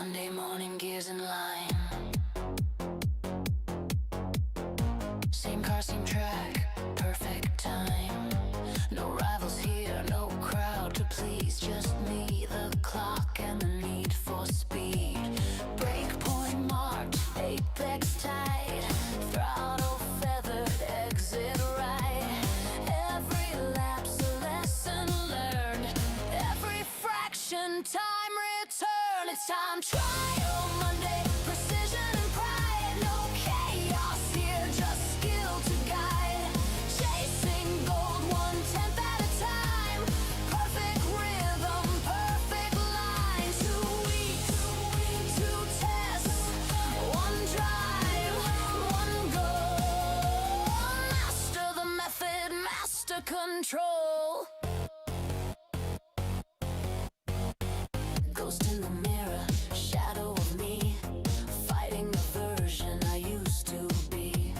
Monday morning gears in line. Same car, same track, perfect time. No rivals here, no crowd to please. Just me, the clock, and the need for speed. Breakpoint marked, apex tight. Throttle feathered, exit right. Every lap's a lesson learned. Every fraction, time return. It's time trial Monday, precision and pride. No chaos here, just skill to guide. Chasing gold 1/10 at a time. Perfect rhythm, perfect line. 2 weeks, 2 tests, 1 drive, 1 goal. Master the method, master control. Ghost in the mirror, shadow of me, fighting the version I used to be.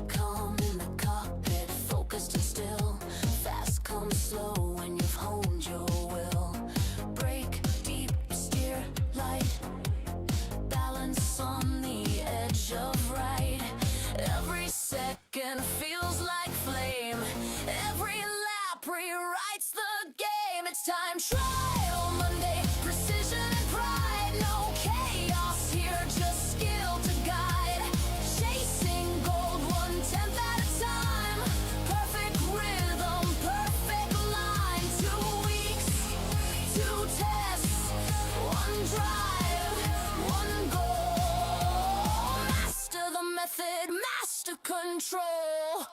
Calm in the cockpit, focused and still. Fast comes slow when you've honed your will. Brake deep, steer light. Balance on the edge of right. Every second feels like flame. Every lap rewrites the game. It's time trial Monday, precision and pride. No chaos here, just skill to guide. Chasing gold 1/10 at a time. Perfect rhythm, perfect line. 2 weeks, 2 tests, 1 drive, 1 goal. Master the method, master control.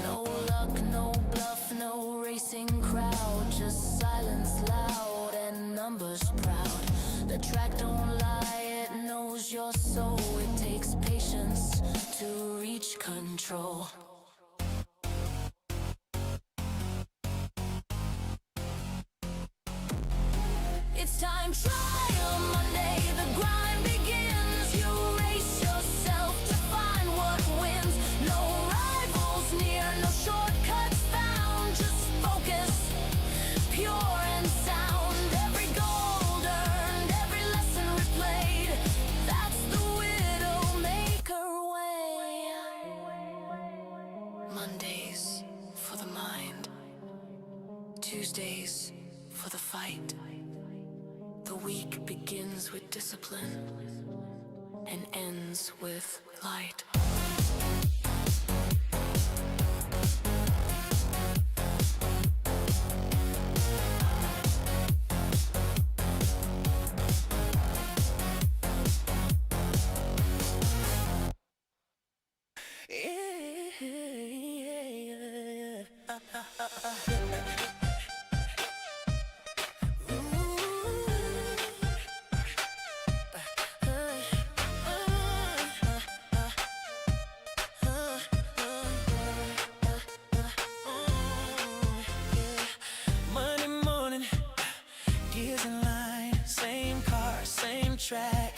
No luck, no bluff, no racing crowd. Just silence loud and numbers proud. The track don't lie, it knows your soul. It takes patience to reach control. It's time trial Monday, the grind begins. You race yourself to find what wins. No rivals near, no shortcuts found. Just focus, pure and sound. Every gold earned, every lesson replayed. That's the Widdowmaker way. Mondays for the mind, Tuesdays for the fight. The week begins with discipline and ends with light. Monday morning, gears in line, same car, same track,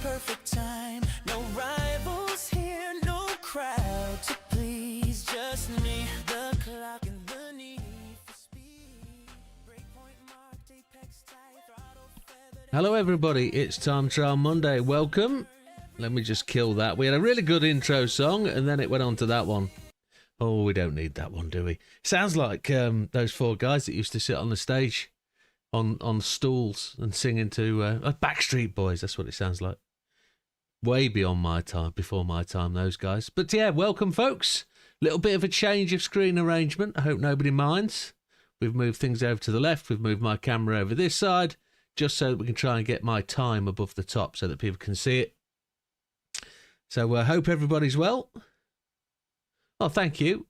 perfect time, no rivals here, no crowd to please, just me, the clock and the need for speed. Breakpoint marked, apex tight, throttle feathered. Hello everybody, it's Time Trial Monday. Welcome. Let me just kill that. We had a really good intro song and then it went on to that one. Oh, we don't need that one, do we? Sounds like those 4 guys that used to sit on the stage on stools and singing to Backstreet Boys. That's what it sounds like. Way beyond my time, before my time, those guys. But yeah, welcome folks. Little bit of a change of screen arrangement. I hope nobody minds. We've moved things over to the left. We've moved my camera over this side just so that we can try and get my time above the top so that people can see it. So I hope everybody's well. Oh, thank you.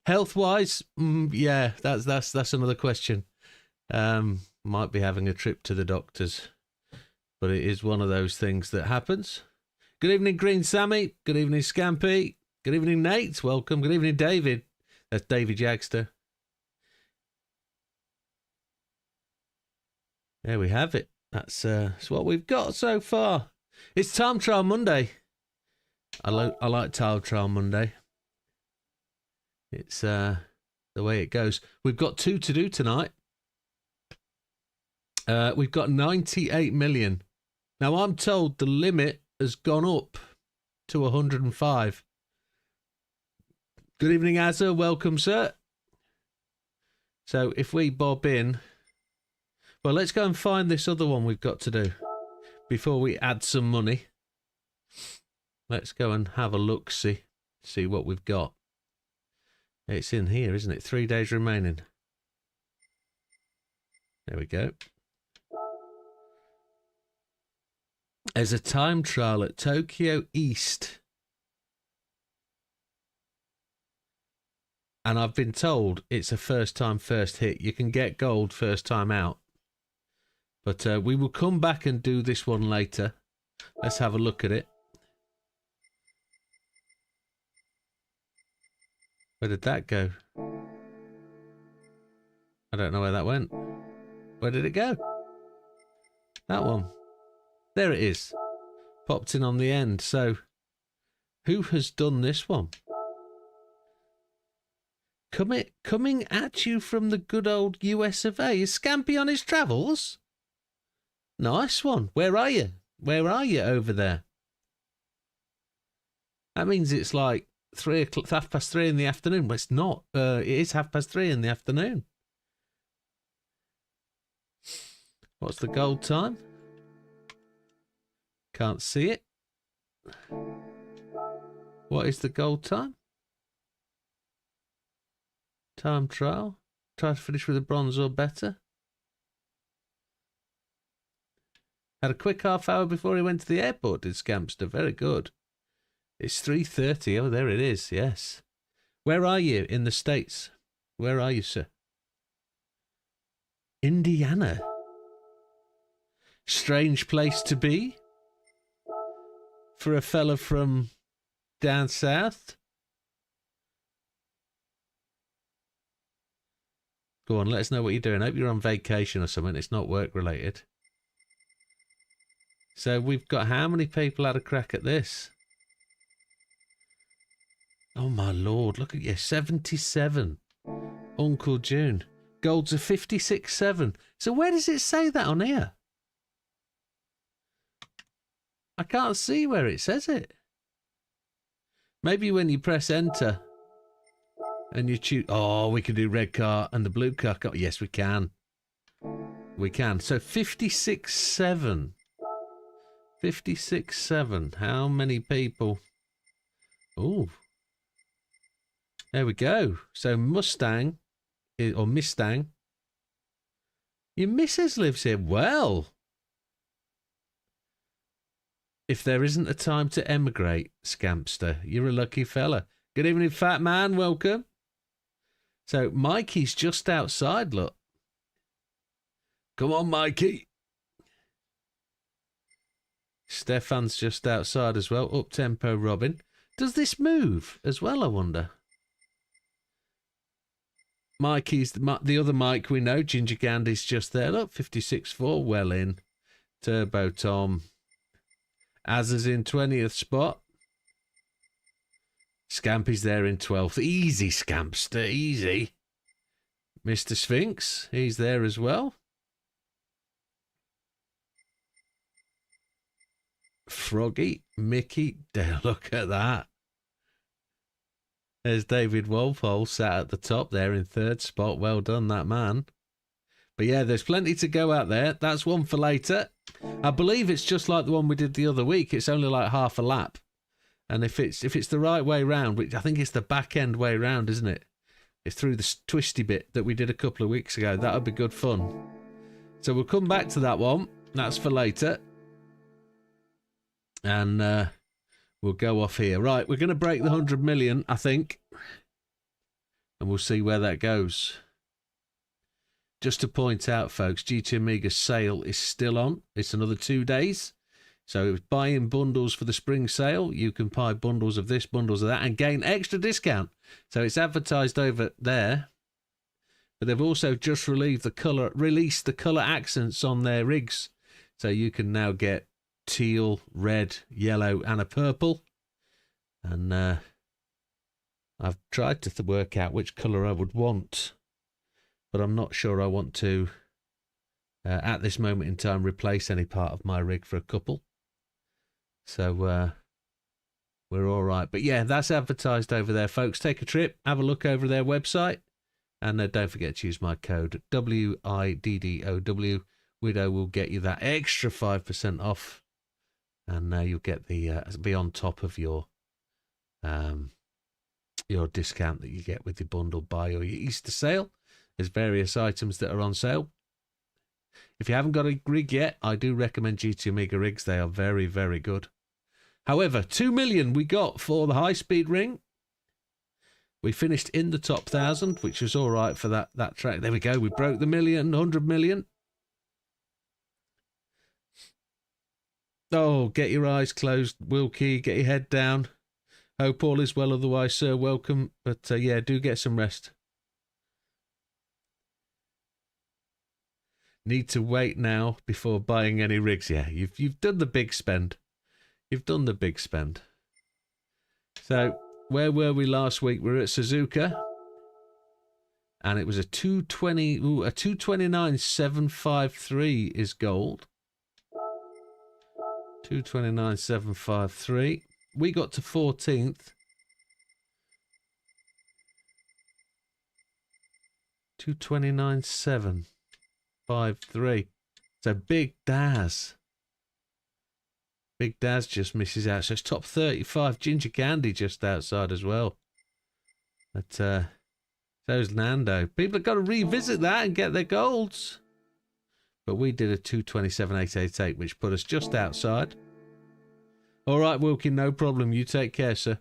Health-wise, yeah, that's another question. Might be having a trip to the doctors, but it is one of those things that happens. Good evening, Green Sammy. Good evening, Scampy. Good evening, Nate. Welcome. Good evening, David. That's Davy Jagster. There we have it. That's what we've got so far. It's Time Trial Monday. I like Time Trial Monday. It's the way it goes. We've got 2 to do tonight. We've got 98 million. Now, I'm told the limit has gone up to 105. Good evening, Azza. Welcome, sir. So if we bob in... Well, let's go and find this other one we've got to do before we add some money. Let's go and have a look, see what we've got. It's in here, isn't it? 3 days remaining. There we go. There's a time trial at Tokyo East. And I've been told it's a first time, first hit. You can get gold first time out. But we will come back and do this one later. Let's have a look at it. Where did that go? I don't know where that went. Where did it go? That one. There it is. Popped in on the end. So, who has done this one? Coming at you from the good old US of A. Is Scampy on his travels? Nice one. Where are you? Where are you over there? That means it's like 3:30 in the afternoon. Well, it's not. It is 3:30 in the afternoon. What's the gold time? Can't see it. What is the gold time? Time trial. Try to finish with a bronze or better. Had a quick half hour before he went to the airport, did Scampster. Very good. It's 3:30. Oh, there it is. Yes. Where are you in the States? Where are you, sir? Indiana. Strange place to be for a fella from down south. Go on, let us know what you're doing. I hope you're on vacation or something. It's not work related. So we've got how many people had a crack at this? Oh my lord, look at you. 77. Uncle June. Gold's a 56.7. So where does it say that on here? I can't see where it says it. Maybe when you press enter and you choose... Oh, we can do red car and the blue car. Yes, we can. We can. So 56.7. 56.7. How many people? Oh. There we go. So Mustang, or Mustang. Your missus lives here. Well. If there isn't a time to emigrate, Scampster, you're a lucky fella. Good evening, fat man. Welcome. So Mikey's just outside, look. Come on, Mikey. Stefan's just outside as well. Up tempo, Robin. Does this move as well, I wonder? Mikey's the other Mike we know. Ginger Gandy's just there. Look, 56.4, well in. Turbo Tom. Azza's in 20th spot. Scampy's there in 12th. Easy, Scampster, easy. Mr. Sphinx, he's there as well. Froggy, Mickey, look at that. There's David Walpole sat at the top there in 3rd spot. Well done, that man. But yeah, there's plenty to go out there. That's one for later. I believe it's just like the one we did the other week. It's only like half a lap. And if it's the right way round, which I think it's the back end way round, isn't it? It's through the twisty bit that we did a couple of weeks ago. That would be good fun. So we'll come back to that one. That's for later. And we'll go off here. Right, we're going to break the 100 million, I think. And we'll see where that goes. Just to point out, folks, GT Amiga sale is still on. It's another 2 days. So buying bundles for the spring sale, you can buy bundles of this, bundles of that, and gain extra discount. So it's advertised over there. But they've also just released the colour accents on their rigs. So you can now get teal, red, yellow, and a purple. And I've tried to work out which colour I would want. But I'm not sure I want to at this moment in time replace any part of my rig for a couple. So we're all right. But yeah, that's advertised over there, folks. Take a trip, have a look over their website, and don't forget to use my code WIDDOW. Widow will get you that extra 5% off, and you'll get the be on top of your discount that you get with your bundle buy or your Easter sale. There's various items that are on sale. If you haven't got a rig yet, I do recommend GT Amiga rigs. They are very, very good. However, 2 million we got for the high-speed ring. We finished in the top 1,000, which was all right for that track. There we go. We broke the 100 million. Oh, get your eyes closed, Wilkie. Get your head down. Hope all is well otherwise, sir. Welcome. But yeah, do get some rest. Need to wait now before buying any rigs. Yeah, you've done the big spend. You've done the big spend. So, where were we last week? We were at Suzuka. And it was a 220, a 229,753 is gold. 229,753. We got to 14th. 229,753. So Big Daz. Big Daz just misses out. So it's top 35. Ginger Candy just outside as well. But so's Nando. People have got to revisit that and get their golds. But we did a 227,888, which put us just outside. All right, Wilkie, no problem. You take care, sir.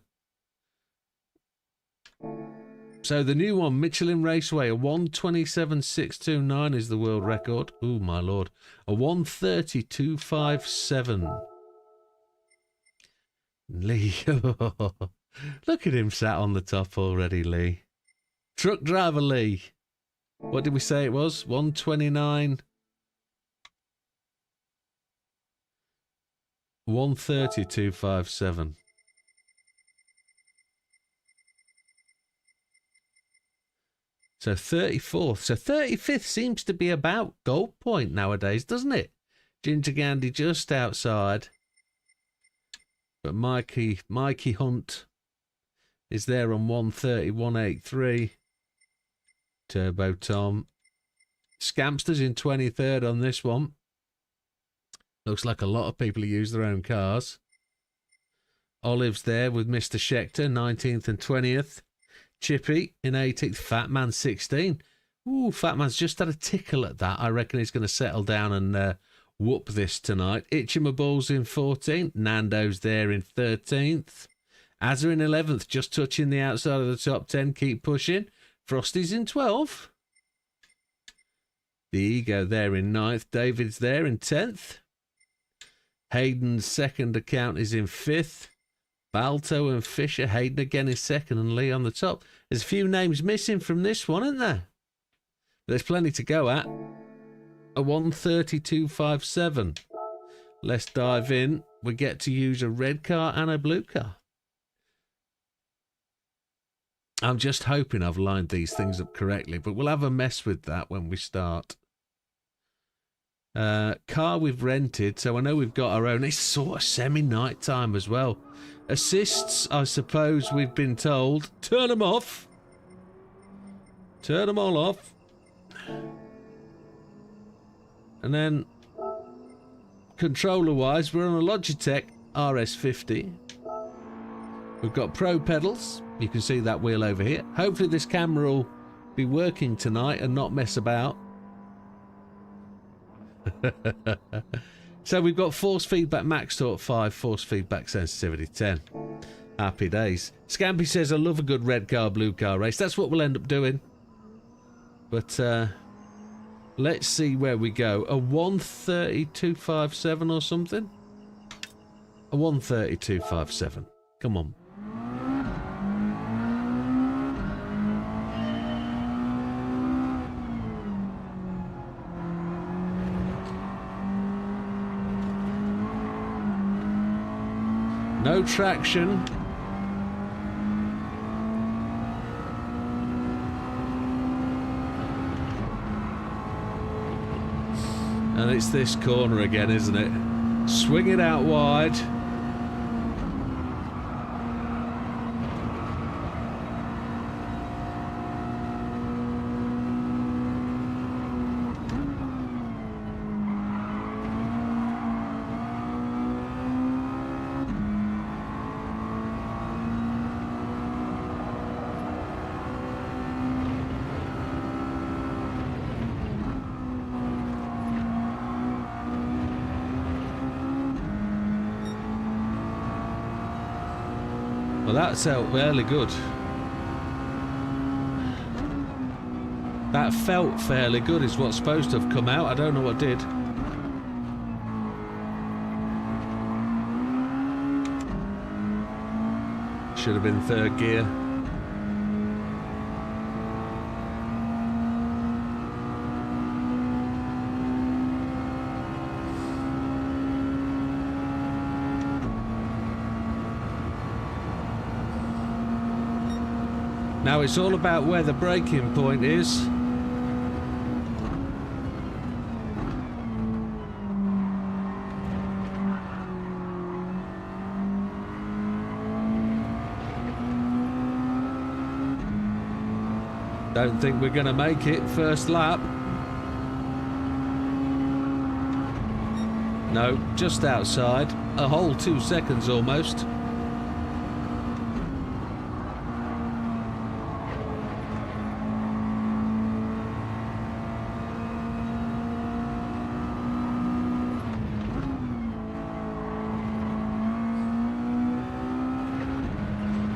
So the new one, Michelin Raceway, a 127,629 is the world record. Oh, my Lord. A 130,257. Lee. Look at him sat on the top already, Lee. Truck driver Lee. What did we say it was? 129. 130,257. So 34th. So 35th seems to be about gold point nowadays, doesn't it? Ginger Candy just outside. But Mikey Hunt is there on 130,183. Turbo Tom. Scampster's in 23rd on this one. Looks like a lot of people who use their own cars. Olive's there with Mr. Schechter, 19th and 20th. Chippy in 18th. Fat Man 16. Ooh, Fat Man's just had a tickle at that. I reckon he's going to settle down and whoop this tonight. Itchy-my-balls in 14th. Nando's there in 13th. Azza in 11th, just touching the outside of the top 10. Keep pushing. Frosty's in 12th. The Ego there in 9th. David's there in 10th. Hayden's second account is in 5th. Balto and Fisher. Hayden again is 2nd and Lee on the top. There's a few names missing from this one, isn't there? But there's plenty to go at. A 132.57. Let's dive in. We get to use a red car and a blue car. I'm just hoping I've lined these things up correctly, but we'll have a mess with that when we start. Car we've rented, so I know we've got our own. It's sort of semi-night time as well. Assists, I suppose we've been told. Turn them off. Turn them all off. And then, controller-wise, we're on a Logitech RS50. We've got Pro pedals. You can see that wheel over here. Hopefully this camera will be working tonight and not mess about. So we've got force feedback max torque 5, force feedback sensitivity 10. Happy days. Scampy says, I love a good red car, blue car race. That's what we'll end up doing. But let's see where we go. A 132.57 or something? A 132.57. Come on. No traction. And it's this corner again, isn't it? Swing it out wide. Well, that felt fairly good. That felt fairly good is what's supposed to have come out. I don't know what did. Should have been third gear. Now it's all about where the braking point is. Don't think we're going to make it first lap. No, just outside. A whole 2 seconds almost.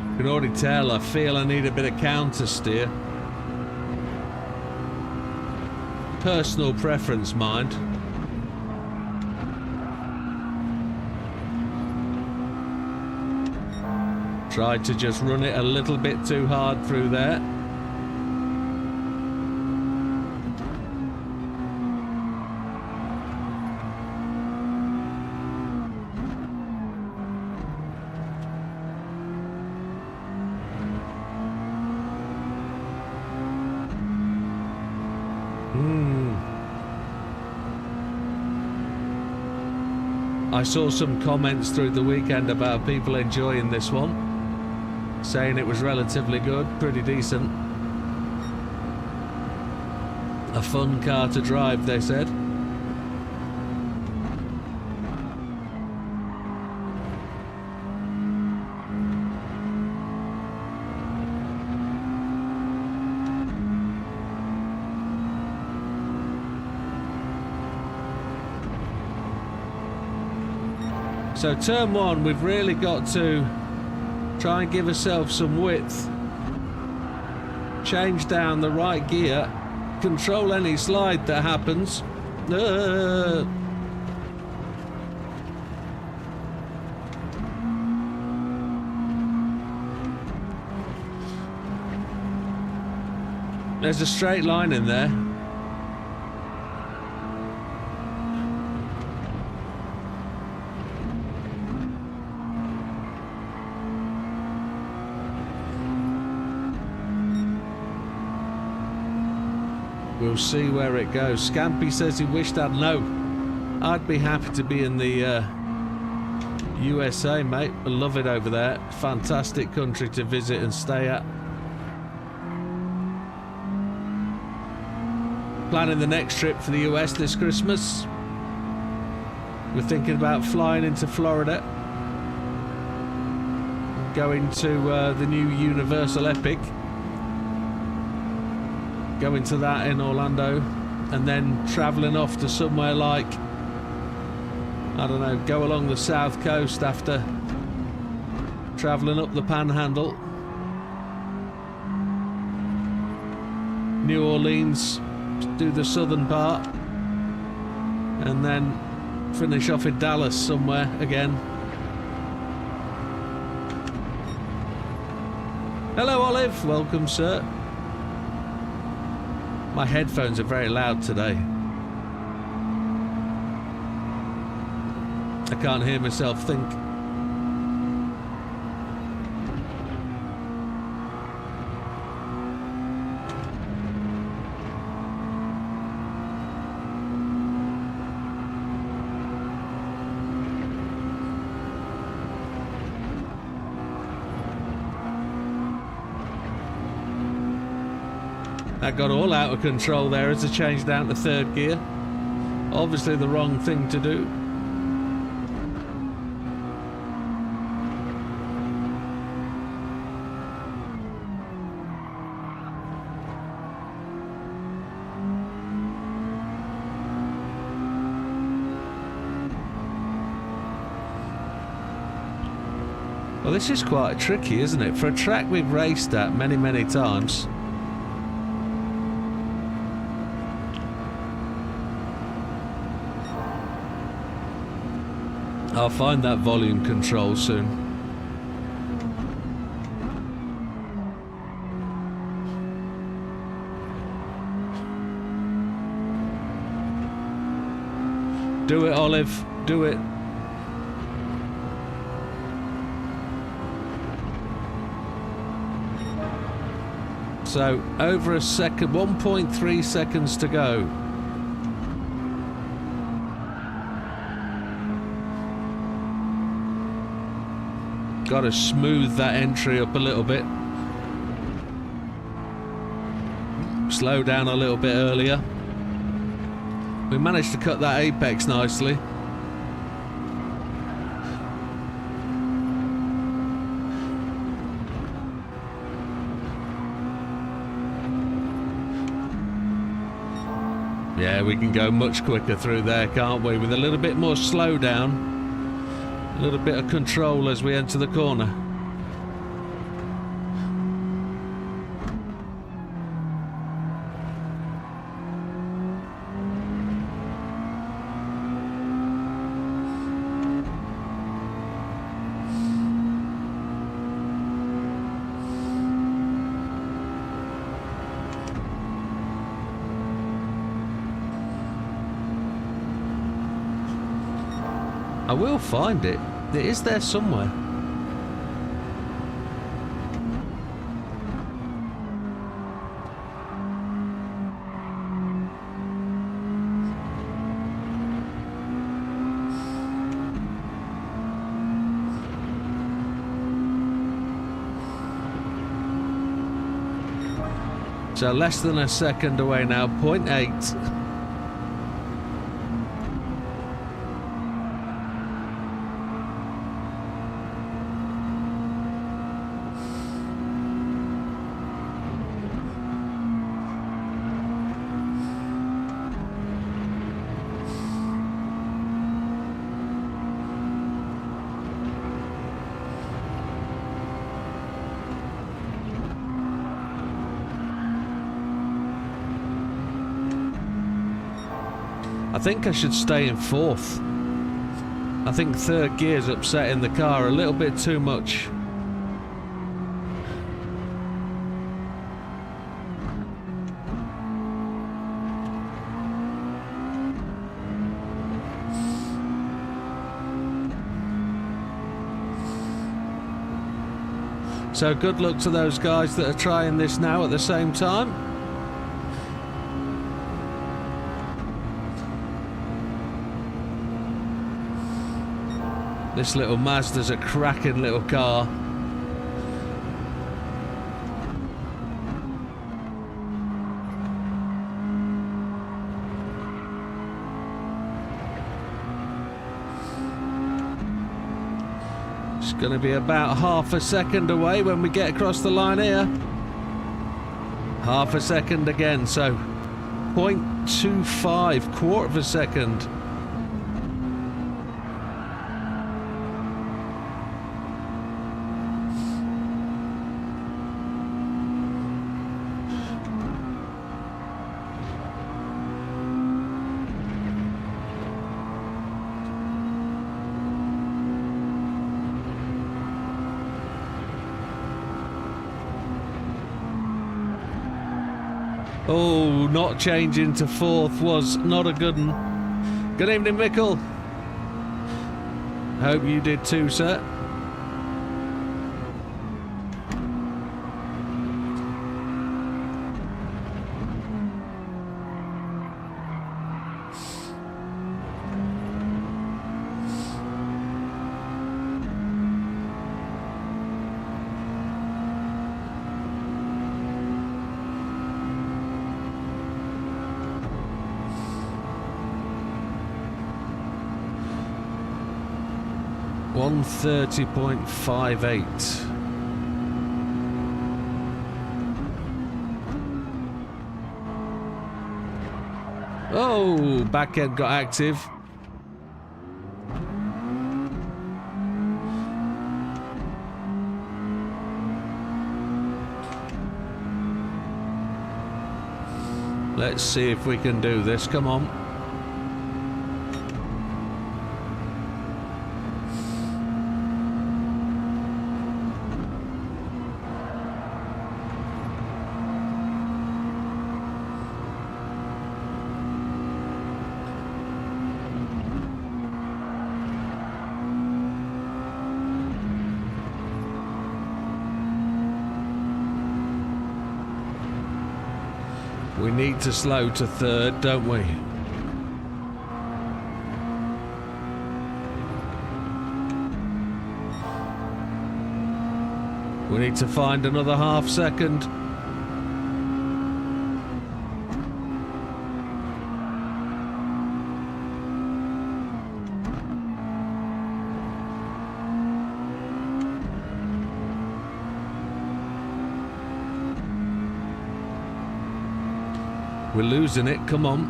You can already tell I feel I need a bit of counter steer. Personal preference, mind. Tried to just run it a little bit too hard through there. I saw some comments through the weekend about people enjoying this one, saying it was relatively good, pretty decent. A fun car to drive, they said. So turn one, we've really got to try and give ourselves some width. Change down the right gear. Control any slide that happens. There's a straight line in there. We'll see where it goes. Scampy says he wished I'd know. I'd be happy to be in the USA, mate. I love it over there. Fantastic country to visit and stay at. Planning the next trip for the US this Christmas. We're thinking about flying into Florida. Going to the new Universal Epic. Going to that in Orlando, and then travelling off to somewhere like, I don't know, go along the south coast after travelling up the Panhandle. New Orleans, do the southern part, and then finish off in Dallas somewhere again. Hello Olive, welcome sir. My headphones are very loud today. I can't hear myself think. That got all out of control there as I changed down to third gear. Obviously the wrong thing to do. Well, this is quite tricky, isn't it? For a track we've raced at many, many times. I'll find that volume control soon. Do it, Olive. Do it. So, over a second, 1.3 seconds to go. Got to smooth that entry up a little bit. Slow down a little bit earlier. We managed to cut that apex nicely. Yeah, we can go much quicker through there, can't we? With a little bit more slowdown. A little bit of control as we enter the corner. I will find it. It is there somewhere. So less than a second away now, 0.8. I think I should stay in fourth. I think third gear's upsetting the car a little bit too much. So good luck to those guys that are trying this now at the same time. This little Mazda's a cracking little car. It's going to be about half a second away when we get across the line here. Half a second again, so 0.25, quarter of a second. Oh, not changing to fourth was not a good one. Good evening, Mickle. Hope you did too, sir. 1:30.58. Oh, back end got active. Let's see if we can do this. Come on. We need to slow to third, don't we? We need to find another half second. We're losing it, come on.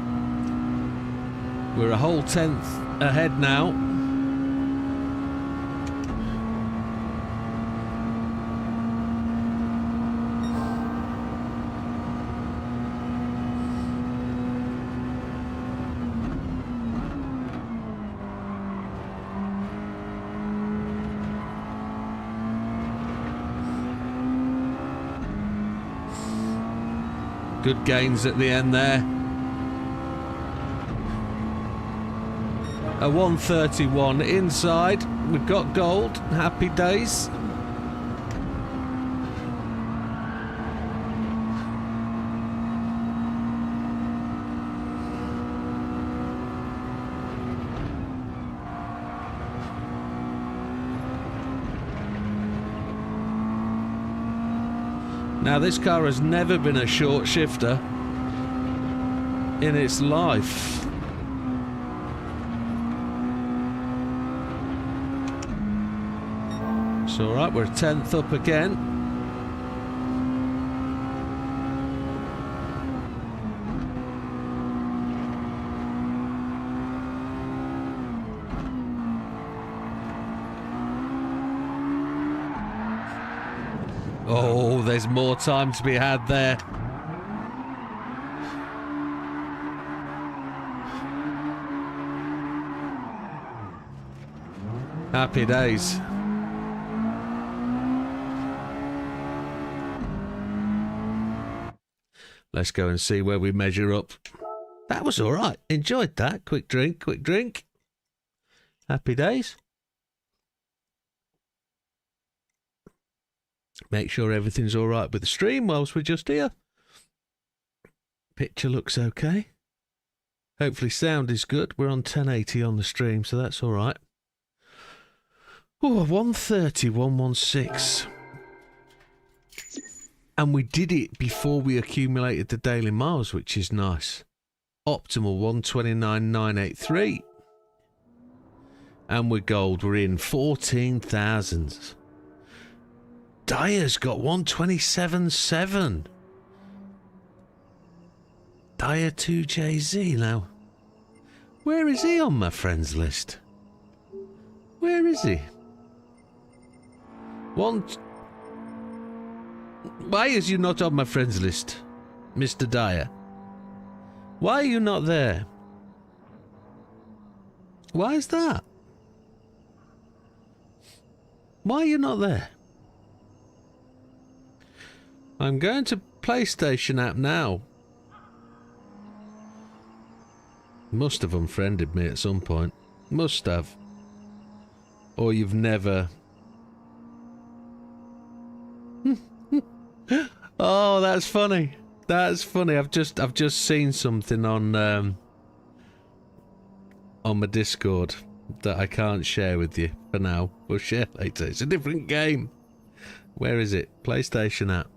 We're a whole 10th ahead now. Good gains at the end there. A 1:31 inside. We've got gold. Happy days. Now, this car has never been a short shifter in its life. It's all right, we're 10th up again. Oh, there's more time to be had there. Happy days. Let's go and see where we measure up. That was all right. Enjoyed that. Quick drink, quick drink. Happy days. Make sure everything's all right with the stream whilst we're just here. Picture looks okay. Hopefully sound is good. We're on 1080 on the stream, so that's all right. Oh, 130, 116. And we did it before we accumulated the daily miles, which is nice. Optimal 129,983. And we're gold. We're in 14,000. Dyer's got 127.7. Dyer 2JZ now. Where is he on my friends list? Where is he? Why is you not on my friends list, Mr. Dyer? Why are you not there? Why is that? Why are you not there? I'm going to PlayStation app now. Must have unfriended me at some point. Must have. Or you've never... Oh, that's funny. That's funny. I've just seen something on my Discord that I can't share with you for now. We'll share later. It's a different game. Where is it? PlayStation app.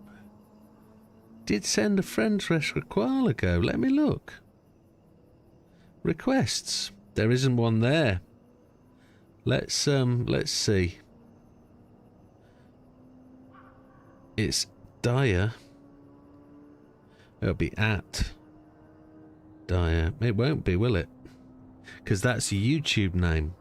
Did send a friend's request a while ago. Let me look. Requests. There isn't one there. Let's see. It's Dyer. It'll be at Dyer. It won't be, will it? Because that's a YouTube name.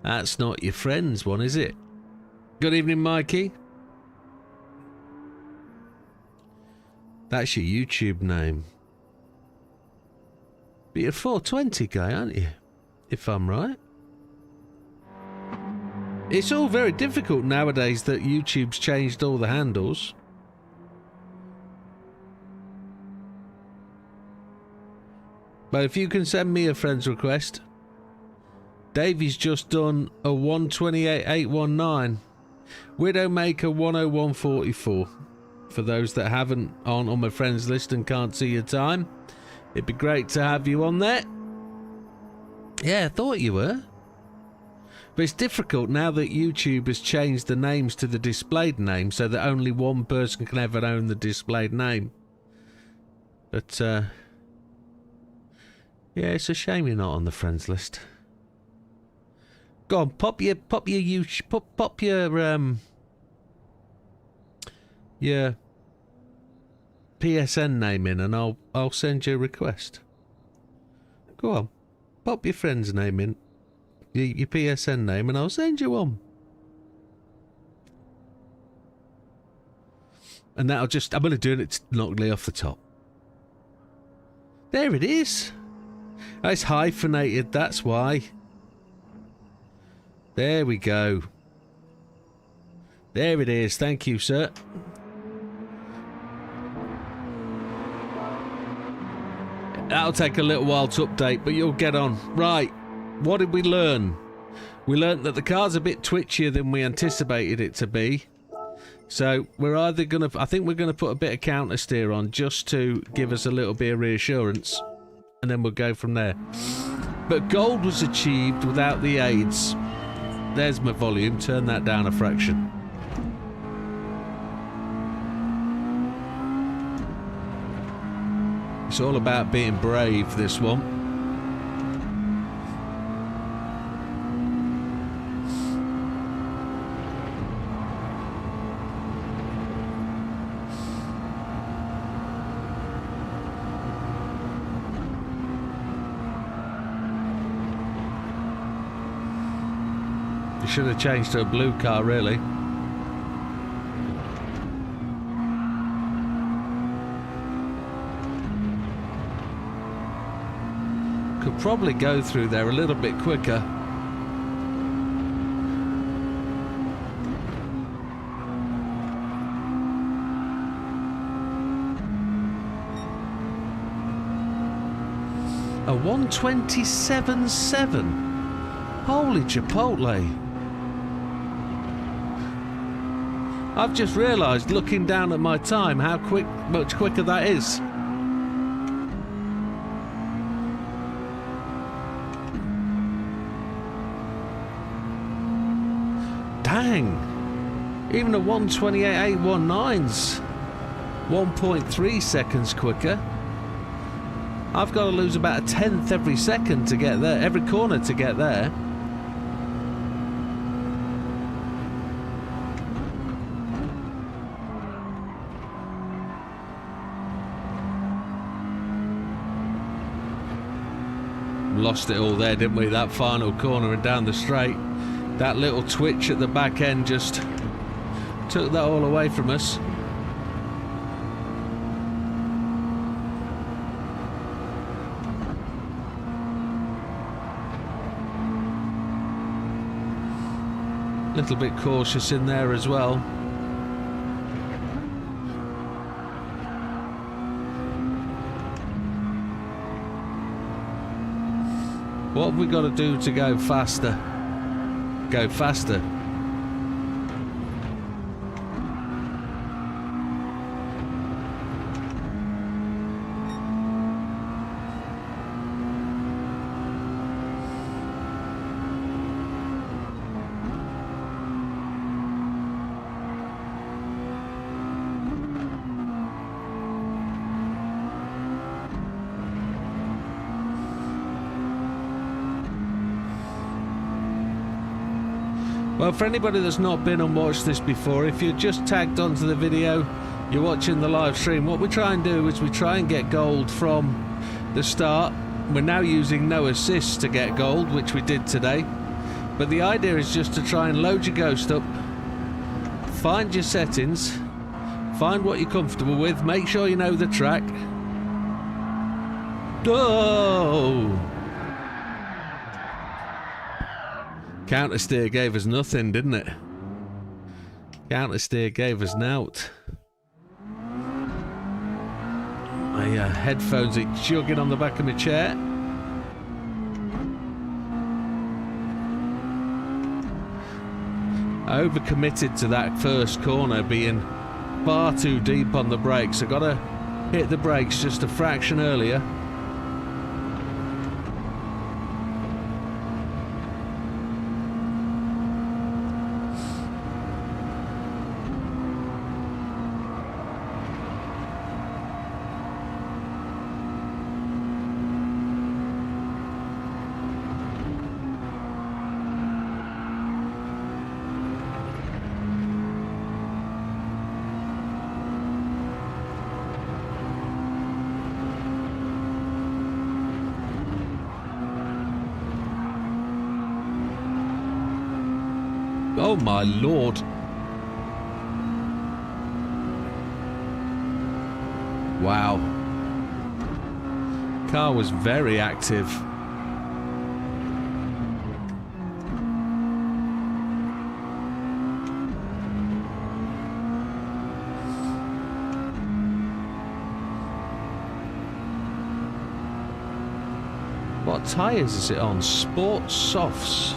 That's not your friend's one, is it? Good evening, Mikey. That's your YouTube name. But you're a 420 guy, aren't you? If I'm right. It's all very difficult nowadays that YouTube's changed all the handles. But if you can send me a friend's request. Davey's just done a 128.819. Widdowmaker 101.44. For those that aren't on my friends list and can't see your time, it'd be great to have you on there. Yeah, I thought you were. But it's difficult now that YouTube has changed the names to the displayed name so that only one person can ever own the displayed name. But, yeah, it's a shame you're not on the friends list. Go on, pop your PSN name in, and I'll send you a request. Go on, pop your friend's name in, your PSN name, and I'll send you one. And that'll just, I'm only doing it to knock Lee off the top. There it is. It's hyphenated, that's why. There we go. There it is. Thank you, sir. That'll take a little while to update, but you'll get on. Right. What did we learn? We learned that the car's a bit twitchier than we anticipated it to be. So we're either going to... I think we're going to put a bit of counter steer on just to give us a little bit of reassurance. And then we'll go from there. But gold was achieved without the aids. There's my volume. Turn that down a fraction. It's all about being brave, this one. You should have changed to a blue car, really. Could probably go through there a little bit quicker. A 127.7. Holy Chipotle. I've just realised, looking down at my time, how much quicker that is. Dang. Even a 128.819's 1.3 seconds quicker. I've got to lose about a tenth every second to get there, every corner to get there. Lost it all there, didn't we? That final corner and down the straight. That little twitch at the back end just took that all away from us. Little bit cautious in there as well. What have we got to do to go faster? Go faster. Well, for anybody that's not been and watched this before, if you're just tagged onto the video, you're watching the live stream, what we try and do is we try and get gold from the start. We're now using no assists to get gold, which we did today. But the idea is just to try and load your Ghost up, find your settings, find what you're comfortable with, make sure you know the track. Oh! Counter steer gave us nothing, didn't it? Counter steer gave us nought. My headphones are chugging on the back of my chair. I overcommitted to that first corner, being far too deep on the brakes. I gotta hit the brakes just a fraction earlier. Oh my lord. Wow. Car was very active. What tyres is it on? Sport Softs.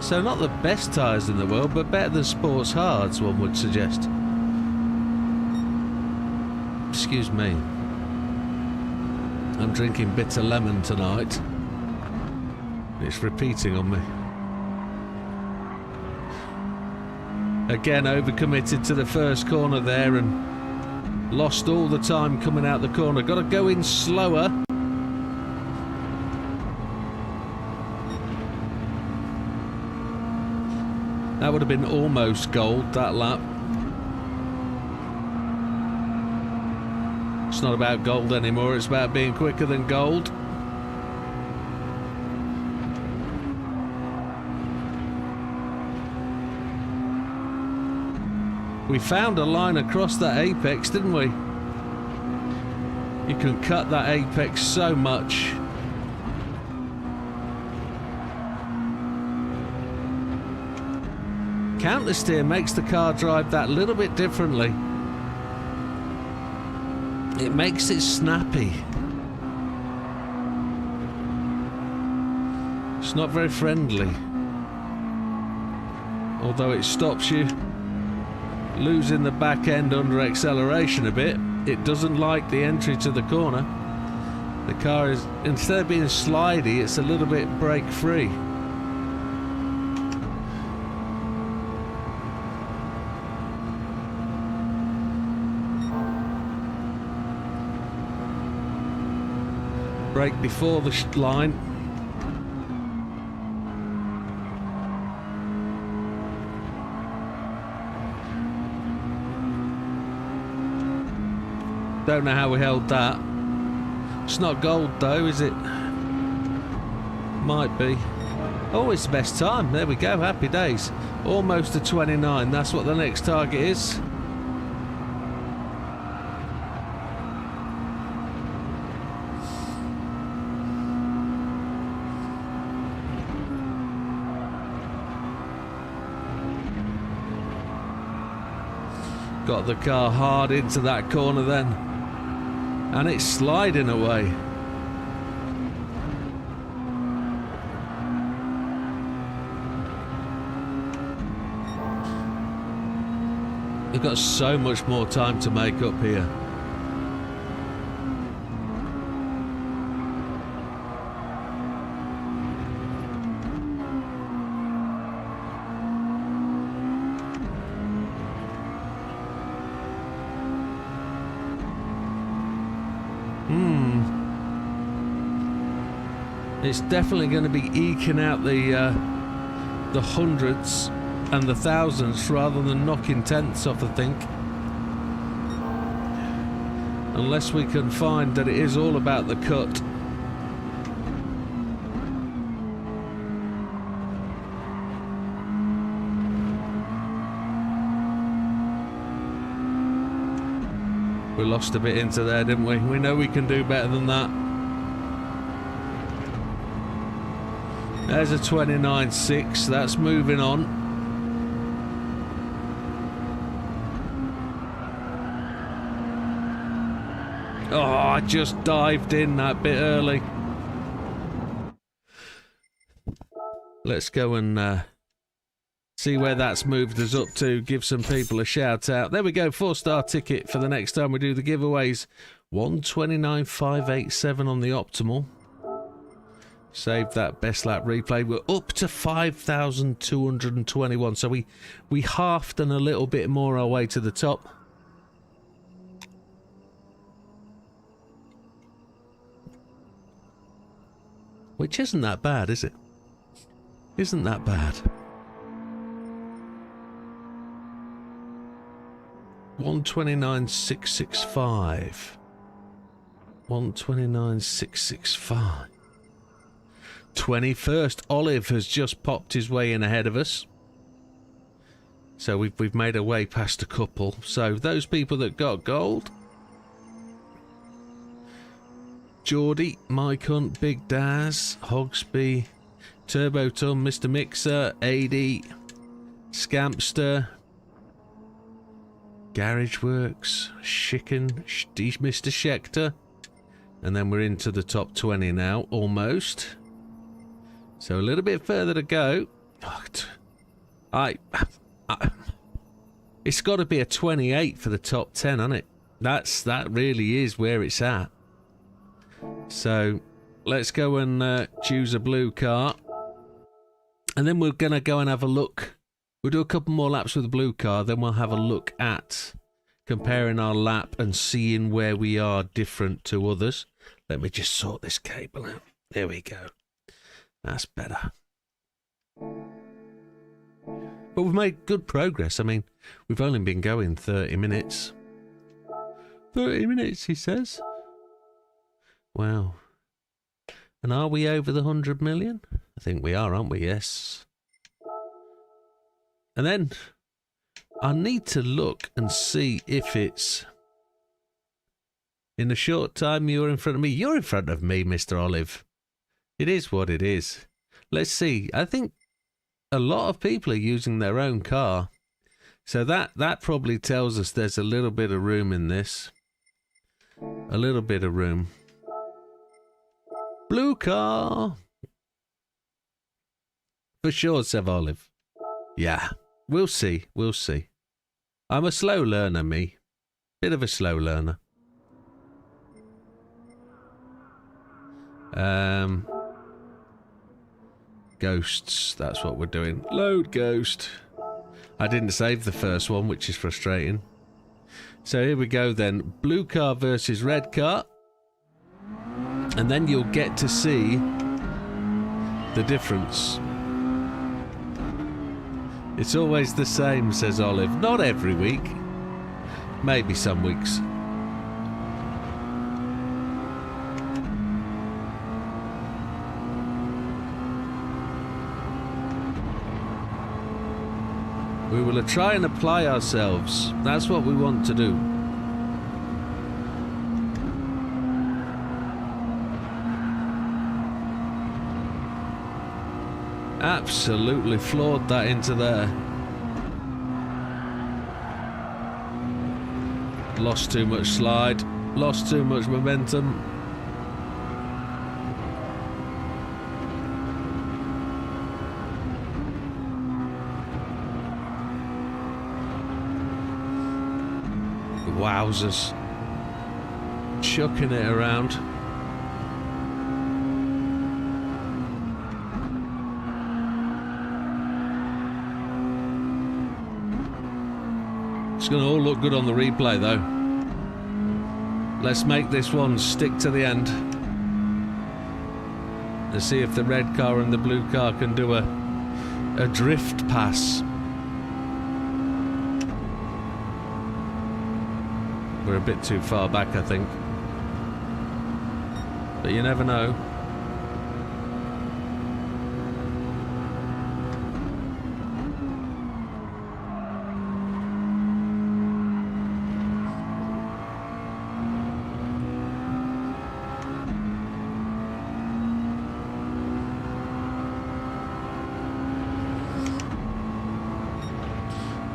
So not the best tyres in the world, but better than Sports Hards, one would suggest. Excuse me. I'm drinking bitter lemon tonight. It's repeating on me. Again, overcommitted to the first corner there and lost all the time coming out the corner. Got to go in slower. That would have been almost gold, that lap. It's not about gold anymore, it's about being quicker than gold. We found a line across that apex, didn't we? You can cut that apex so much. Counter steer makes the car drive that little bit differently. It makes it snappy. It's not very friendly. Although it stops you losing the back end under acceleration a bit, it doesn't like the entry to the corner. The car is, instead of being slidey, it's a little bit brake free. Brake before the line. Don't know how we held that. It's not gold though, is it? Might be. Oh, it's the best time. There we go. Happy days. Almost a 29. That's what the next target is. Got the car hard into that corner then, and it's sliding away. We've got so much more time to make up here. It's definitely going to be eking out the the hundreds and the thousands rather than knocking tenths off, I think. Unless we can find that it is all about the cut. We lost a bit into there, didn't we? We know we can do better than that. There's a 29.6. That's moving on. Oh, I just dived in that bit early. Let's go and see where that's moved us up to. Give some people a shout out. There we go. 4-star ticket for the next time we do the giveaways. 129,587 on the optimal. Save that best lap replay. We're up to 5,221. So we halved and a little bit more our way to the top. Which isn't that bad, is it? Isn't that bad? 129,665. 129,665. 21st. Olive has just popped his way in ahead of us. So we've made our way past a couple. So those people that got gold: Geordie, Mike Hunt, Big Daz, Hogsby, Turbo Tom, Mr. Mixer, AD, Scampster, Garage Works, Chicken, Mr. Schechter, and then we're into the top 20 now, almost. So a little bit further to go. It's got to be a 28 for the top 10, hasn't it? That really is where it's at. So let's go and choose a blue car, and then we're gonna go and have a look. We'll do a couple more laps with the blue car, then we'll have a look at comparing our lap and seeing where we are different to others. Let me just sort this cable out. There we go. That's better. But we've made good progress. I mean, we've only been going 30 minutes. 30 minutes, he says. Wow. And are we over the 100 million? I think we are, aren't we? Yes. And then I need to look and see if it's... In the short time you're in front of me. You're in front of me, Mr. Olive. It is what it is. Let's see. I think a lot of people are using their own car. So that probably tells us there's a little bit of room in this. A little bit of room. Blue car. For sure, Sev Olive. Yeah. We'll see. We'll see. I'm a slow learner, me. Bit of a slow learner. Ghosts. That's what we're doing. Load ghost. I didn't save the first one, which is frustrating. So here we go then. Blue car versus red car. And then you'll get to see the difference. It's always the same, says Olive. Not every week. Maybe some weeks. We will try and apply ourselves. That's what we want to do. Absolutely floored that into there. Lost too much slide. Lost too much momentum. Wowzers. Chucking it around. It's going to all look good on the replay, though. Let's make this one stick to the end. And see if the red car and the blue car can do a A drift pass. We're a bit too far back, I think. But you never know.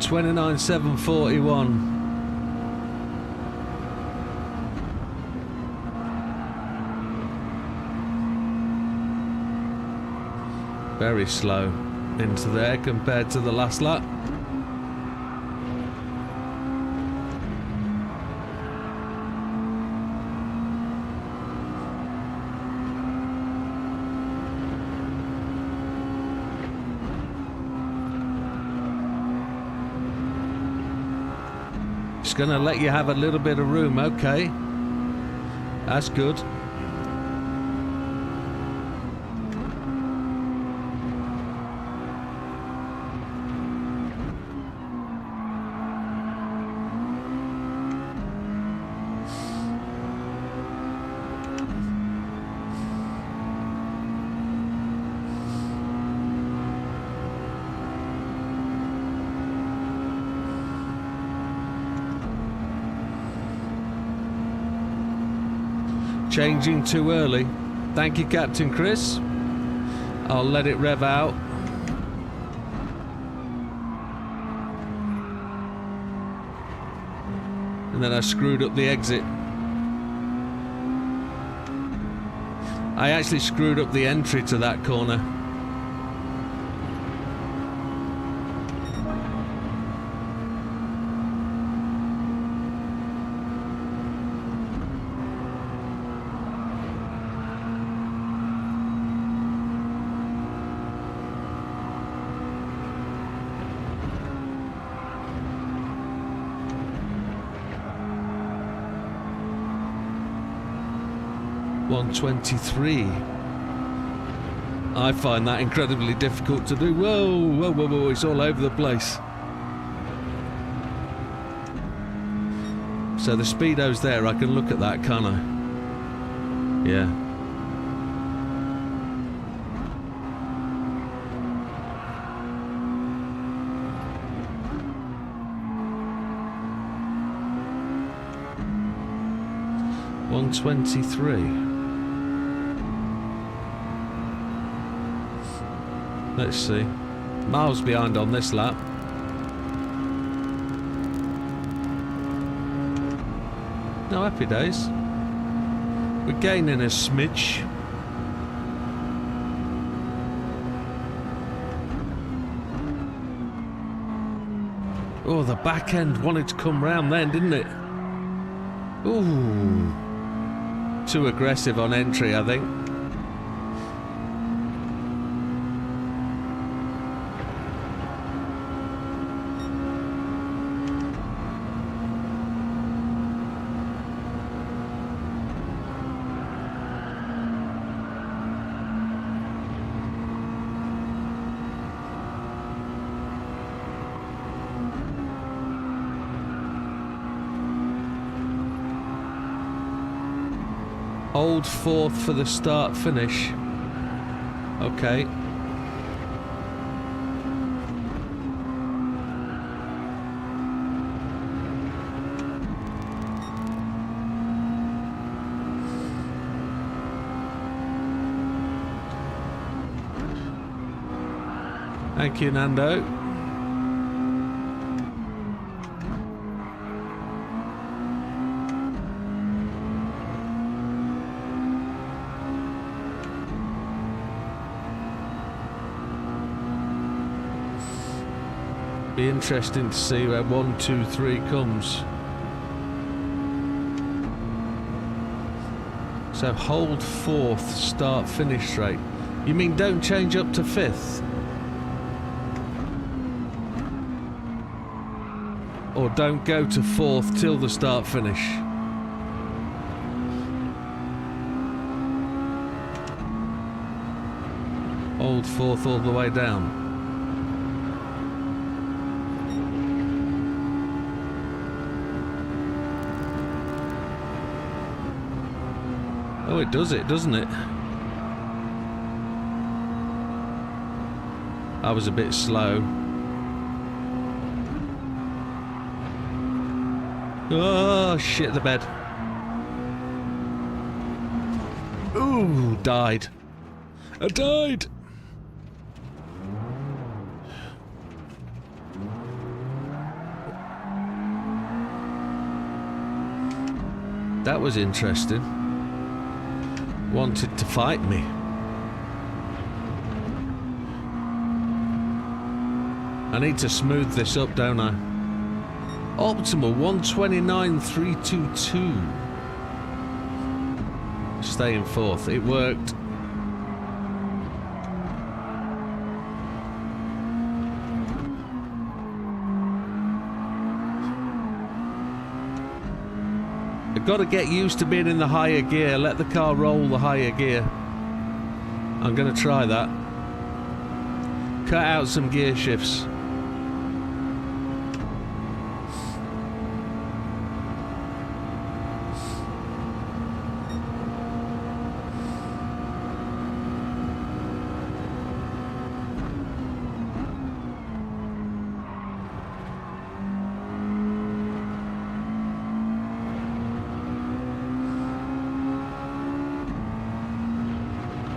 $29,741. Very slow into there compared to the last lap. Just gonna let you have a little bit of room, okay? That's good. Changing too early. Thank you, Captain Chris. I'll let it rev out. And then I screwed up the exit. I actually screwed up the entry to that corner. .123. I find that incredibly difficult to do. Whoa, whoa, whoa, whoa, it's all over the place. So the speedo's there, I can look at that, can't I? Yeah. .123. Let's see. Miles behind on this lap. No, happy days. We're gaining a smidge. Oh, the back end wanted to come round then, didn't it? Ooh. Too aggressive on entry, I think. Hold fourth for the start finish. Okay. Thank you, Nando. Be interesting to see where 1, 2, 3 comes. So hold fourth, start finish straight. You mean don't change up to fifth? Or don't go to fourth till the start finish? Hold fourth all the way down. Oh, it does it, doesn't it? I was a bit slow. Oh, shit the bed. Ooh, died. I died. That was interesting. Wanted to fight me. I need to smooth this up, don't I? Optimal 129,322. Stay in fourth. It worked. I've got to get used to being in the higher gear. Let the car roll the higher gear. I'm going to try that. Cut out some gear shifts.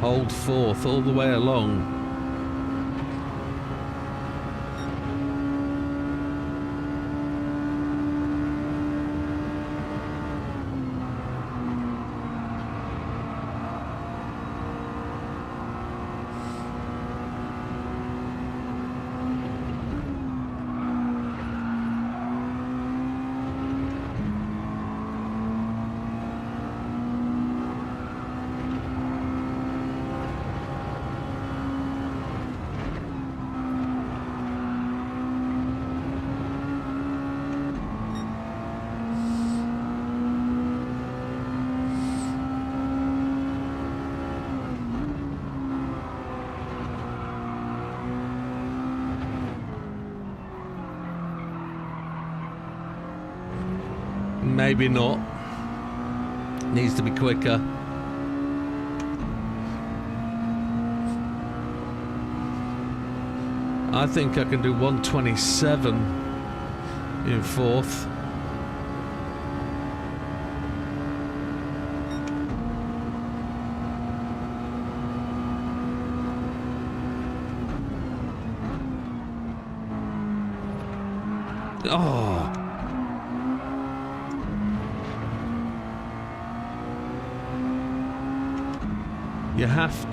Hold fourth all the way along. Maybe not. Needs to be quicker. I think I can do 127 in fourth. Oh. You have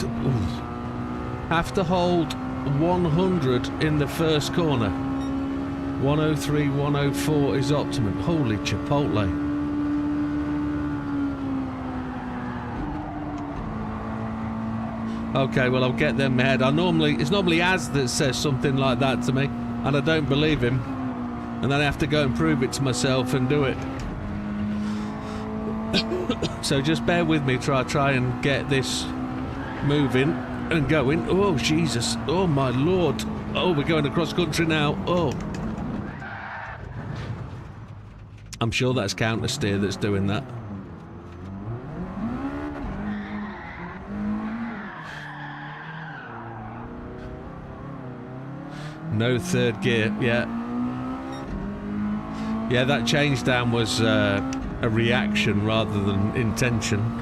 to hold 100 in the first corner. 103, 104 is optimum. Holy chipotle. Okay, well I'll get them ahead. It's normally Az that says something like that to me, and I don't believe him. And then I have to go and prove it to myself and do it. So just bear with me, try and get this moving and going. Oh Jesus, oh my lord. Oh, we're going across country now. Oh, I'm sure that's counter steer that's doing that. No third gear. Yeah, that change down was a reaction rather than intention.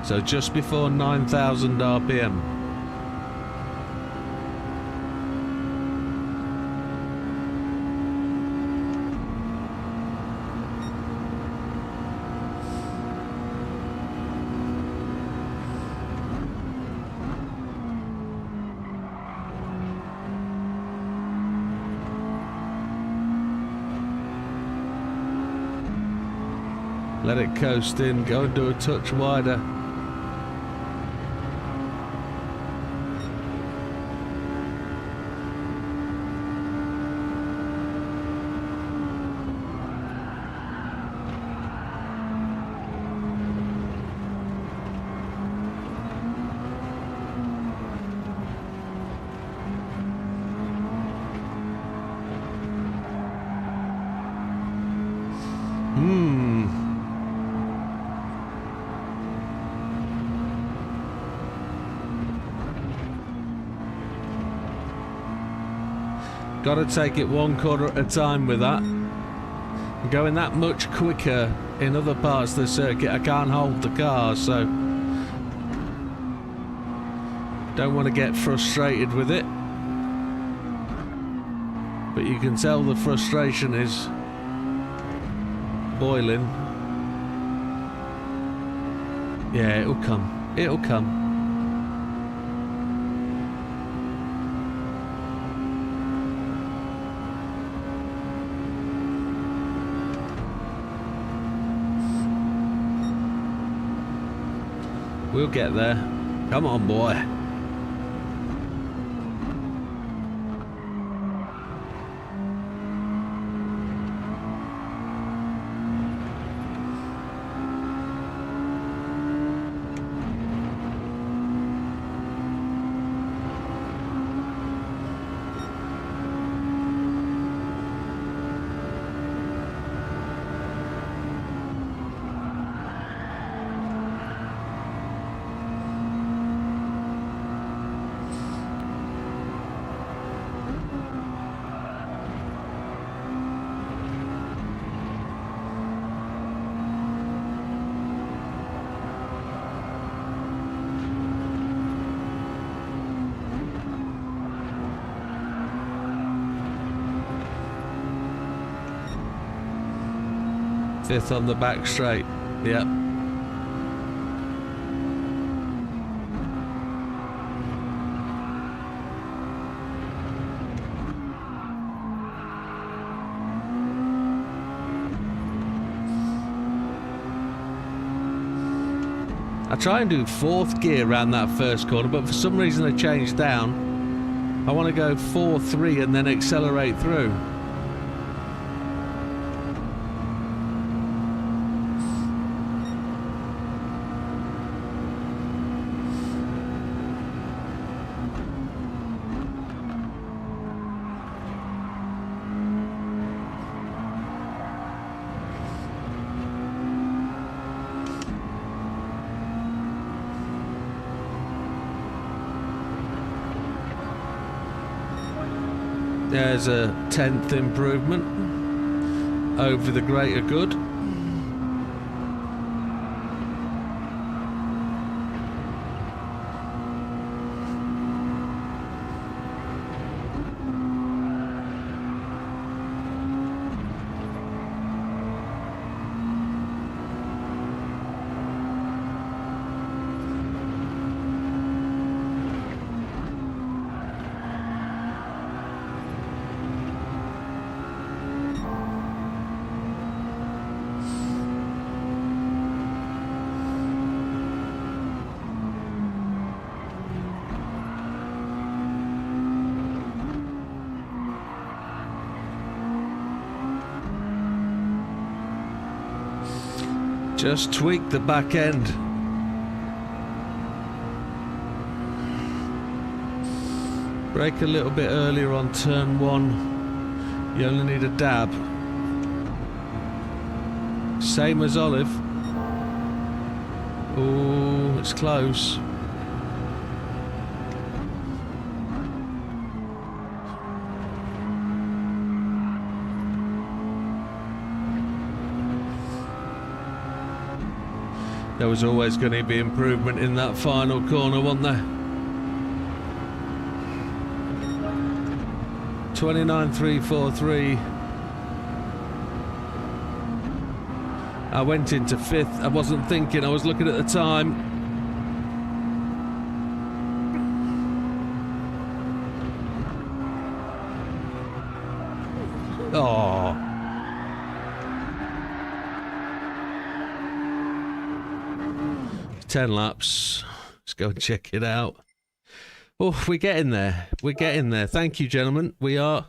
So just before 9,000 RPM. Let it coast in, go and do a touch wider. Got to take it one corner at a time with that. Going that much quicker in other parts of the circuit, I can't hold the car, so don't want to get frustrated with it. But you can tell the frustration is boiling. Yeah, it'll come. It'll come. We'll get there. Come on, boy. Fifth on the back straight. Yep. I try and do fourth gear around that first corner, but for some reason I changed down. I want to go 4-3 and then accelerate through. There's a 10th improvement over the greater good. Just tweak the back end. Brake a little bit earlier on turn 1. You only need a dab. Same as Olive. Oh, it's close. There was always going to be improvement in that final corner, wasn't there? 29.343. I went into 5th. I wasn't thinking, I was looking at the time. Oh. Ten laps. Let's go and check it out. Oh, we're getting there. We're getting there. Thank you, gentlemen. We are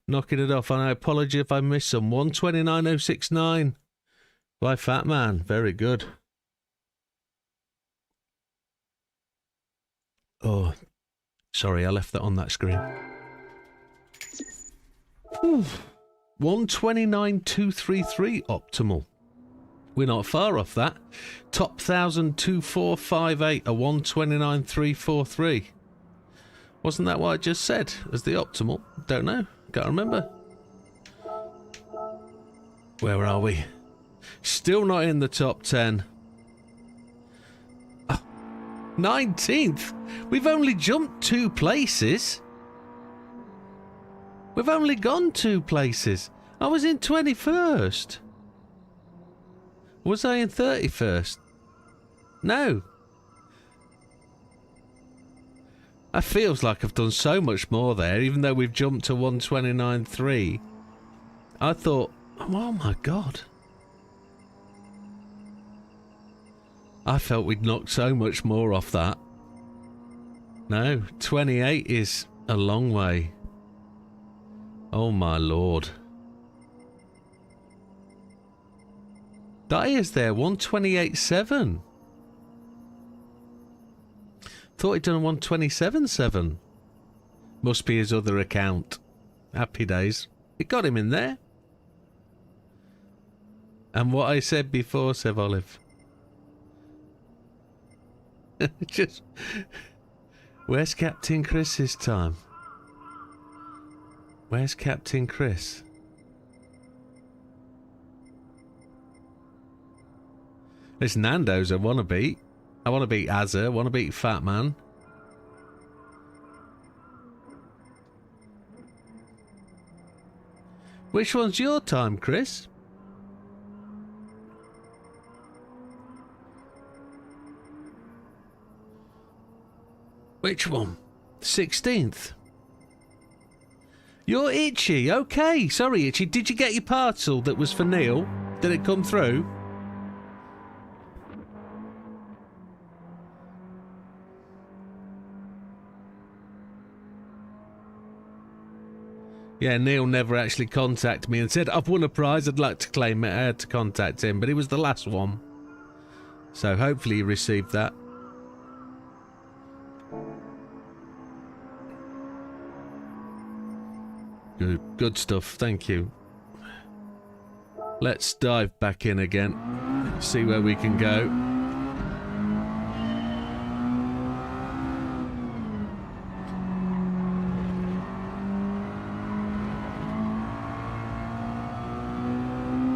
knocking it off. And I apologize if I missed some. 129.069 by Fat Man. Very good. Oh, sorry, I left that on that screen. 129.233 optimal. We're not far off that. Top 1,000.2458, a 129.343. Wasn't that what I just said as the optimal? Don't know. Can't remember. Where are we? Still not in the top 10. Oh, 19th? We've only jumped 2 places. We've only gone 2 places. I was in 21st. Was I in 31st? No. That feels like I've done so much more there, even though we've jumped to 129.3. I thought, oh my god. I felt we'd knocked so much more off that. No, 28 is a long way. Oh my lord. Dyer's there, 128.7. Thought he'd done 127.7. Must be his other account. Happy days. It got him in there. And what I said before, Sev Olive. Just... Where's Captain Chris this time? Where's Captain Chris? It's Nando's I want to beat. I want to beat Azza. I want to beat Fat Man. Which one's your time, Chris? Which one? 16th. You're Itchy. Okay. Sorry, Itchy. Did you get your parcel that was for Neil? Did it come through? Yeah, Neil never actually contacted me and said, I've won a prize, I'd like to claim it. I had to contact him, but it was the last one. So hopefully you received that. Good stuff, thank you. Let's dive back in again, see where we can go.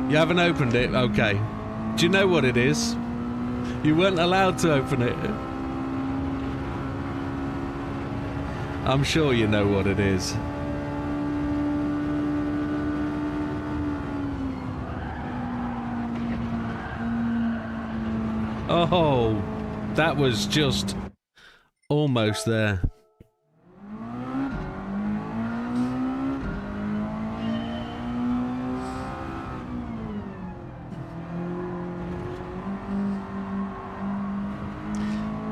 You haven't opened it? Okay. Do you know what it is? You weren't allowed to open it. I'm sure you know what it is. Oh, that was just almost there.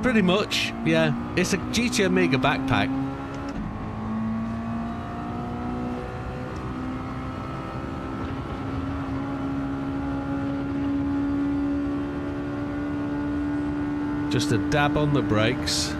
Pretty much, yeah. It's a GT Omega backpack. Just a dab on the brakes.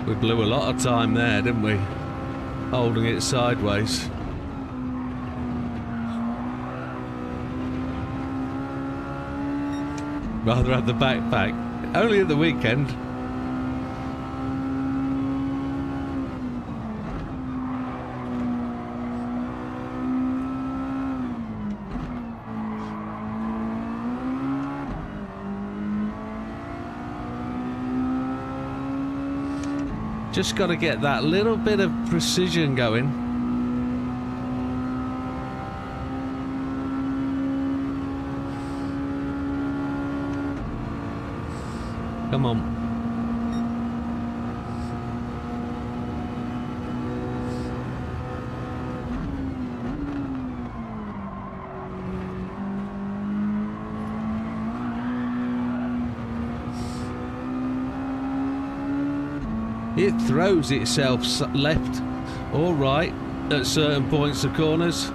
We blew a lot of time there, didn't we? Holding it sideways. Rather have the backpack. Only at the weekend. Just got to get that little bit of precision going. Come on. It throws itself left or right at certain points of corners.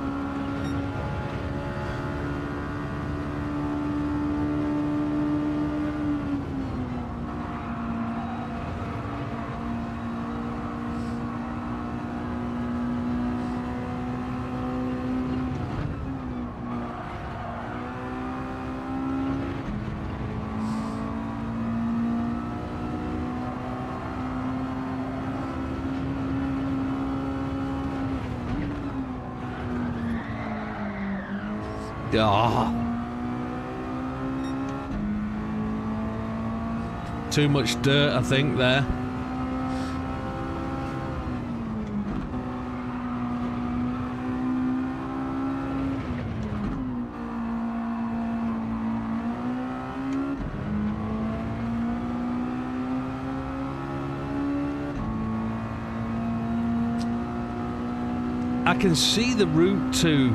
Ah. Too much dirt, I think, there. I can see the route to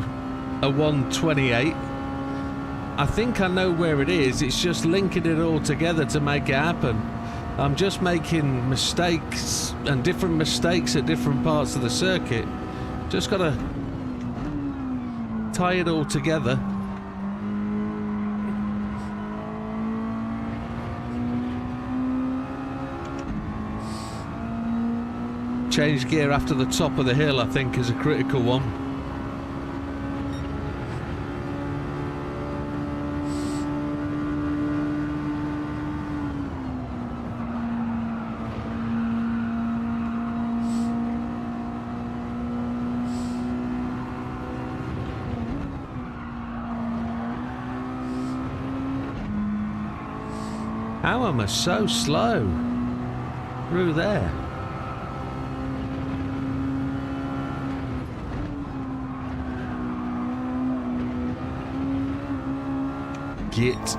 a 128. I think I know where it is. It's just linking it all together to make it happen. I'm just making mistakes and different mistakes at different parts of the circuit. Just gotta tie it all together. Change gear after the top of the hill, I think, is a critical one. How am I so slow through there? Git.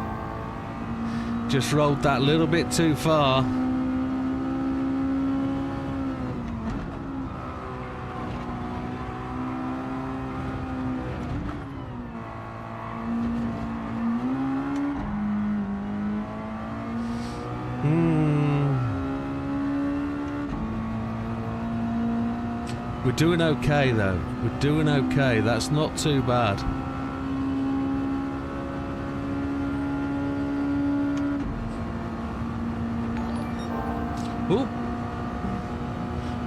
Just rolled that little bit too far. We're doing okay though. We're doing okay. That's not too bad. Ooh.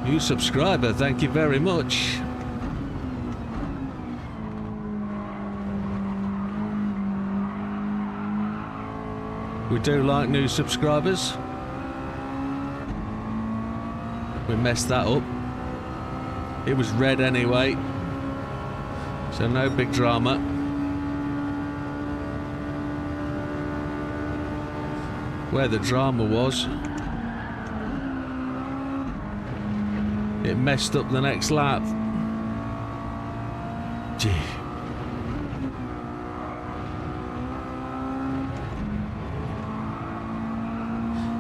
New subscriber, thank you very much. We do like new subscribers. We messed that up. It was red anyway, so no big drama. Where the drama was, it messed up the next lap. Gee.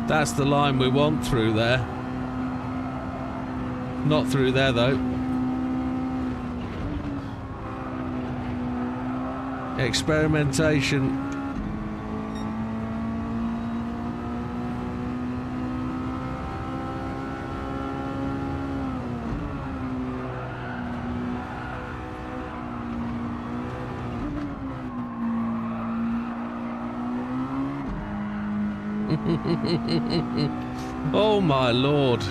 That's the line we want through there. Not through there though. Experimentation. Oh my lord.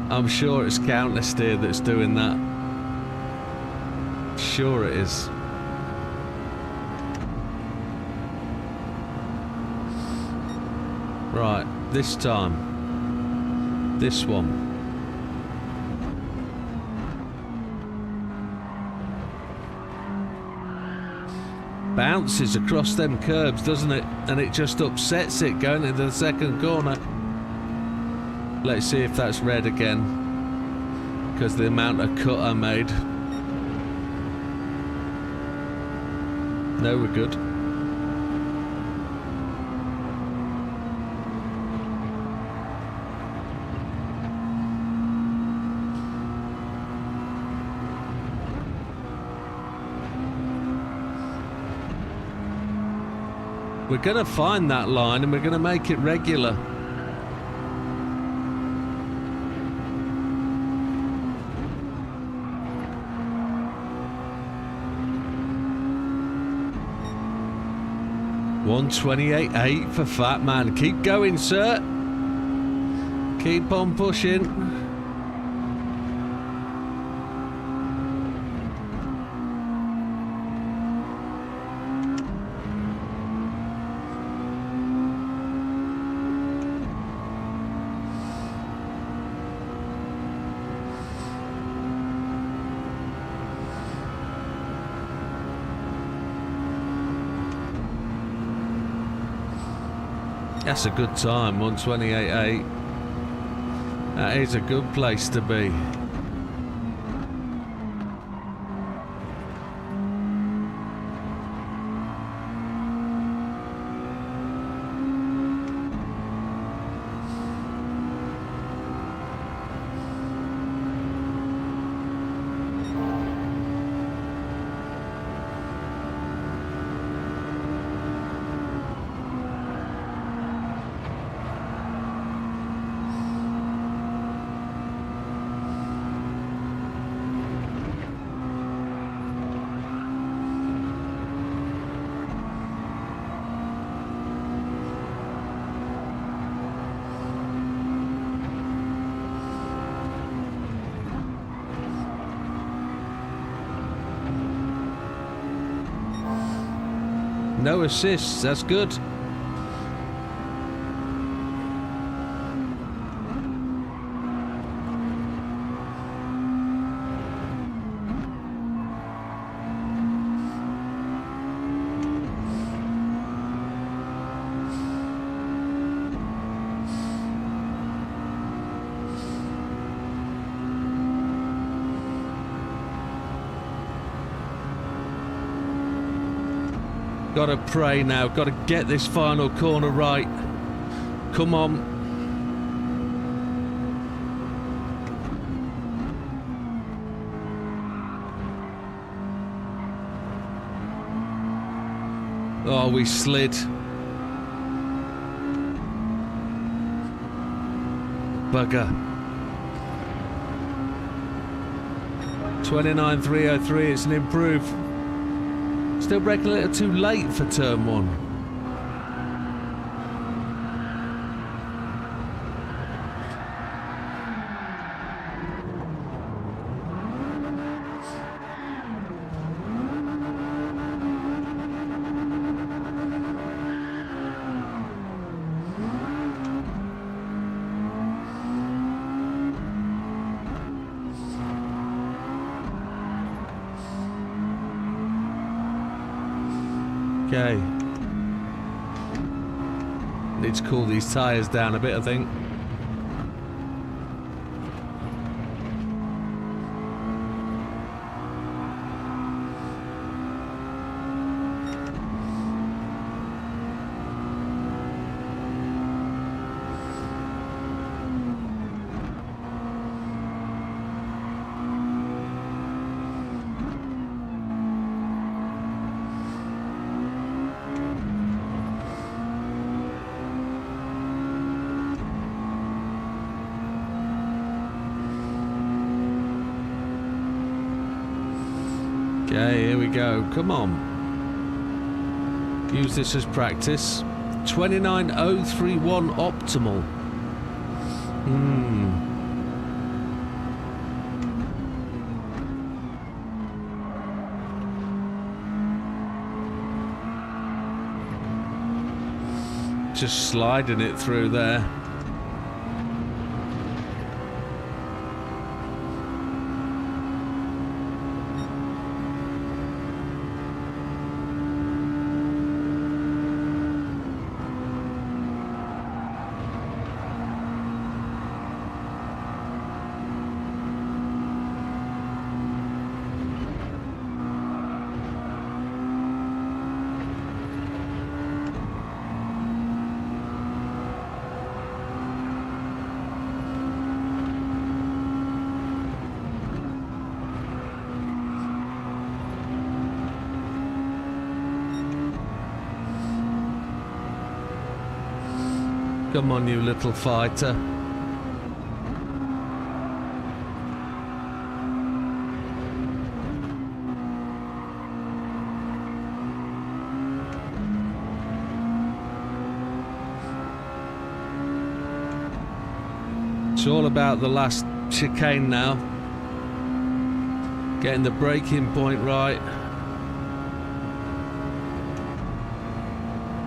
I'm sure it's counter steer that's doing that. Sure it is. Right, this time. This one. Bounces across them curbs, doesn't it? And it just upsets it going into the second corner. Let's see if that's red again, because the amount of cut I made. No, we're good. We're going to find that line and we're going to make it regular. .128.8 for Fat Man. Keep going, sir. Keep on pushing. That's a good time, 128.8. That is a good place to be. No assists, that's good. Gotta pray now, gotta get this final corner right. Come on. Oh, we slid. Bugger. 29.303, it's an improve. Still braking a little too late for turn one. Okay. Need to cool these tyres down a bit, I think. Okay, here we go. Come on. Use this as practice. 29.031 optimal. Just sliding it through there. Come on, you little fighter. It's all about the last chicane now. Getting the braking point right.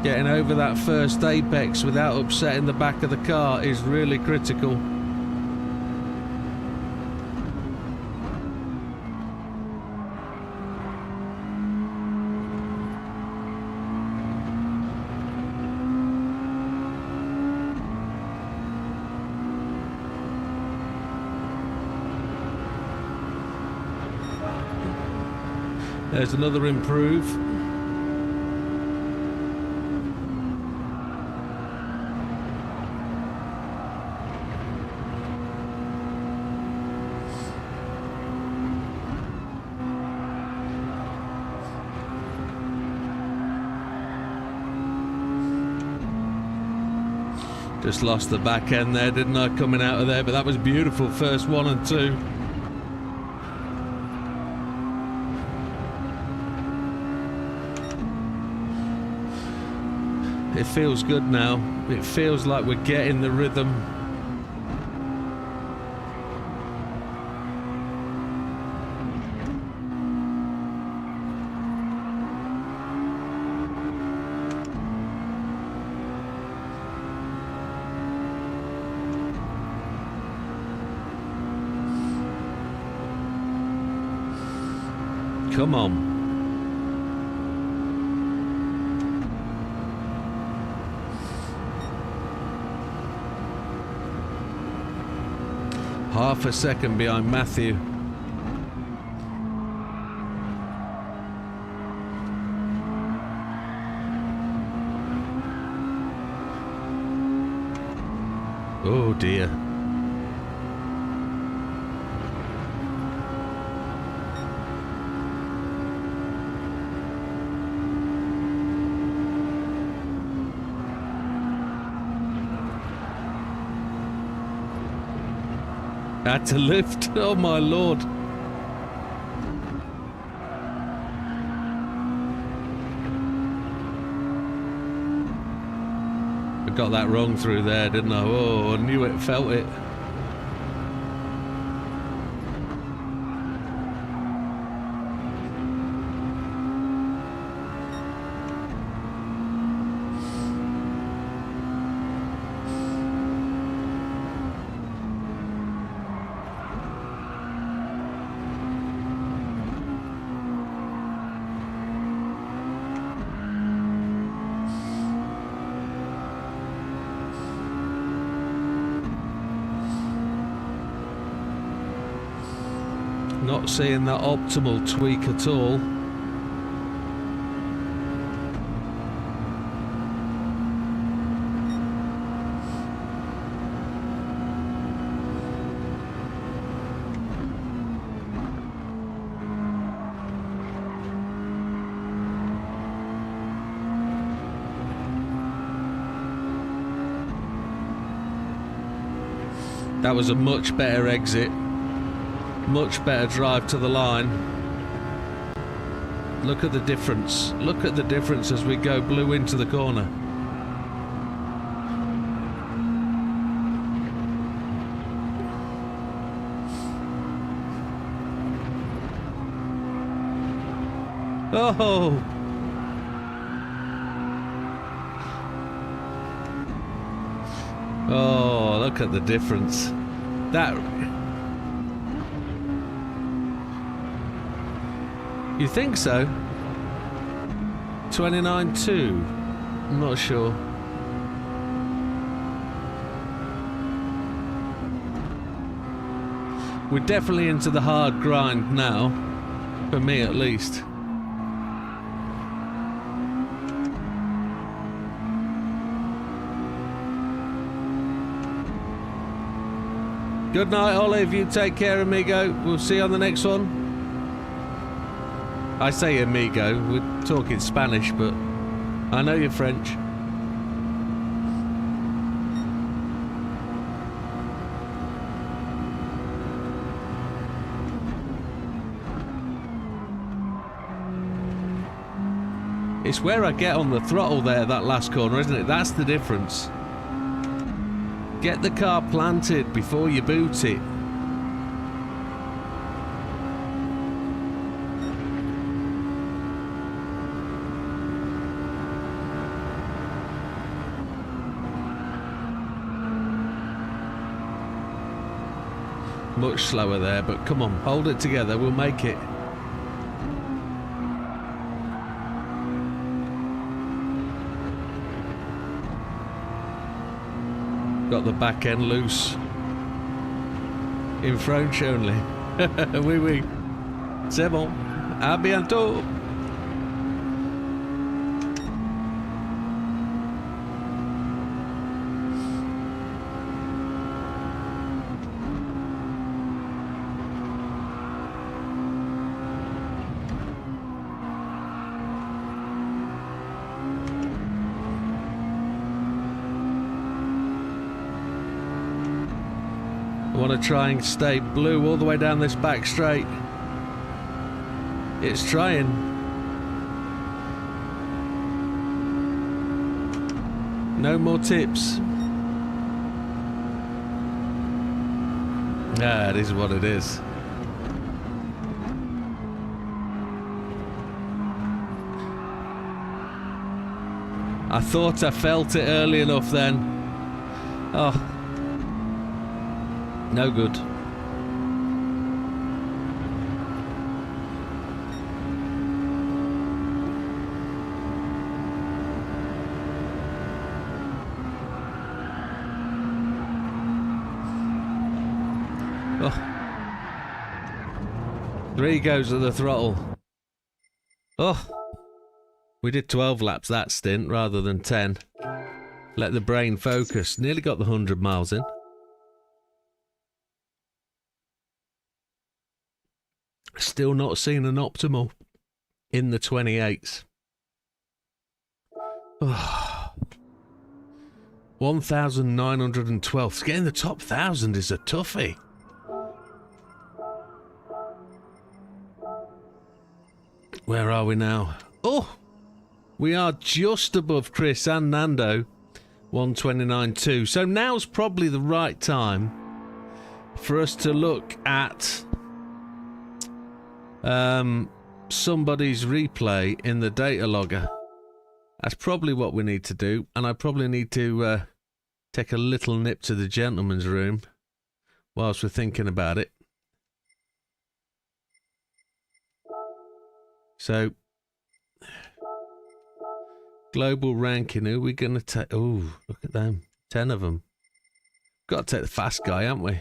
Getting over that first apex without upsetting the back of the car is really critical. There's another improve. Just lost the back end there, didn't I, coming out of there? But that was beautiful, first 1 and 2. It feels good now. It feels like we're getting the rhythm. Come on. Half a second behind Matthew. Oh dear. Had to lift. Oh my lord. I got that wrong through there, didn't I? Oh, I knew it, felt it. Not seeing that optimal tweak at all. That was a much better exit. Much better drive to the line. Look at the difference. Look at the difference as we go blue into the corner. Oh! Oh, look at the difference. That... You think so? 29.2? I'm not sure. We're definitely into the hard grind now. For me at least. Good night, Olive. You take care, amigo. We'll see you on the next one. I say amigo, we're talking Spanish, but I know you're French. It's where I get on the throttle there, that last corner, isn't it? That's the difference. Get the car planted before you boot it. Much slower there, but come on, hold it together, we'll make it. Got the back end loose. In French only. Oui, oui. C'est bon. A bientôt. I want to try and stay blue all the way down this back straight. It's trying. No more tips. That is what it is. I thought I felt it early enough then. Oh. No good. Oh. 3 goes of the throttle. Oh. We did 12 laps that stint rather than 10. Let the brain focus. Nearly got the 100 miles in. Still not seen an optimal in the 28s. Oh. 1,912. Getting the top 1,000 is a toughie. Where are we now? Oh! We are just above Chris and Nando. 129.2. So now's probably the right time for us to look at somebody's replay in the data logger. That's probably what we need to do, and I probably need to take a little nip to the gentleman's room whilst we're thinking about it. So, global ranking, who are we going to take? Oh, look at them. 10 of them. Got to take the fast guy, haven't we?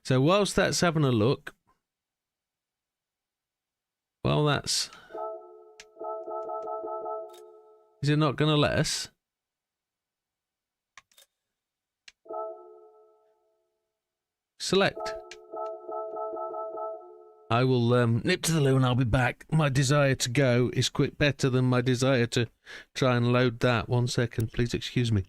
So whilst that's having a look, well, that's... Is it not going to let us? Select. I will nip to the loo and I'll be back. My desire to go is quite better than my desire to try and load that. 1 second, please excuse me.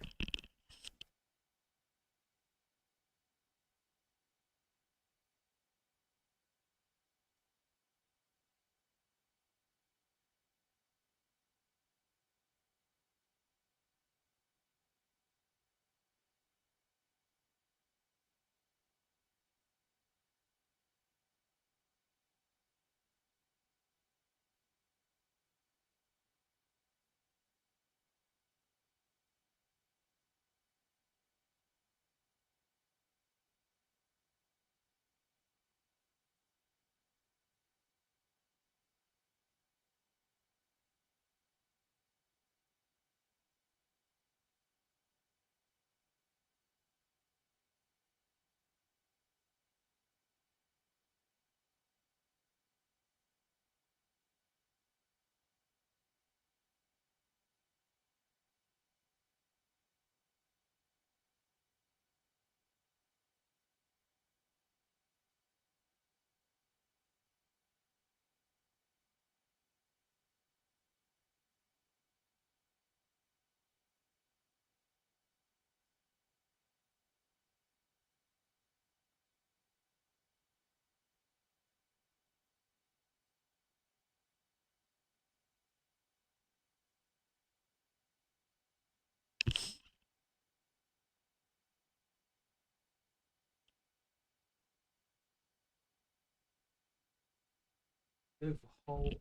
Go for hole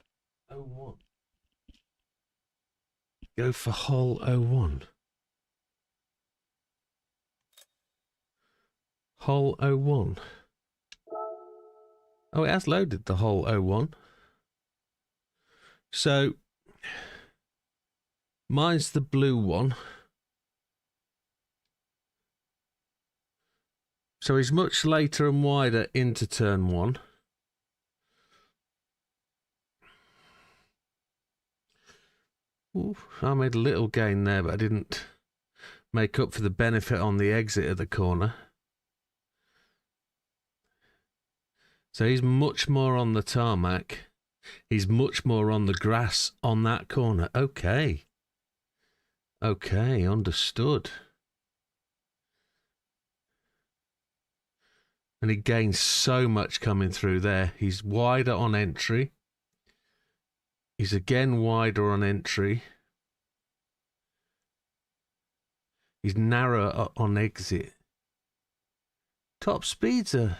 01. Go for hole 01. Hole 01. Oh, it has loaded the hole 01. So, mine's the blue one. So he's much later and wider into turn 1. Ooh, I made a little gain there, but I didn't make up for the benefit on the exit of the corner. So he's much more on the tarmac. He's much more on the grass on that corner. Okay. Okay, understood. And he gains so much coming through there. He's wider on entry. He's again wider on entry. He's narrower on exit. Top speeds are,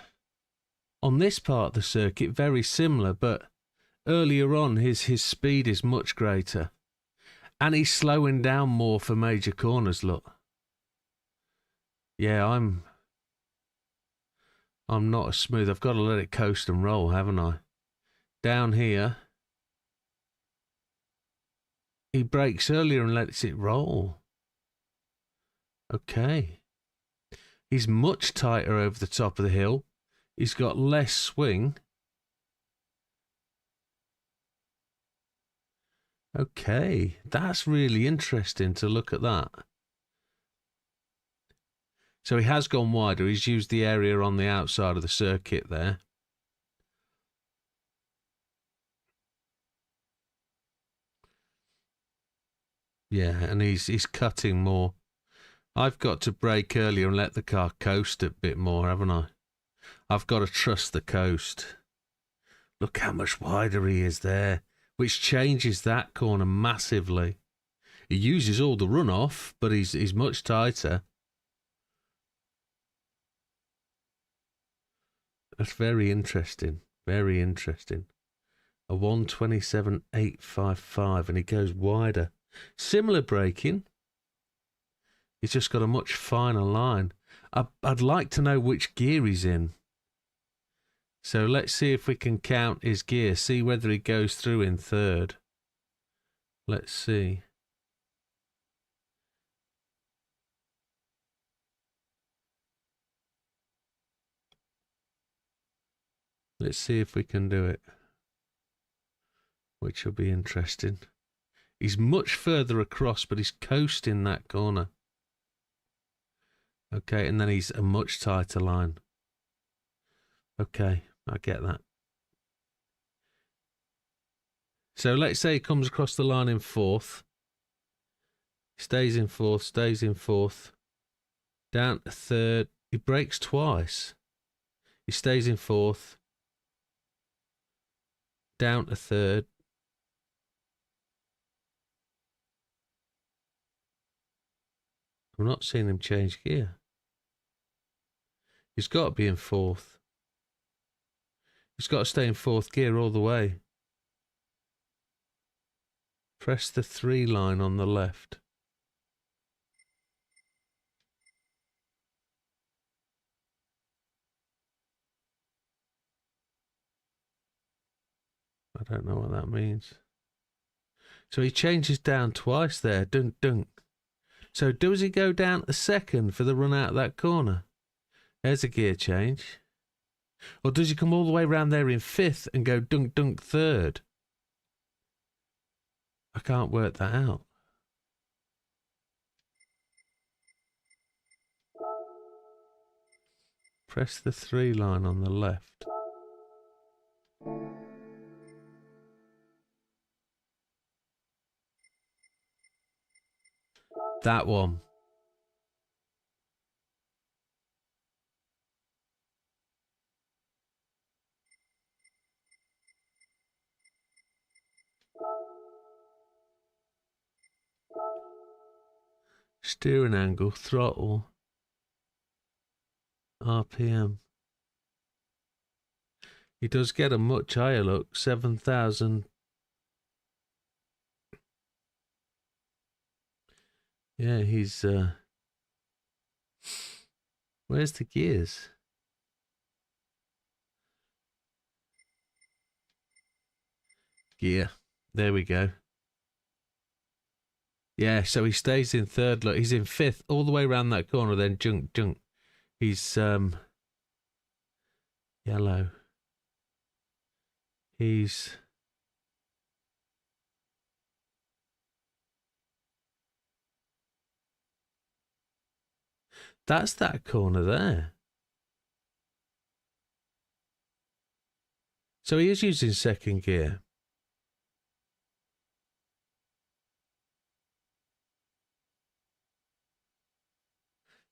on this part of the circuit, very similar, but earlier on his speed is much greater. And he's slowing down more for major corners, look. Yeah, I'm not as smooth. I've got to let it coast and roll, haven't I? Down here, he brakes earlier and lets it roll. Okay. He's much tighter over the top of the hill. He's got less swing. Okay, that's really interesting to look at that. So he has gone wider. He's used the area on the outside of the circuit there. Yeah, and he's cutting more. I've got to brake earlier and let the car coast a bit more, haven't I? I've got to trust the coast. Look how much wider he is there, which changes that corner massively. He uses all the runoff, but he's much tighter. That's very interesting. Very interesting. A 127.855, and he goes wider. Similar braking. He's just got a much finer line. I'd like to know which gear he's in. So let's see if we can count his gear. See whether he goes through in third. Let's see. Let's see if we can do it. Which will be interesting. He's much further across, but he's coasting that corner. Okay, and then he's a much tighter line. Okay, I get that. So let's say he comes across the line in fourth. Stays in fourth, stays in fourth. Down to third. He brakes twice. He stays in fourth. Down to third. I'm not seeing him change gear. He's got to be in fourth. He's got to stay in fourth gear all the way. Press the 3 line on the left. I don't know what that means. So he changes down twice there. Dunk, dunk. So does he go down to second for the run out of that corner? There's a gear change. Or does he come all the way around there in fifth and go dunk, dunk third? I can't work that out. Press the 3 line on the left. That one. Steering angle, throttle, RPM. He does get a much higher look, 7,000. Yeah, he's where's the gears? Gear. There we go. Yeah, so he stays in third. Look, he's in fifth all the way around that corner, then junk, junk. He's yellow. He's That's that corner there. So he is using second gear.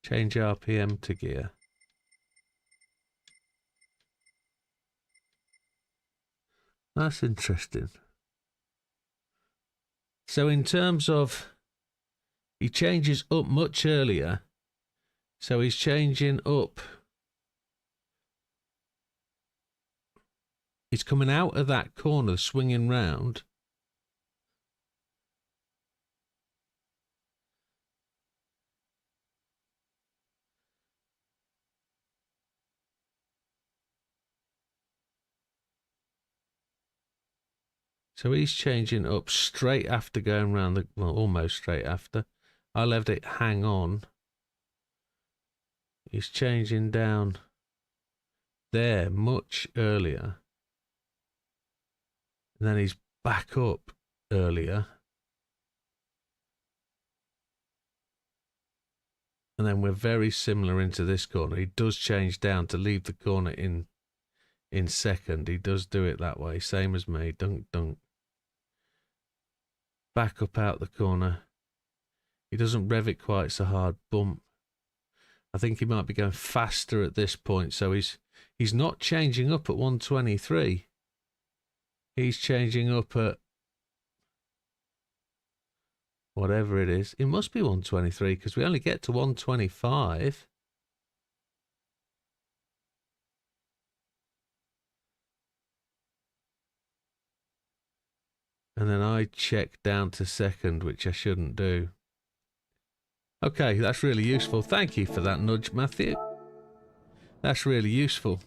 Change RPM to gear. That's interesting. So in terms of, he changes up much earlier. So he's changing up. He's coming out of that corner, swinging round. So he's changing up straight after going round the, well, almost straight after. I left it hang on. He's changing down there much earlier. And then he's back up earlier. And then we're very similar into this corner. He does change down to leave the corner in second. He does do it that way. Same as me. Dunk, dunk. Back up out the corner. He doesn't rev it quite so hard. Bump. I think he might be going faster at this point. So he's not changing up at 123. He's changing up at whatever it is. It must be 123 because we only get to 125. And then I check down to second, which I shouldn't do. Okay, that's really useful. Thank you for that nudge, Matthew. That's really useful.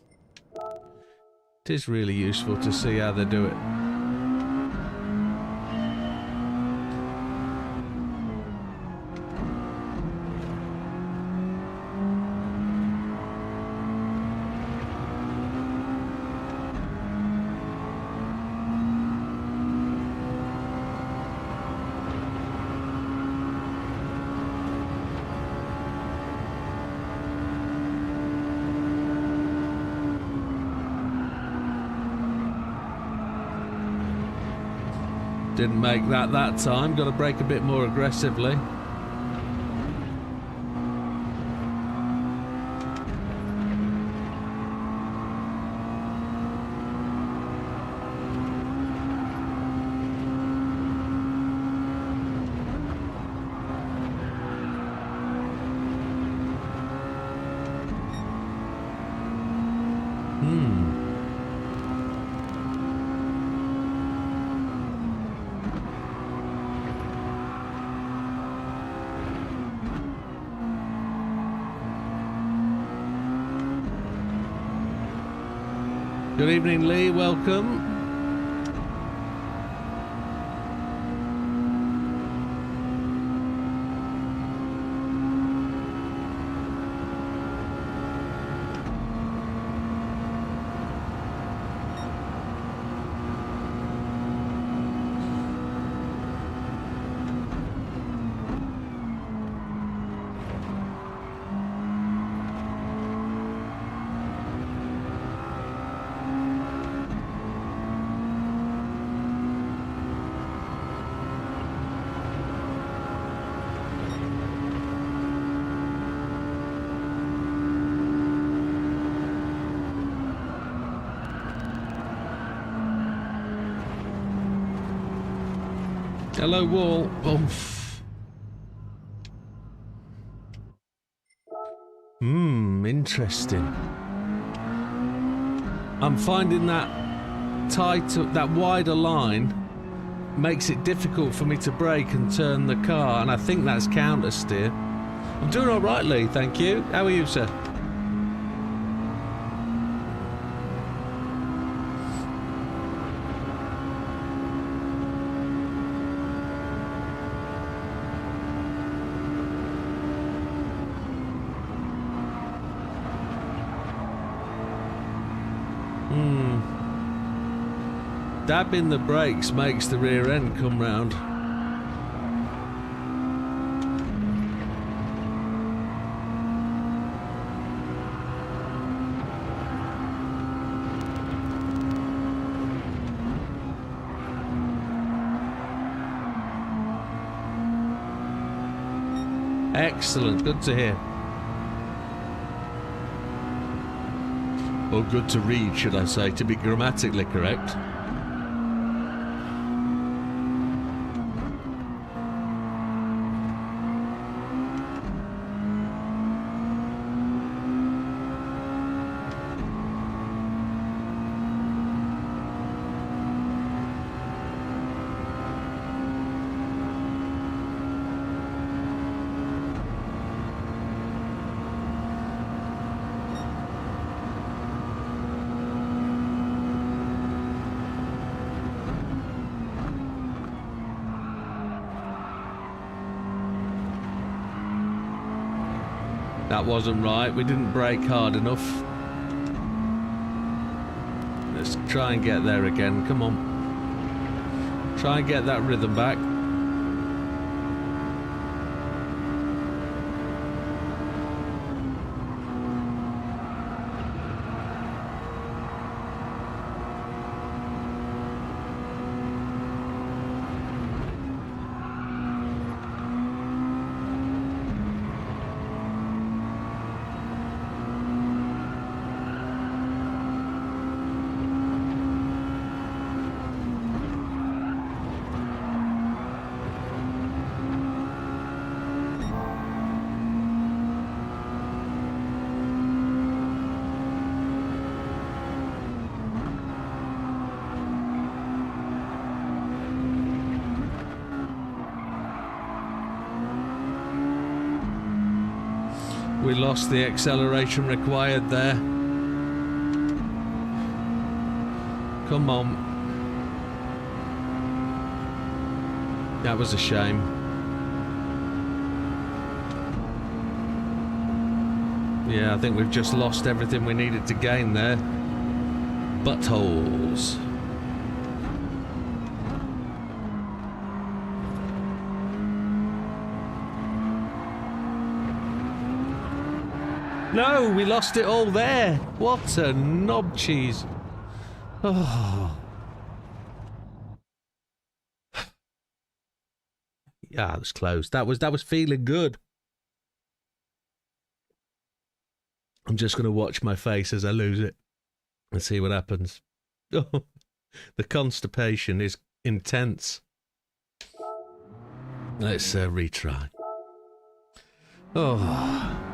It is really useful to see how they do it. Didn't make that time. Got to brake a bit more aggressively. Good evening, Lee. Welcome. Hello, wall. Oomph. Interesting. I'm finding that that wider line makes it difficult for me to brake and turn the car, and I think that's counter steer. I'm doing all right, Lee. Thank you. How are you, sir? Dabbing the brakes makes the rear end come round. Excellent, good to hear. Or good to read, should I say, to be grammatically correct. That wasn't right. We didn't brake hard enough. Let's try and get there again. Come on. Try and get that rhythm back. We lost the acceleration required there. Come on. That was a shame. Yeah, I think we've just lost everything we needed to gain there. Buttholes. No, we lost it all there. What a knob cheese. Oh. Yeah, it was close. That was feeling good. I'm just going to watch my face as I lose it and see what happens. Oh, the constipation is intense. Let's retry. Oh.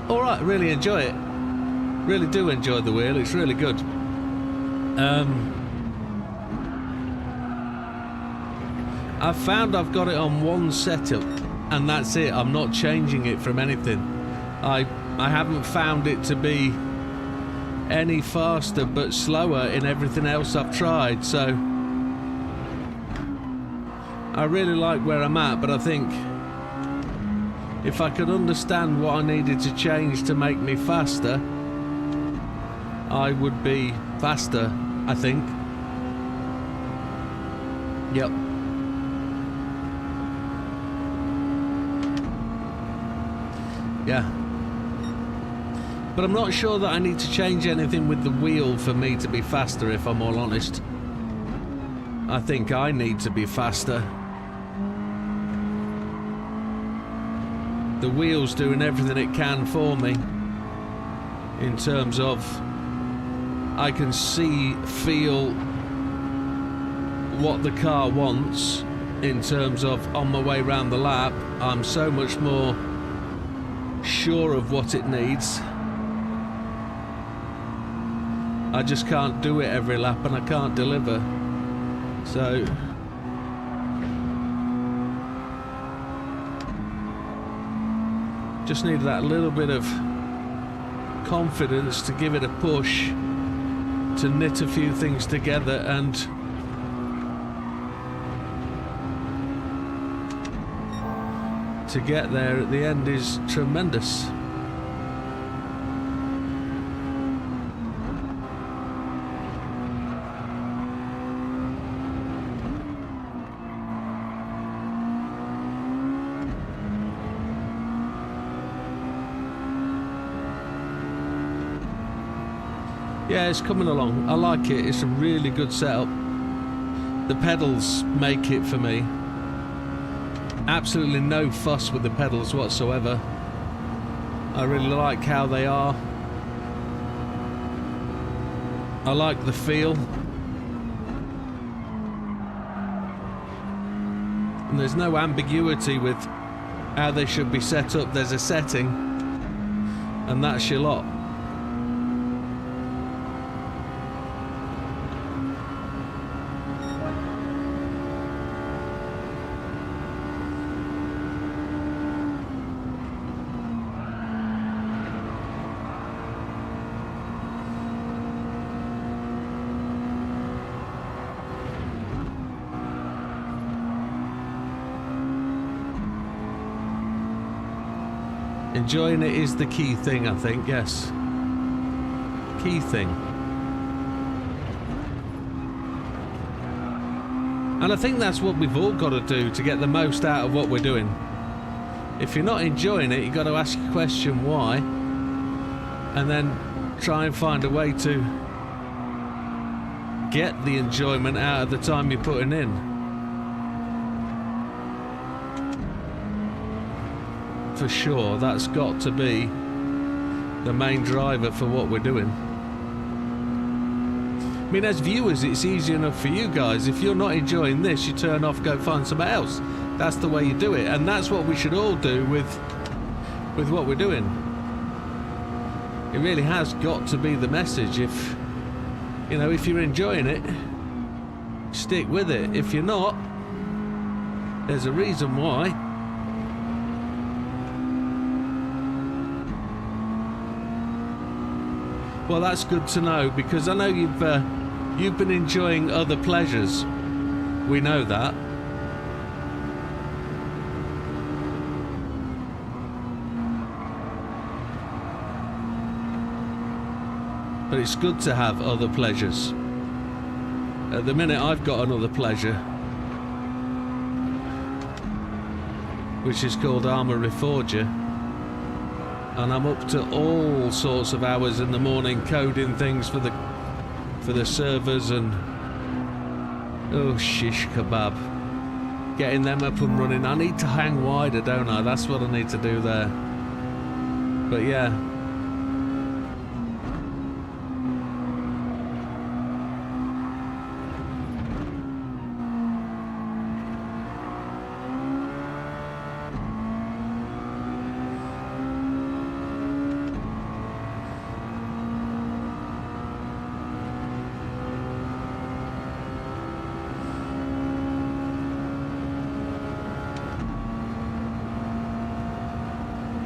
Alright, really enjoy it. Really do enjoy the wheel, it's really good. I've found I've got it on one setup and that's it. I'm not changing it from anything. I haven't found it to be any faster but slower in everything else I've tried, so I really like where I'm at, but I think if I could understand what I needed to change to make me faster, I would be faster, I think. Yep. Yeah. But I'm not sure that I need to change anything with the wheel for me to be faster, if I'm all honest. I think I need to be faster. The wheel's doing everything it can for me in terms of I can see, feel what the car wants in terms of on my way round the lap. I'm so much more sure of what it needs. I just can't do it every lap and I can't deliver. So just need that little bit of confidence to give it a push, to knit a few things together, and to get there at the end is tremendous. Yeah, it's coming along. I like it. It's a really good setup. The pedals make it for me. Absolutely no fuss with the pedals whatsoever. I really like how they are. I like the feel. And there's no ambiguity with how they should be set up. There's a setting, and that's your lot. Enjoying it is the key thing, I think, yes. Key thing. And I think that's what we've all got to do to get the most out of what we're doing. If you're not enjoying it, you've got to ask your question why, and then try and find a way to get the enjoyment out of the time you're putting in. For sure, that's got to be the main driver for what we're doing. I mean, as viewers, it's easy enough for you guys. If you're not enjoying this, you turn off, go find something else. That's the way you do it, and that's what we should all do with what we're doing. It really has got to be the message. If you know, if you're enjoying it, stick with it. If you're not, there's a reason why. Well, that's good to know, because I know you've been enjoying other pleasures. We know that. But it's good to have other pleasures. At the minute, I've got another pleasure, which is called Armour Reforger. And I'm up to all sorts of hours in the morning coding things for the servers, and oh shish kebab, getting them up and running. I need to hang wider, don't I? That's what I need to do there. But yeah.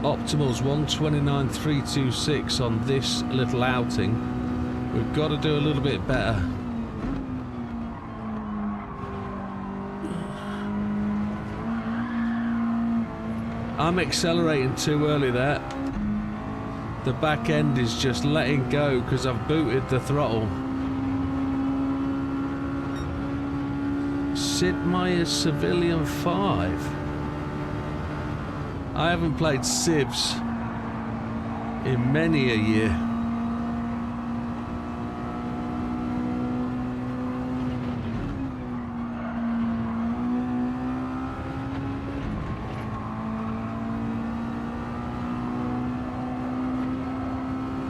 Optimals 129.326 on this little outing. We've got to do a little bit better. I'm accelerating too early there. The back end is just letting go because I've booted the throttle. Sid Meier's Civilian 5. I haven't played Civs in many a year.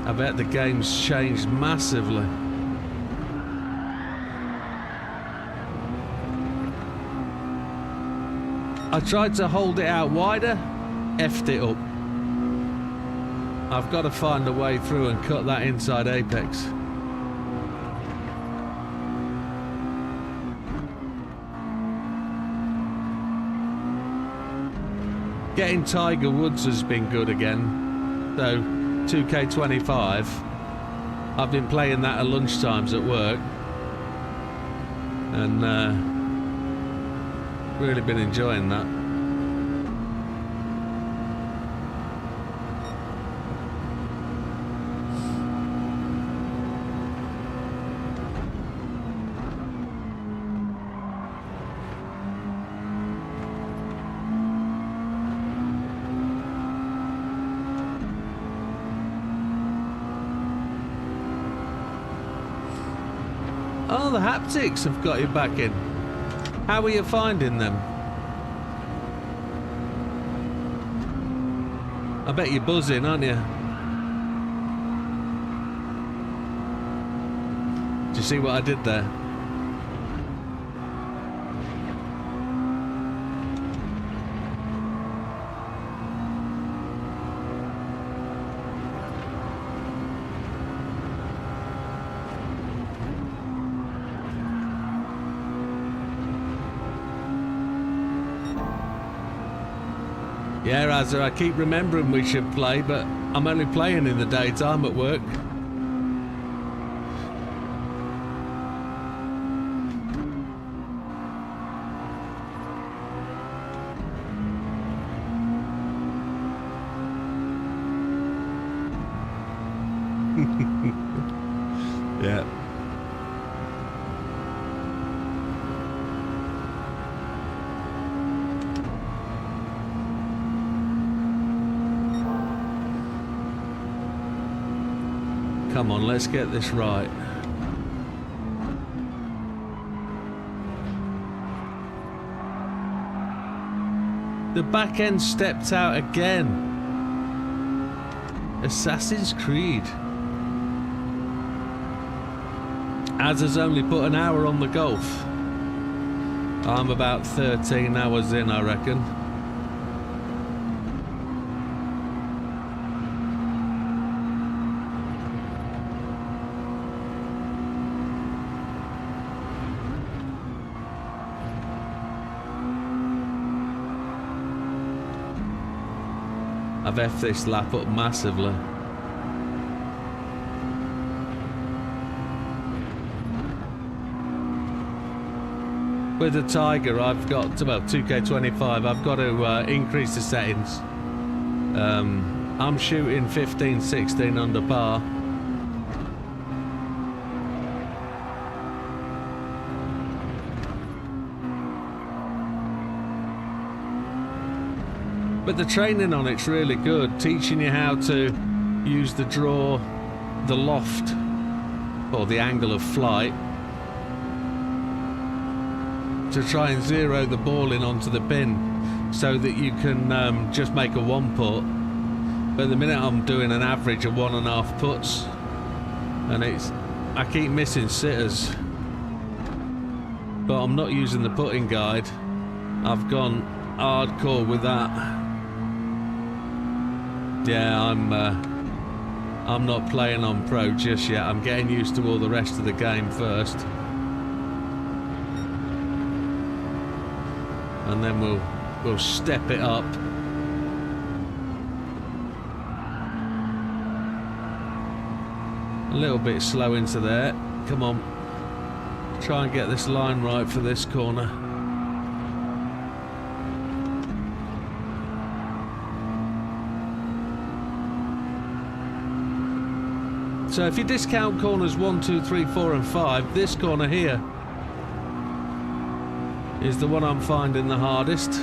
I bet the game's changed massively. I tried to hold it out wider. Effed it up. I've got to find a way through and cut that inside apex. Getting Tiger Woods has been good again, though 2K25. I've been playing that at lunchtimes at work, and really been enjoying that. Oh, the haptics have got you back in. How are you finding them? I bet you're buzzing, aren't you? Do you see what I did there? Yeah, Razza, I keep remembering we should play, but I'm only playing in the daytime at work. Yeah. Come on, let's get this right. The back end stepped out again. Assassin's Creed. Az has only put an hour on the golf. I'm about 13 hours in, I reckon. I've effed this lap up massively. With the Tiger, I've got, well, 2K25, I've got to increase the settings. I'm shooting 15, 16 under par. But the training on it's really good, teaching you how to use the draw, the loft, or the angle of flight, to try and zero the ball in onto the pin so that you can just make a one putt. But at the minute I'm doing an average of 1.5 putts, and I keep missing sitters. But I'm not using the putting guide. I've gone hardcore with that. Yeah, I'm not playing on pro just yet. I'm getting used to all the rest of the game first, and then we'll step it up. A little bit slow into there. Come on, try and get this line right for this corner. So if you discount corners 1, 2, 3, 4 and 5, this corner here is the one I'm finding the hardest.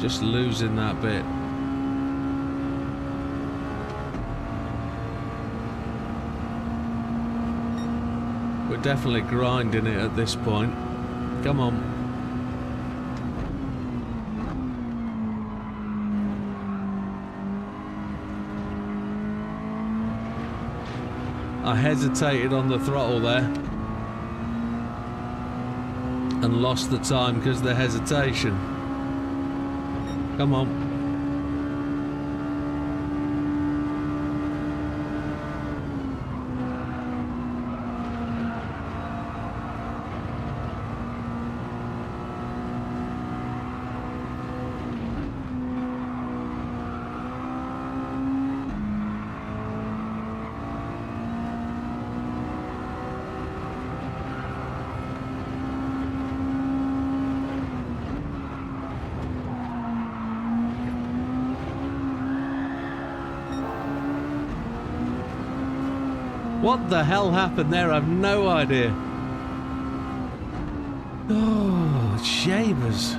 Just losing that bit. We're definitely grinding it at this point. Come on. I hesitated on the throttle there. and lost the time because of the hesitation. Come on. What the hell happened there? I've no idea. Oh, shavers.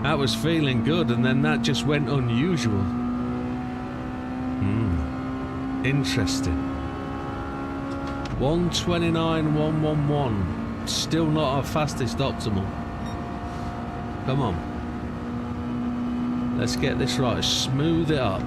That was feeling good, and then that just went unusual. Interesting. 129.111. Still not our fastest optimal. Come on. Let's get this right. Smooth it up.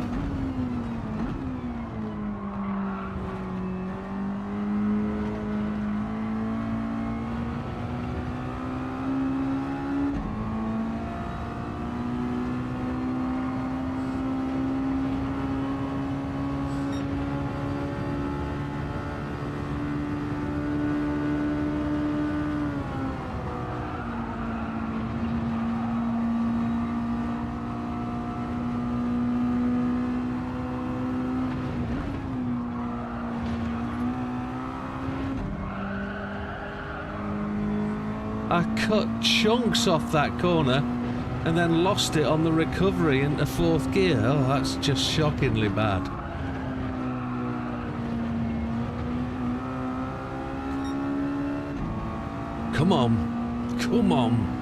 I cut chunks off that corner and then lost it on the recovery into fourth gear. Oh, that's just shockingly bad. Come on. Come on.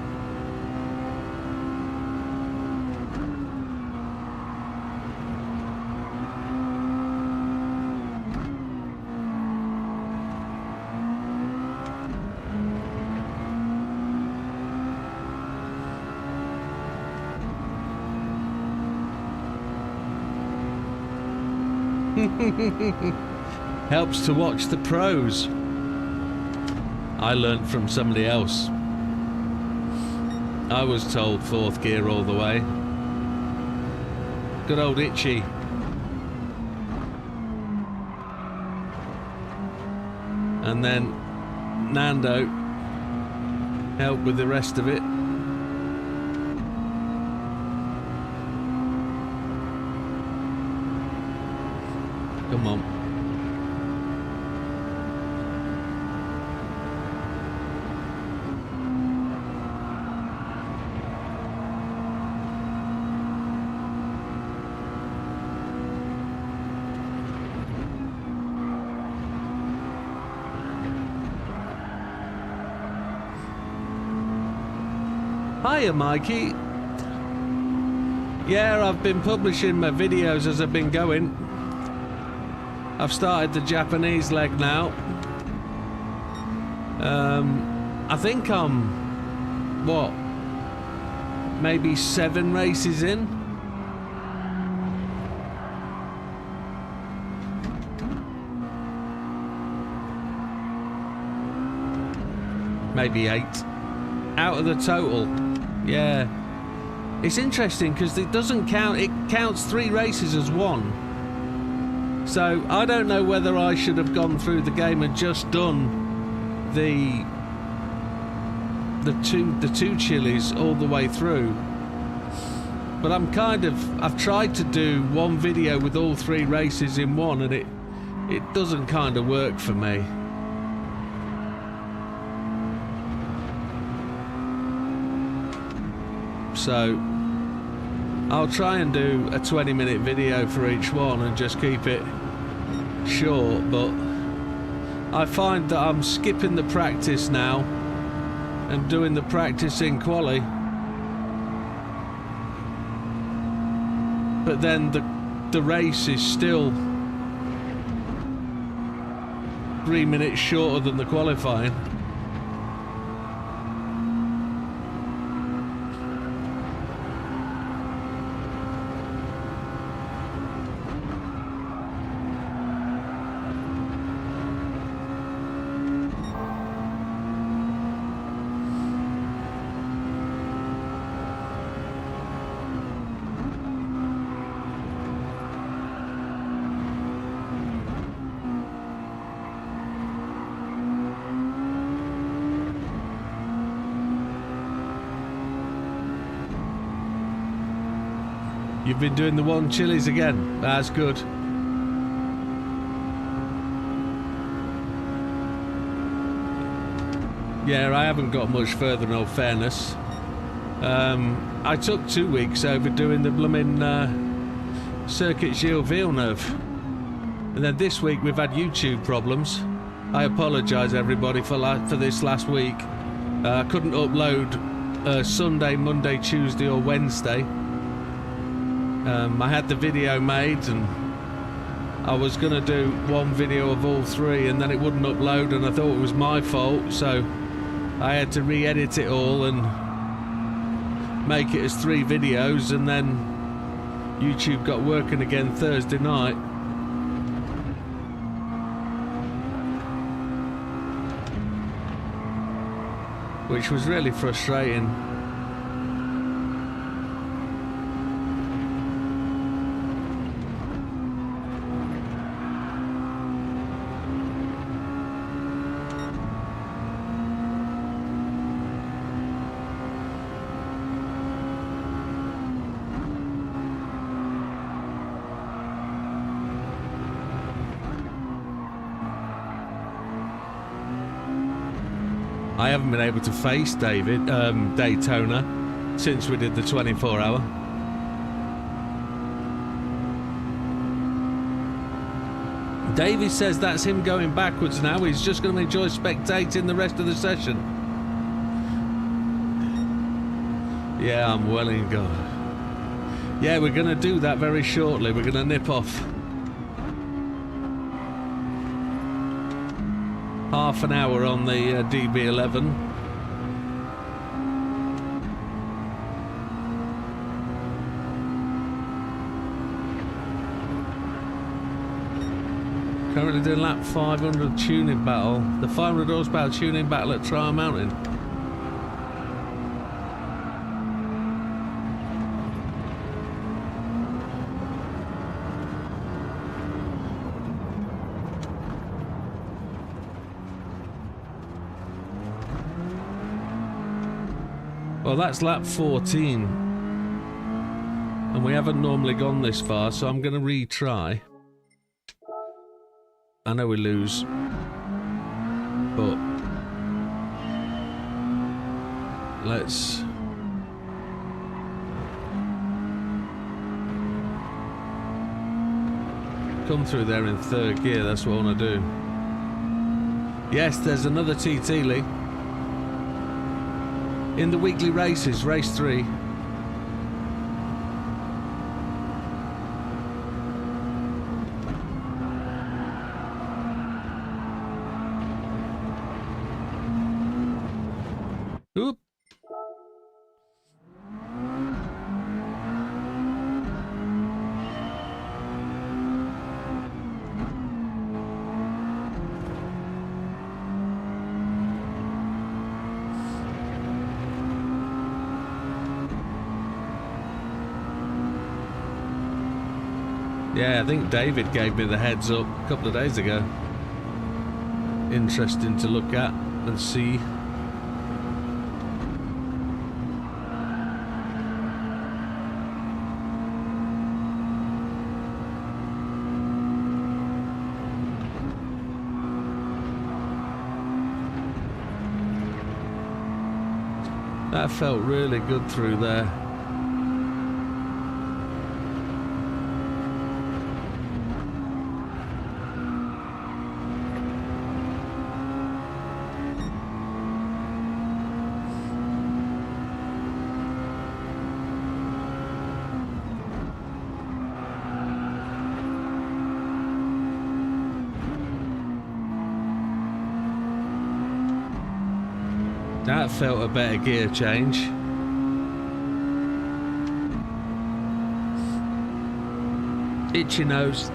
Helps to watch the pros. I learnt from somebody else. I was told fourth gear all the way. Good old Itchy. And then Nando helped with the rest of it. Come on. Hiya, Mikey. Yeah, I've been publishing my videos as I've been going. I've started the Japanese leg now. I think I'm, what, maybe 7 races in? Maybe 8. Out of the total. Yeah. It's interesting because it doesn't count, it counts 3 races as 1. So I don't know whether I should have gone through the game and just done the two chilies all the way through. But I've tried to do one video with all 3 races in one, and it doesn't kind of work for me. So I'll try and do a 20-minute video for each one and just keep it short, but I find that I'm skipping the practice now and doing the practice in quali, but then the race is still 3 minutes shorter than the qualifying. You've been doing the one chilies again. That's good. Yeah, I haven't got much further in all fairness. I took 2 weeks over doing the blooming Circuit Gilles Villeneuve. And then this week we've had YouTube problems. I apologise everybody for this last week. I couldn't upload Sunday, Monday, Tuesday or Wednesday. I had the video made and I was going to do one video of all 3 and then it wouldn't upload and I thought it was my fault, so I had to re-edit it all and make it as 3 videos, and then YouTube got working again Thursday night. Which was really frustrating. I haven't been able to face Daytona since we did the 24-hour. Davey says that's him going backwards now. He's just going to enjoy spectating the rest of the session. Yeah, I'm well in go. Yeah, we're going to do that very shortly. We're going to nip off. Half an hour on the DB11. Currently doing lap 500 tuning battle. The 500 horsepower tuning battle at Trial Mountain. Well, that's lap 14. And we haven't normally gone this far, so I'm going to retry. I know we lose, but let's come through there in 3rd gear. That's what I want to do. Yes, there's another TT, Lee. In the weekly races, race 3. Oop. Yeah, I think David gave me the heads up a couple of days ago. Interesting to look at and see. That felt really good through there. That felt a better gear change. Itchy nose.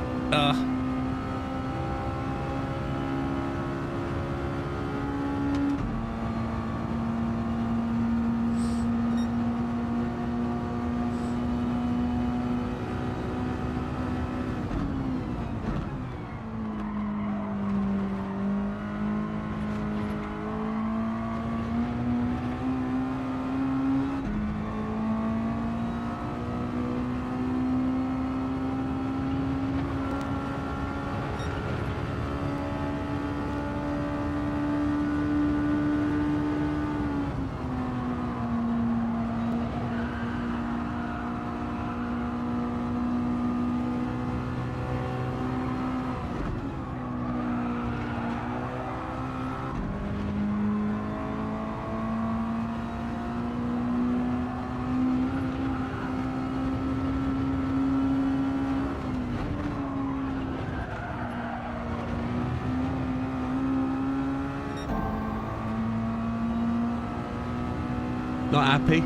Not happy?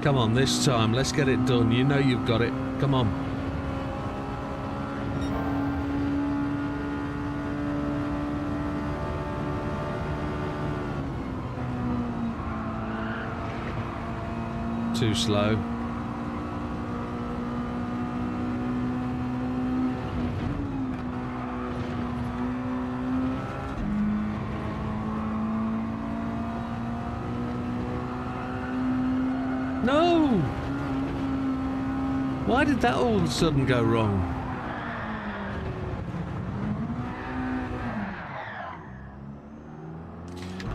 Come on, this time, let's get it done. You know you've got it. Come on. Too slow. No! Why did that all of a sudden go wrong?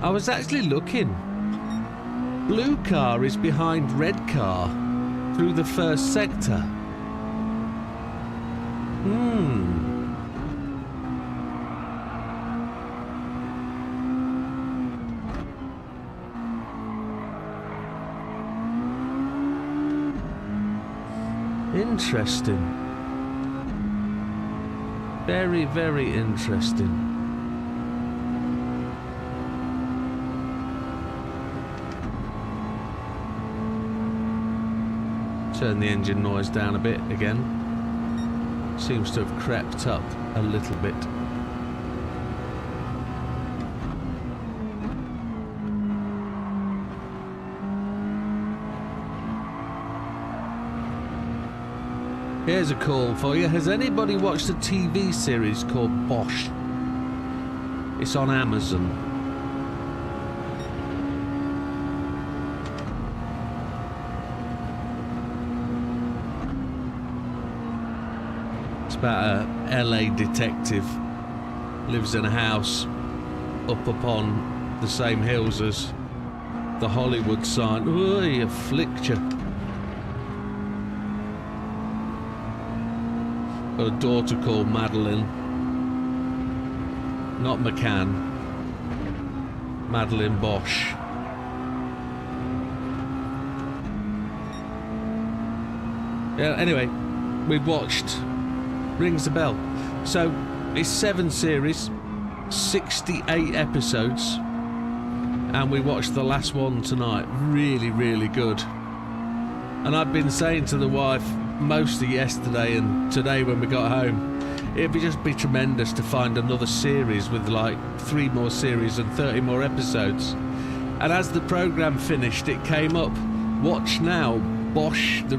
I was actually looking. Blue car is behind red car through the first sector. Interesting. Very, very interesting. Turn the engine noise down a bit again. Seems to have crept up a little bit. Here's a call for you. Has anybody watched a TV series called Bosch? It's on Amazon. It's about a LA detective. Lives in a house up upon the same hills as the Hollywood sign. Ooh, you flicked you. Got a daughter called Madeline. Not McCann. Madeline Bosch. Yeah, anyway, we've watched. Rings the bell. So, it's 7 series, 68 episodes, and we watched the last one tonight. Really, really good. And I've been saying to the wife, mostly yesterday and today when we got home, it'd just be tremendous to find another series with like 3 more series and 30 more episodes. And as the programme finished, it came up, watch now, Bosch, the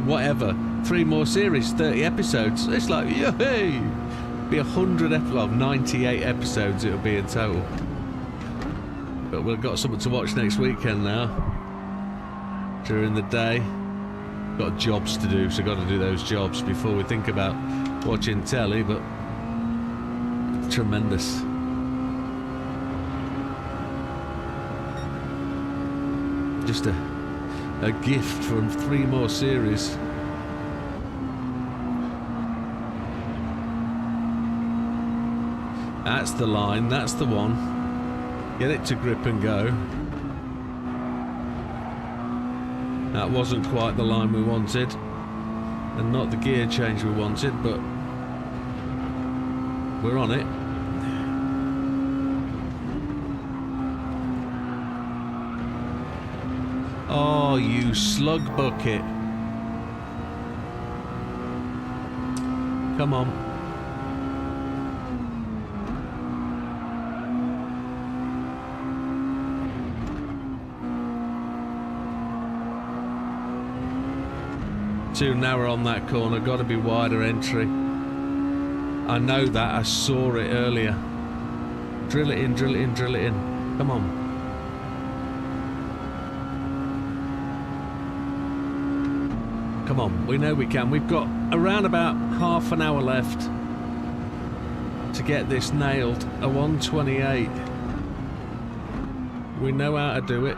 whatever, 3 more series, 30 episodes. It's like, yay! Be 100 episodes, 98 episodes it'll be in total. But we've got something to watch next weekend now. During the day. Got jobs to do, so got to do those jobs before we think about watching telly, but tremendous. Just a gift from 3 more series. That's the line, that's the one. Get it to grip and go. That wasn't quite the line we wanted, and not the gear change we wanted, but we're on it. Oh, you slug bucket. Come on. Too narrow on that corner, got to be wider entry. I know that, I saw it earlier. Drill it in, drill it in, drill it in. Come on. Come on, we know we can. We've got around about half an hour left to get this nailed. A 128. We know how to do it.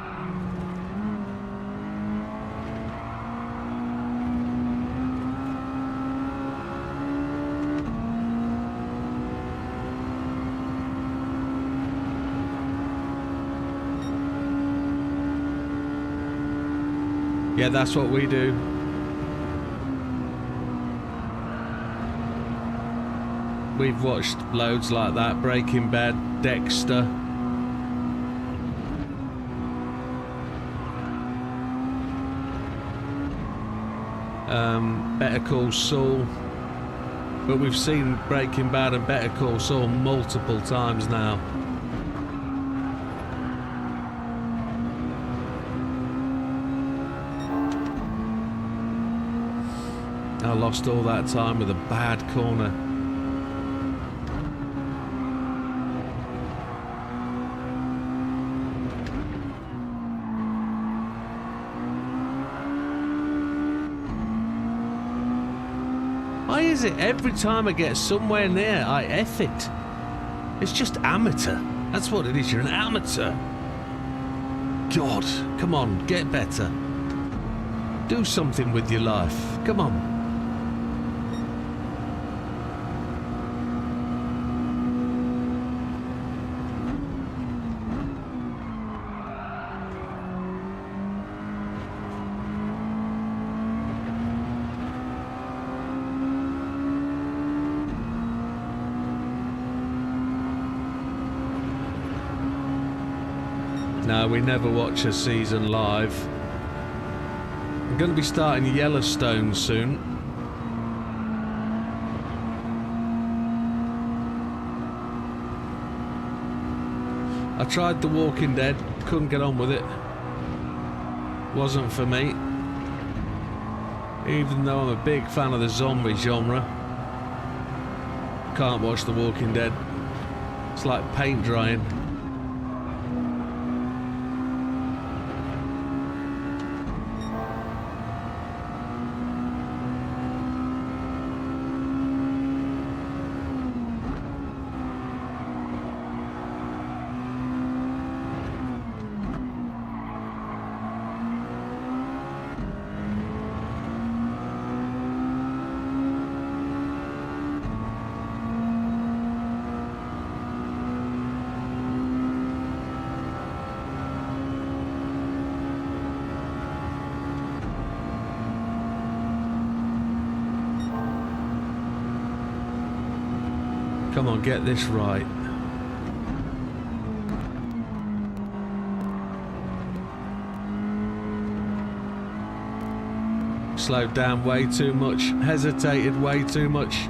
Yeah, that's what we do. We've watched loads like that. Breaking Bad, Dexter. Better Call Saul. But we've seen Breaking Bad and Better Call Saul multiple times now. I lost all that time with a bad corner. Why is it every time I get somewhere near, I F it? It's just amateur. That's what it is, you're an amateur. God, come on, get better. Do something with your life. Come on. No, we never watch a season live. I'm going to be starting Yellowstone soon. I tried The Walking Dead, couldn't get on with it. Wasn't for me. Even though I'm a big fan of the zombie genre. Can't watch The Walking Dead. It's like paint drying. Come on, get this right. Slowed down way too much, hesitated way too much,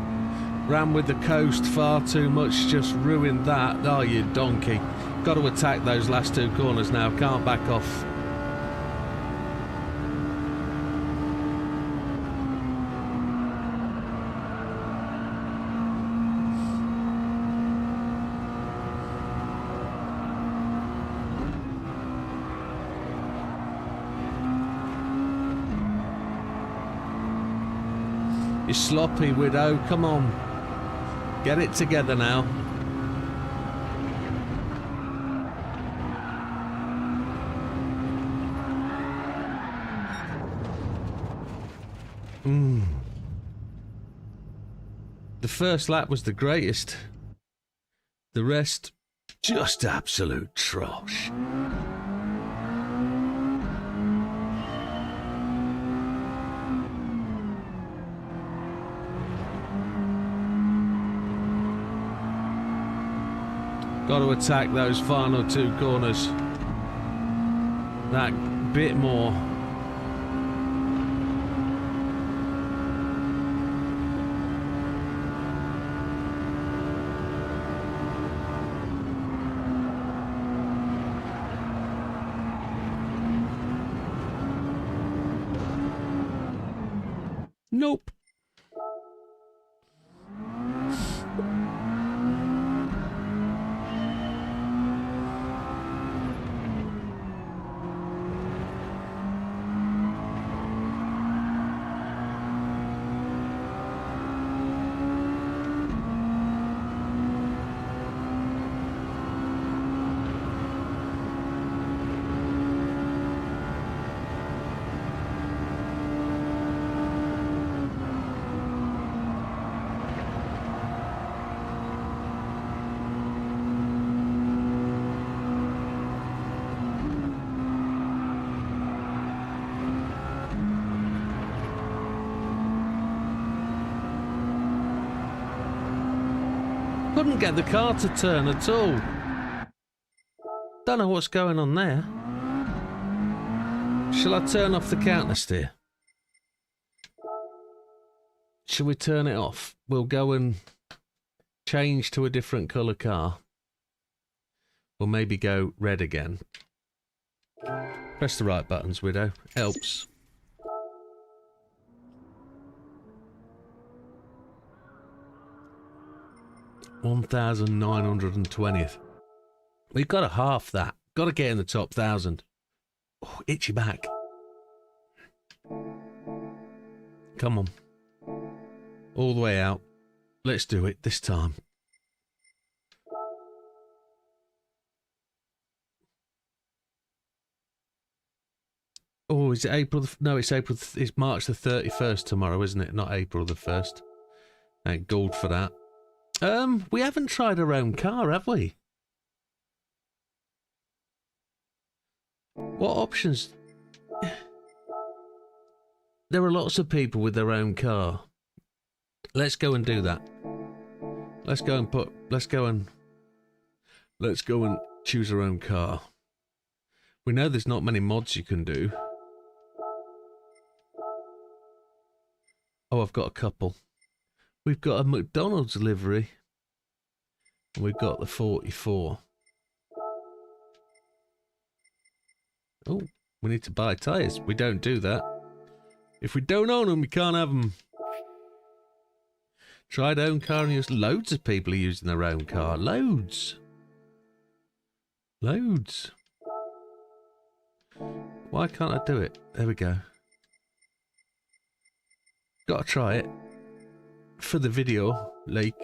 ran with the coast far too much, just ruined that. Oh, you donkey. Got to attack those last two corners now, can't back off. You sloppy widow, come on. Get it together now. The first lap was the greatest. The rest, just absolute trash. Got to attack those final two corners. That bit more. Nope. Couldn't get the car to turn at all. Don't know what's going on there. Shall I turn off the counter steer? Shall we turn it off? We'll go and change to a different colour car. We'll maybe go red again. Press the right buttons, Widow. Helps. $1,920th. We've got to half that. Got to get in the top 1,000. Oh, itchy back. Come on. All the way out. Let's do it this time. Oh, is it April? No, it's April. It's March the 31st tomorrow, isn't it? Not April the 1st. Thank God for that. We haven't tried our own car, have we? What options? There are lots of people with their own car. Let's go and do that. Let's go and choose our own car. We know there's not many mods you can do. Oh, I've got a couple. We've got a McDonald's livery. And we've got the 44. Oh, we need to buy tyres. We don't do that. If we don't own them, we can't have them. Tried own car and use. Loads of people are using their own car. Loads. Loads. Why can't I do it? There we go. Gotta try it. For the video, like.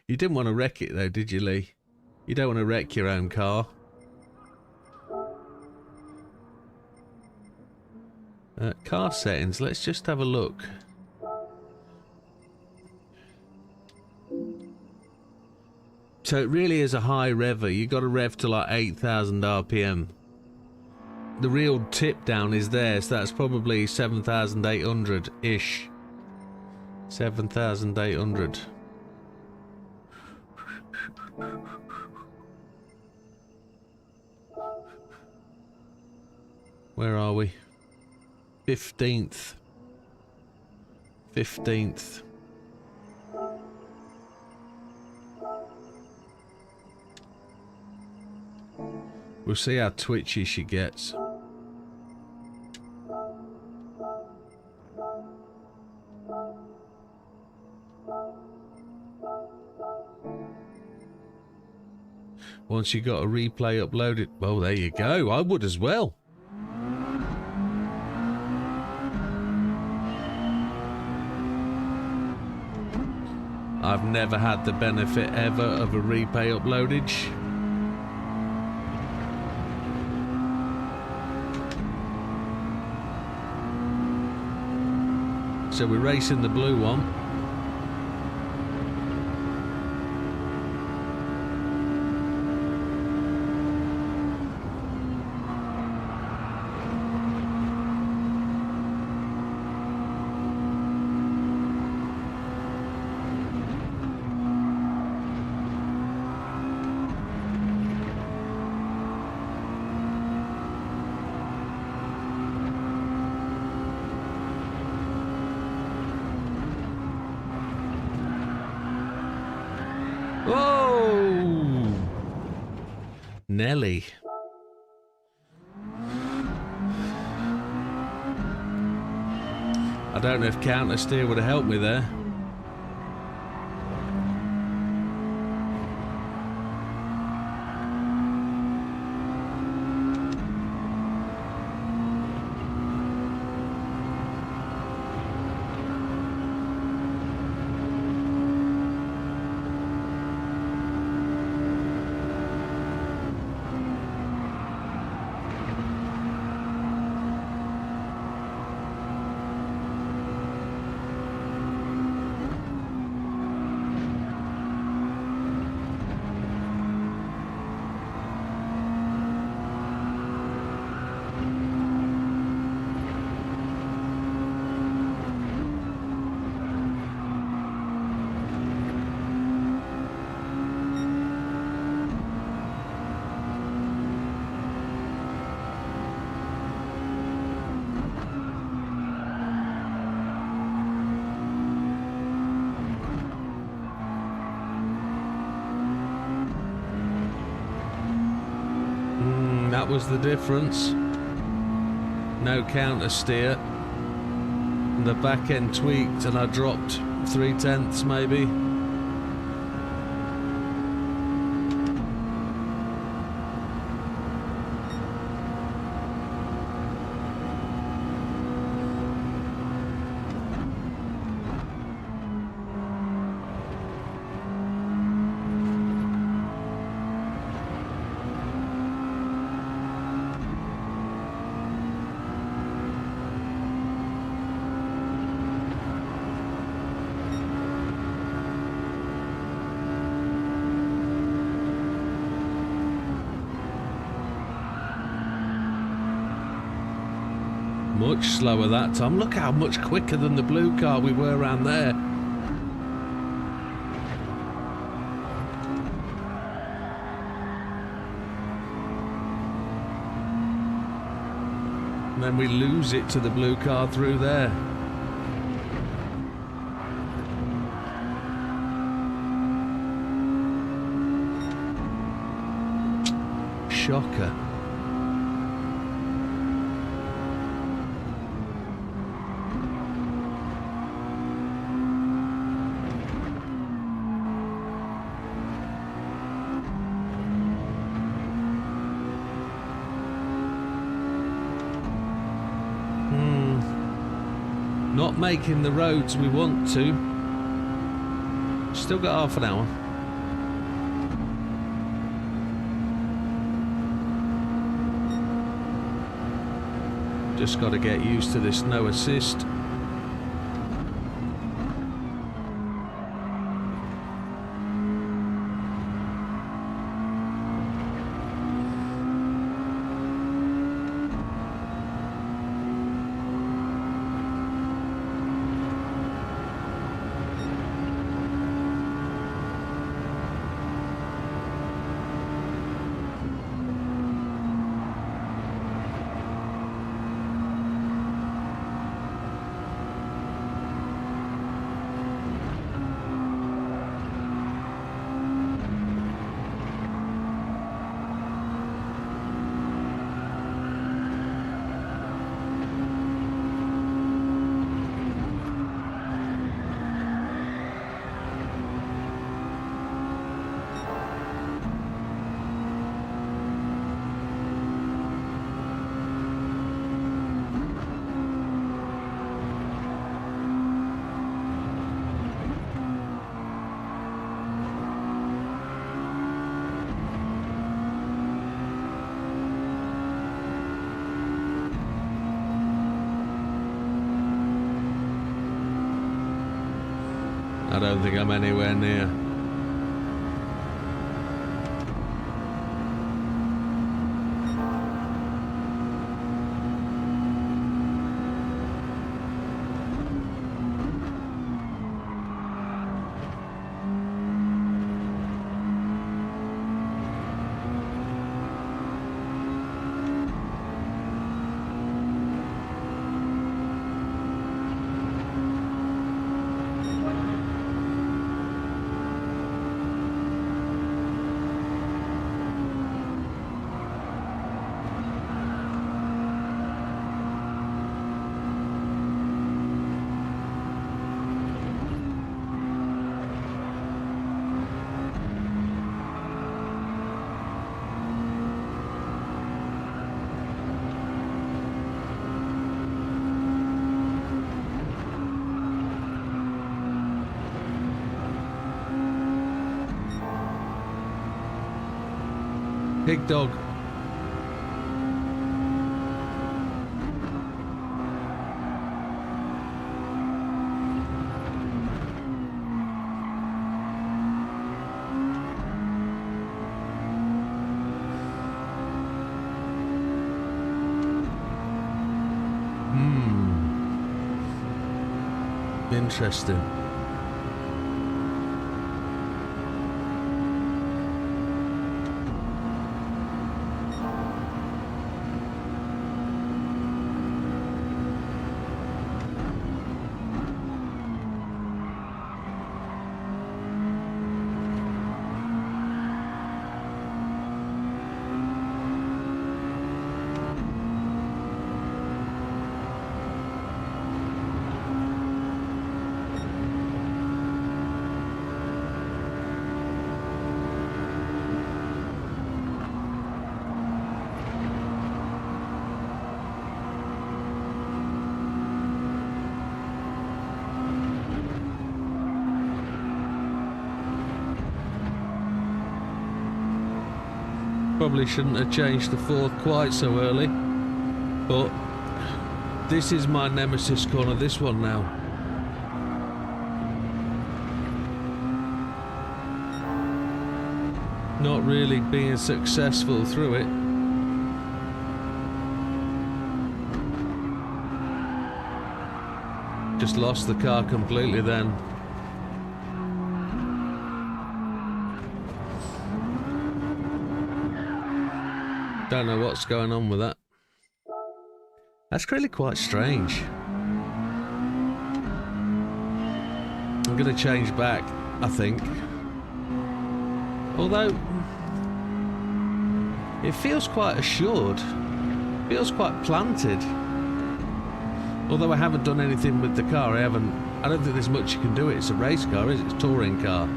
You didn't want to wreck it though, did you, Lee? You don't want to wreck your own car. Car settings, let's just have a look. So it really is a high rever. You got to rev to like 8,000 RPM. The real tip down is there, so that's probably 7,800-ish. 7,800. Where are we? 15th. 15th. We'll see how twitchy she gets. Once you got a replay uploaded, well, there you go. I would as well. I've never had the benefit ever of a replay uploaded. So we're racing the blue one. Whoa! Nelly. I don't know if counter steer would have helped me there. that was the difference. No counter steer. The back end tweaked and I dropped 0.3 maybe. Much slower that time. Look how much quicker than the blue car we were around there. And then we lose it to the blue car through there. Shocker. Not making the roads we want to. Still got half an hour. Just got to get used to this no assist. I don't think I'm anywhere near. Big dog. Interesting. Probably shouldn't have changed the fourth quite so early. But this is my nemesis corner, this one now. Not really being successful through it. Just lost the car completely then. Don't know what's going on with that. That's really quite strange. I'm going to change back, I think. Although, it feels quite assured. Feels quite planted. Although I haven't done anything with the car, I don't think there's much you can do. It's a race car, is it? It's a touring car.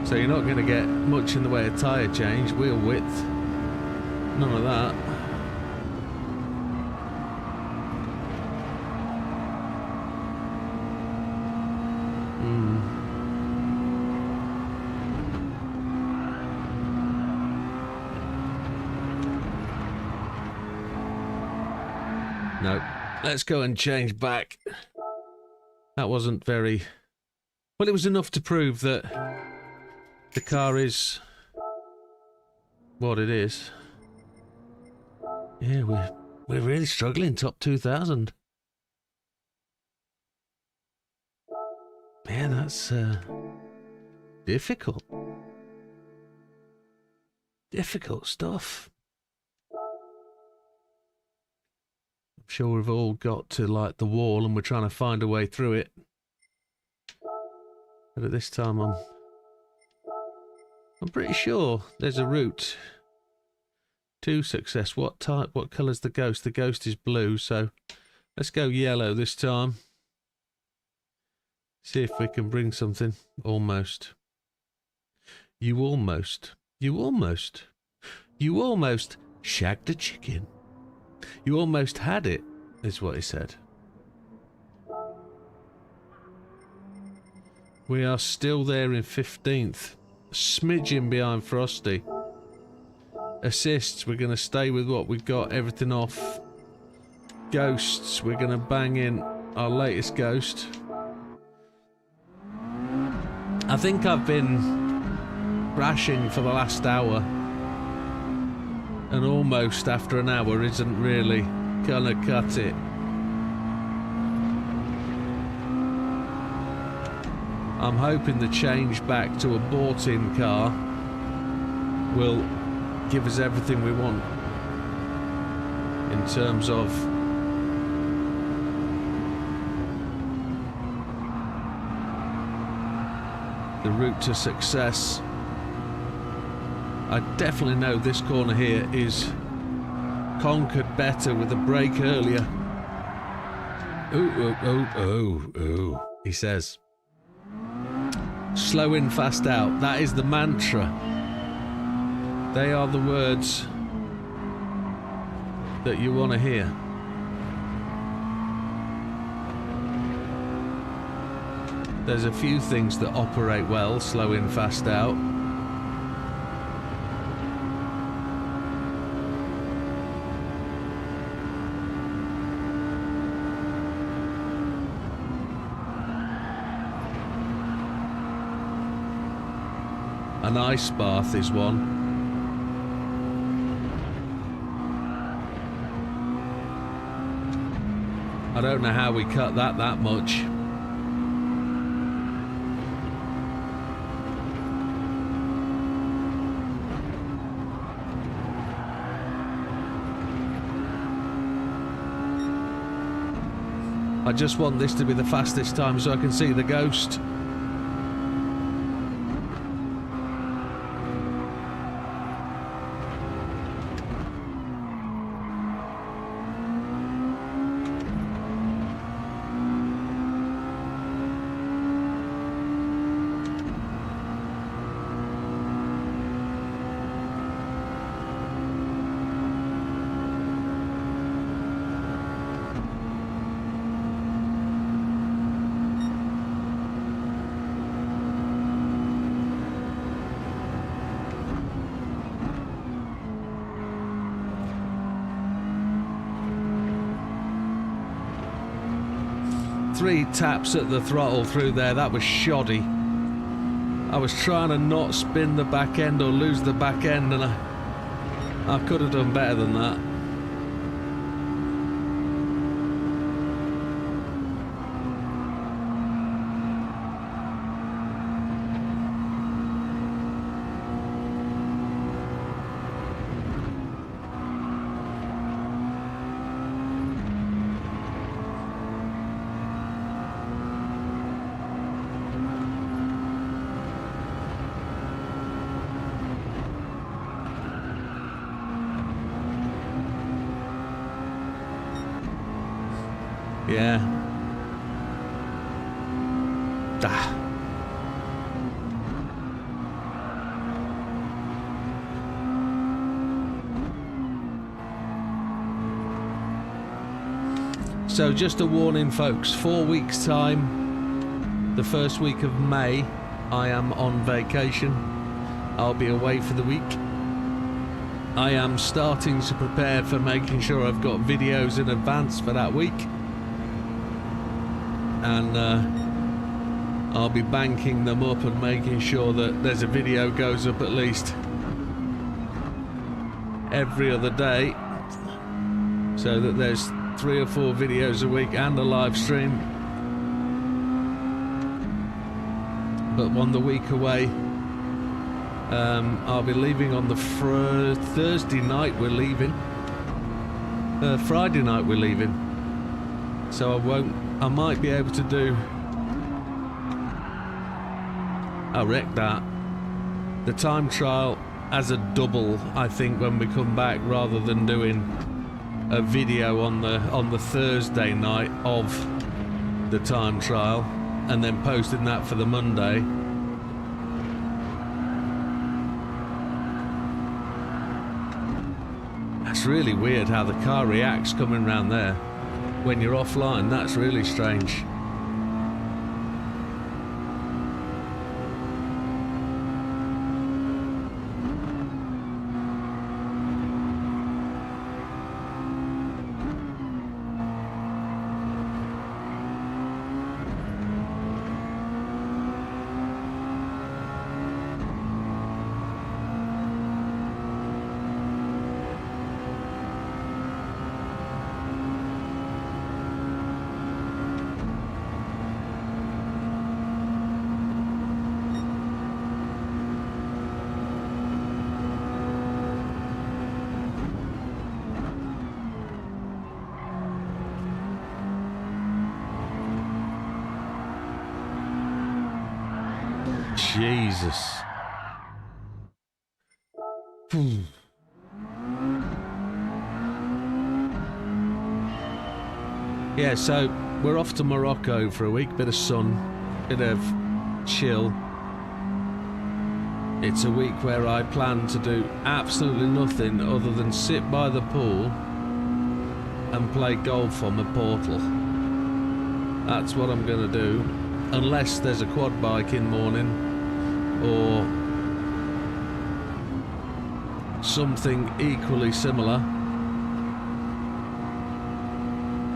So you're not going to get much in the way of tyre change, wheel width. None of that. No. Let's go and change back. That wasn't very... Well, it was enough to prove that the car is what it is. Yeah, we're really struggling, top 2,000. Yeah, that's difficult. Difficult stuff. I'm sure we've all got to like the wall and we're trying to find a way through it. But at this time I'm pretty sure there's a route to success. What colour's the ghost? The ghost is blue, so let's go yellow this time. See if we can bring something. Almost. You almost shagged a chicken. You almost had it, is what he said. We are still there in 15th. Smidgen behind Frosty. Assists, we're going to stay with what we've got, everything off. Ghosts, we're going to bang in our latest ghost. I think I've been crashing for the last hour, and almost after an hour isn't really gonna cut it. I'm hoping the change back to a bought-in car will give us everything we want in terms of the route to success. I definitely know this corner here is conquered better with a brake earlier. Ooh, he says. Slow in, fast out. That is the mantra. They are the words that you want to hear. There's a few things that operate well, slow in, fast out. An ice bath is one. I don't know how we cut that much. I just want this to be the fastest time so I can see the ghost. 3 taps at the throttle through there. That was shoddy. I was trying to not spin the back end or lose the back end, and I could have done better than that. Yeah. Ah. So just a warning, folks, 4 weeks time, the first week of May, I am on vacation. I'll be away for the week. I am starting to prepare for making sure I've got videos in advance for that week. And I'll be banking them up and making sure that there's a video goes up at least every other day, so that there's 3 or 4 videos a week and a live stream. But on the week away, I'll be leaving on the Thursday night. We're leaving. Friday night we're leaving. So I might be able to do. I wrecked that. The time trial as a double, I think, when we come back, rather than doing a video on the Thursday night of the time trial and then posting that for the Monday. That's really weird how the car reacts coming round there. When you're offline, that's really strange. Jesus. Yeah, so we're off to Morocco for a week. Bit of sun, bit of chill. It's a week where I plan to do absolutely nothing other than sit by the pool and play golf on the portal. That's what I'm going to do, unless there's a quad bike in morning or something equally similar,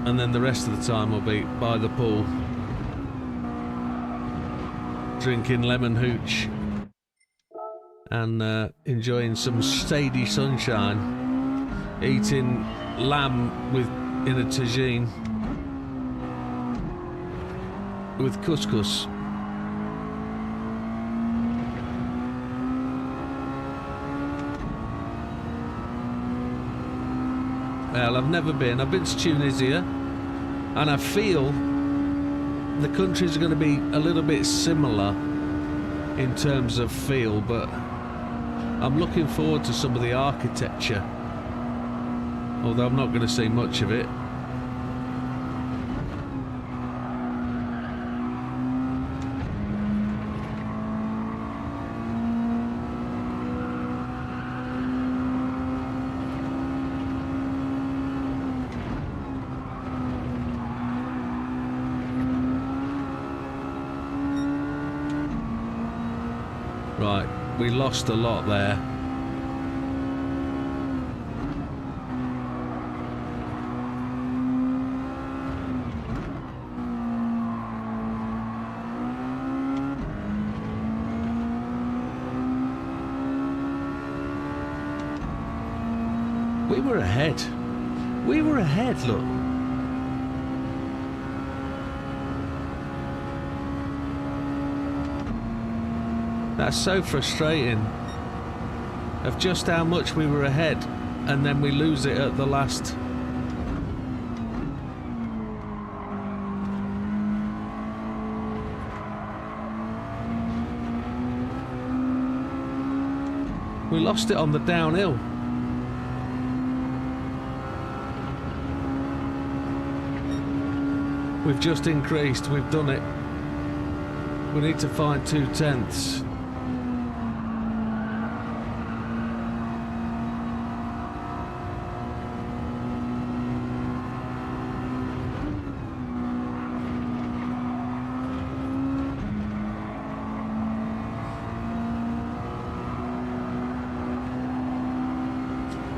and then the rest of the time will be by the pool drinking lemon hooch and enjoying some shady sunshine, eating lamb in a tagine with couscous. Well, I've never been. I've been to Tunisia, and I feel the countries are going to be a little bit similar in terms of feel, but I'm looking forward to some of the architecture, although I'm not going to see much of it. Right, we lost a lot there. We were ahead. We were ahead, look. That's so frustrating. Of just how much we were ahead, and then we lose it at the last. We lost it on the downhill. We've just increased, we've done it. We need to find 2/10.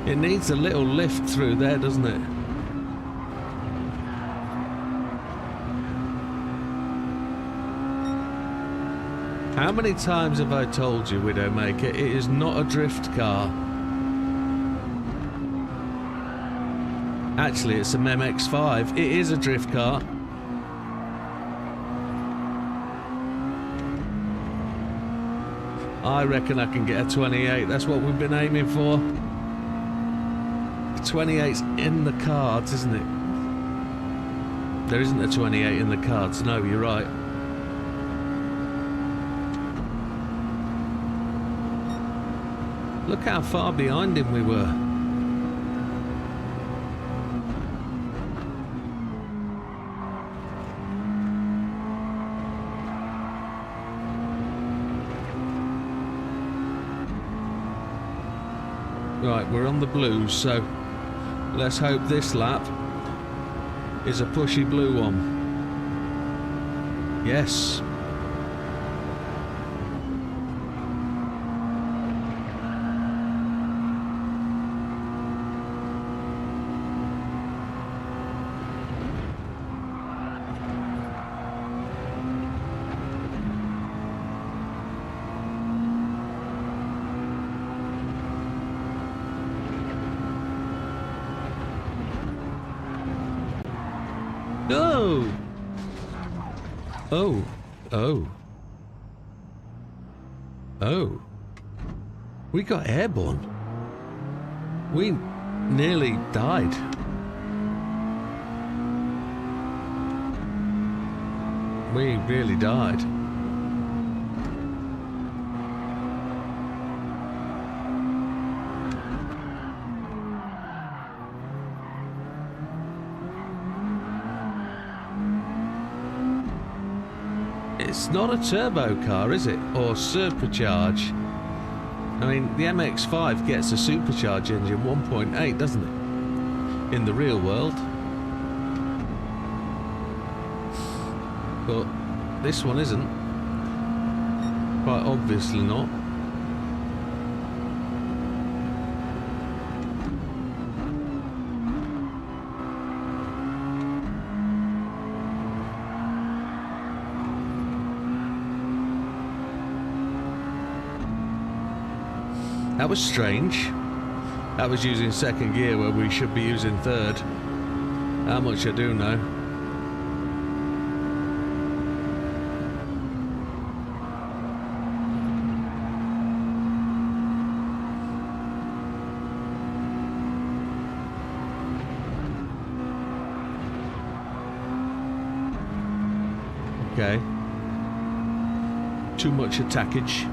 It needs a little lift through there, doesn't it? How many times have I told you, Widdowmaker, it is not a drift car. Actually, it's a MX-5. It is a drift car. I reckon I can get a 28. That's what we've been aiming for. 28's in the cards, isn't it? There isn't a 28 in the cards. No, you're right. Look how far behind him we were. Right, we're on the blues, so let's hope this lap is a pushy blue one. Yes. No! Oh. Oh. Oh. We got airborne. We nearly died. We really died. It's not a turbo car, is it? Or supercharge? I mean, the MX-5 gets a supercharge engine 1.8, doesn't it? In the real world. But this one isn't. Quite obviously not. That was strange. That was using second gear where we should be using third. How much I do know. Okay. Too much attackage.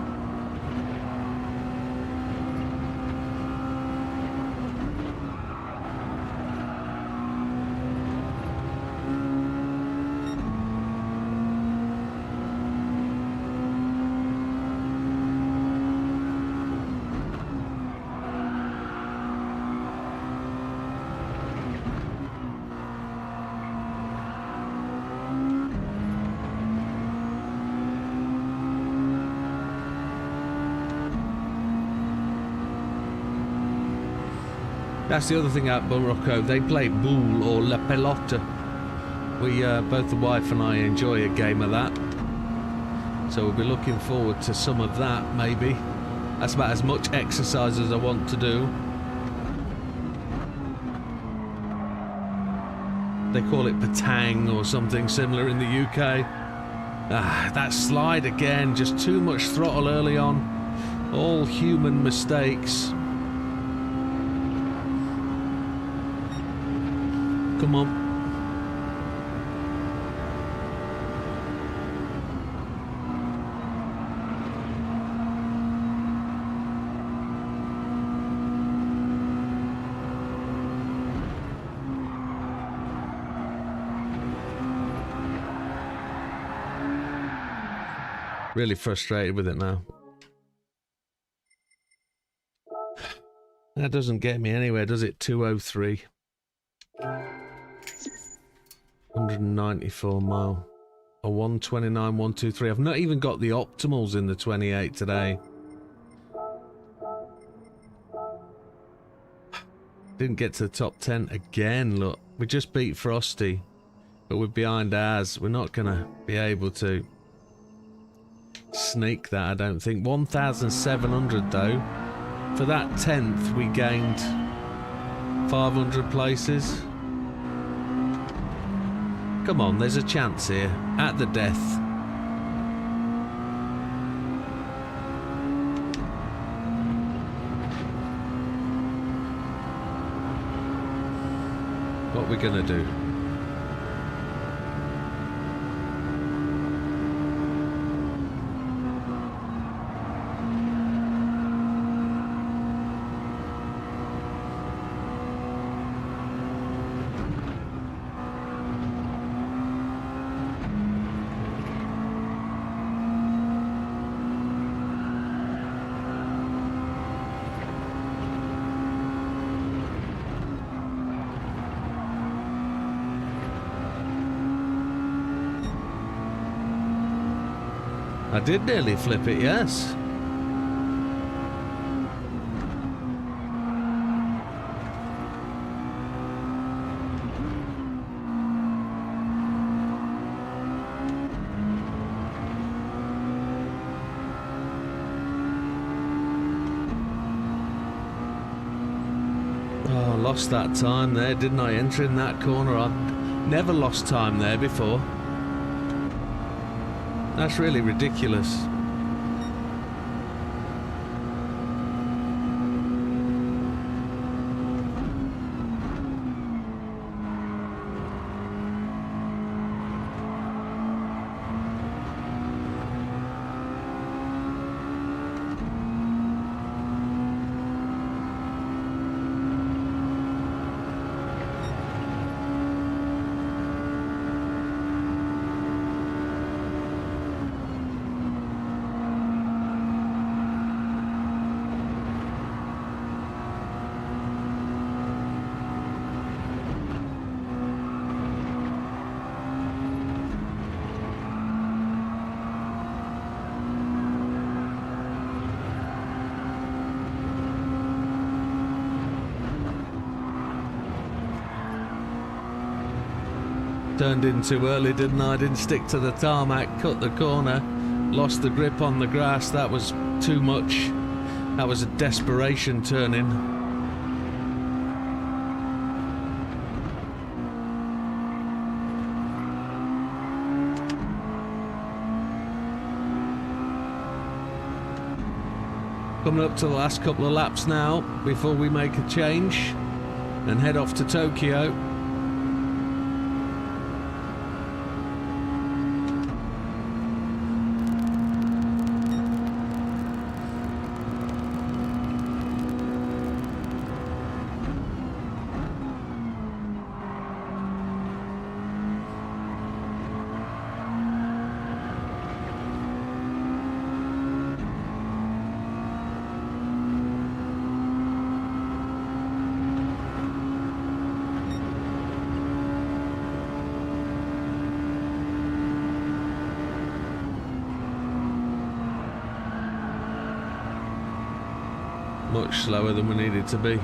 That's the other thing out Morocco, they play boule or la pelote. We, both the wife and I enjoy a game of that. So we'll be looking forward to some of that, maybe. That's about as much exercise as I want to do. They call it patang or something similar in the UK. Ah, that slide again, just too much throttle early on. All human mistakes. Come on. Really frustrated with it now. That doesn't get me anywhere, does it? 203. 194 mile. A 129, 123. I've not even got the optimals in the 28 today. Didn't get to the top 10 again, look. We just beat Frosty, but we're behind ours. We're not going to be able to sneak that, I don't think. 1,700 though. For that 10th, we gained 500 places. Come on, there's a chance here. At the death. What are we gonna do? I did nearly flip it, yes. Oh, I lost that time there, didn't I? Entering that corner, I've never lost time there before. That's really ridiculous. Turned in too early, didn't I? Didn't stick to the tarmac, cut the corner, lost the grip on the grass. That was too much. That was a desperation turn in. Coming up to the last couple of laps now before we make a change and head off to Tokyo. Much slower than we needed to be.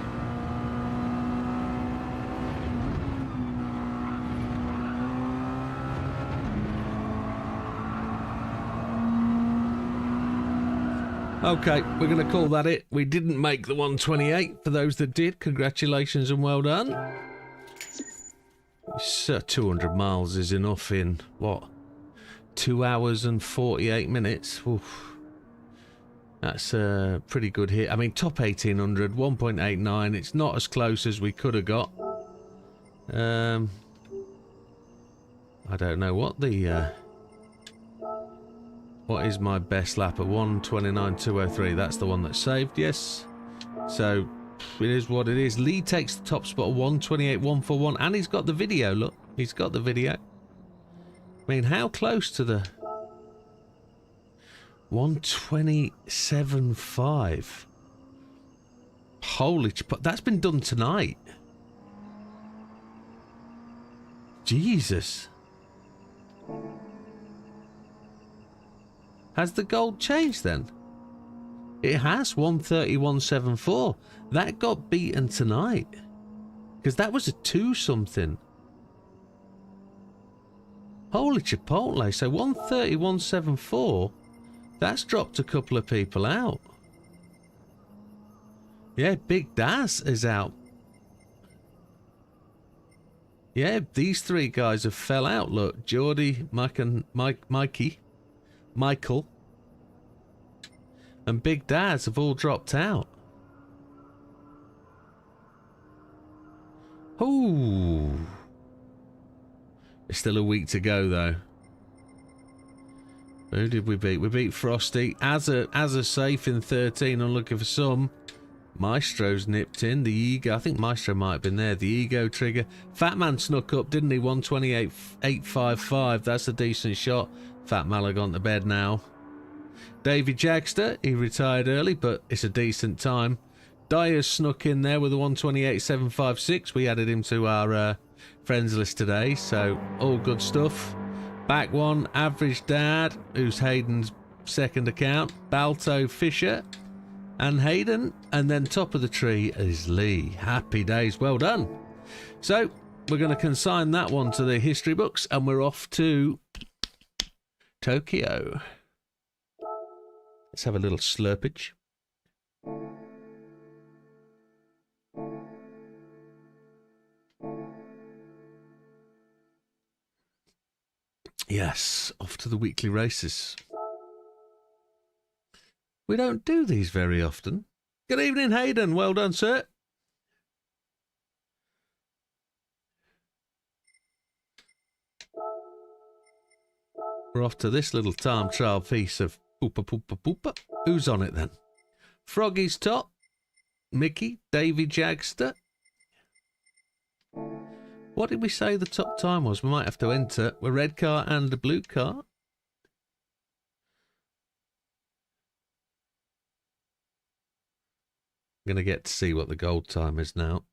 Okay, we're going to call that it. We didn't make the 128. For those that did, congratulations and well done. 200 miles is enough in, what, 2 hours and 48 minutes? Oof. That's a pretty good hit. I mean, top 1800, 1.89. It's not as close as we could have got. I don't know what the... what is my best lap at 1:29.203? That's the one that's saved, yes. So... it is what it is. Lee takes the top spot, 1:28.141, and he's got the video. Look, he's got the video. I mean, how close to the 1:27.5? Holy, that's been done tonight. Jesus. Has the gold changed then? It has, 1:31.74. That got beaten tonight. Because that was a 2-something. Holy chipotle. So 1:31.74. That's dropped a couple of people out. Yeah, Big Daz is out. Yeah, these 3 guys have fell out. Look, Geordie, Michael, and Big Daz have all dropped out. Ooh. There's still a week to go, though. Who did we beat? We beat Frosty. Azza safe in 13. I'm looking for some. Maestro's nipped in. The Ego. I think Maestro might have been there. The Ego trigger. Fat Man snuck up, didn't he? 1:28.855. That's a decent shot. Fat Man have gone to bed now. Davy Jagster. He retired early, but it's a decent time. Dyer's snuck in there with a 1:28.756. We added him to our friends list today, so all good stuff. Back one, Average Dad, who's Hayden's second account. Balto Fisher and Hayden. And then top of the tree is Lee. Happy days. Well done. So we're going to consign that one to the history books, and we're off to Tokyo. Let's have a little slurpage. Yes, off to the weekly races. We don't do these very often. Good evening, Hayden. Well done, sir. We're off to this little time trial piece of poopa poopa poopa. Who's on it then? Froggy's top. Mickey, Davy Jagster. What did we say the top time was? We might have to enter a red car and a blue car. I'm going to get to see what the gold time is now.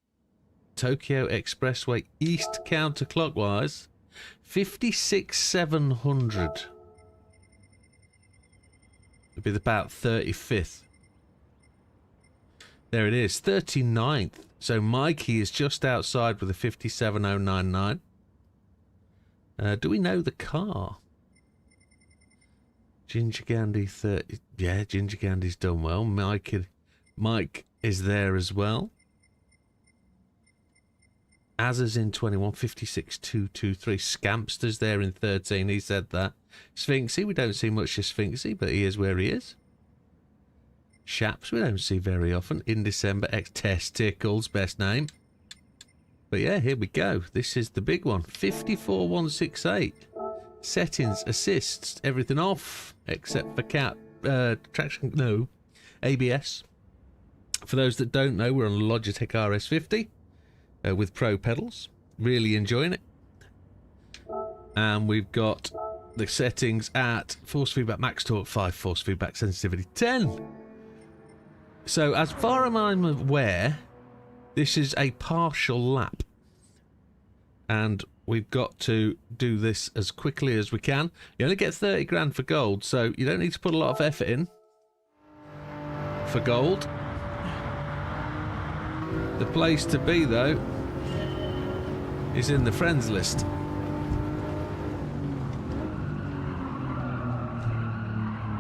Tokyo Expressway East counterclockwise. 56,700. It'd be about 35th. There it is, 39th. So Mikey is just outside with a 57,099. Do we know the car? Ginger Gandhi 30. Yeah, Ginger Gandhi's done well. Mike is there as well. Azza's in 21, 56,223. Scampster's there in 13. He said that. Sphinxy, we don't see much of Sphinxy, but he is where he is. Shaps, we don't see very often. In December, Testicles, best name. But yeah, here we go. This is the big one. 54,168. Settings, assists, everything off except for traction, no, ABS. For those that don't know, we're on Logitech RS50 with Pro pedals. Really enjoying it. And we've got the settings at force feedback max torque 5, force feedback sensitivity 10. So as far as I'm aware, this is a partial lap. And we've got to do this as quickly as we can. You only get 30 grand for gold, so you don't need to put a lot of effort in for gold. The place to be, though, is in the friends list.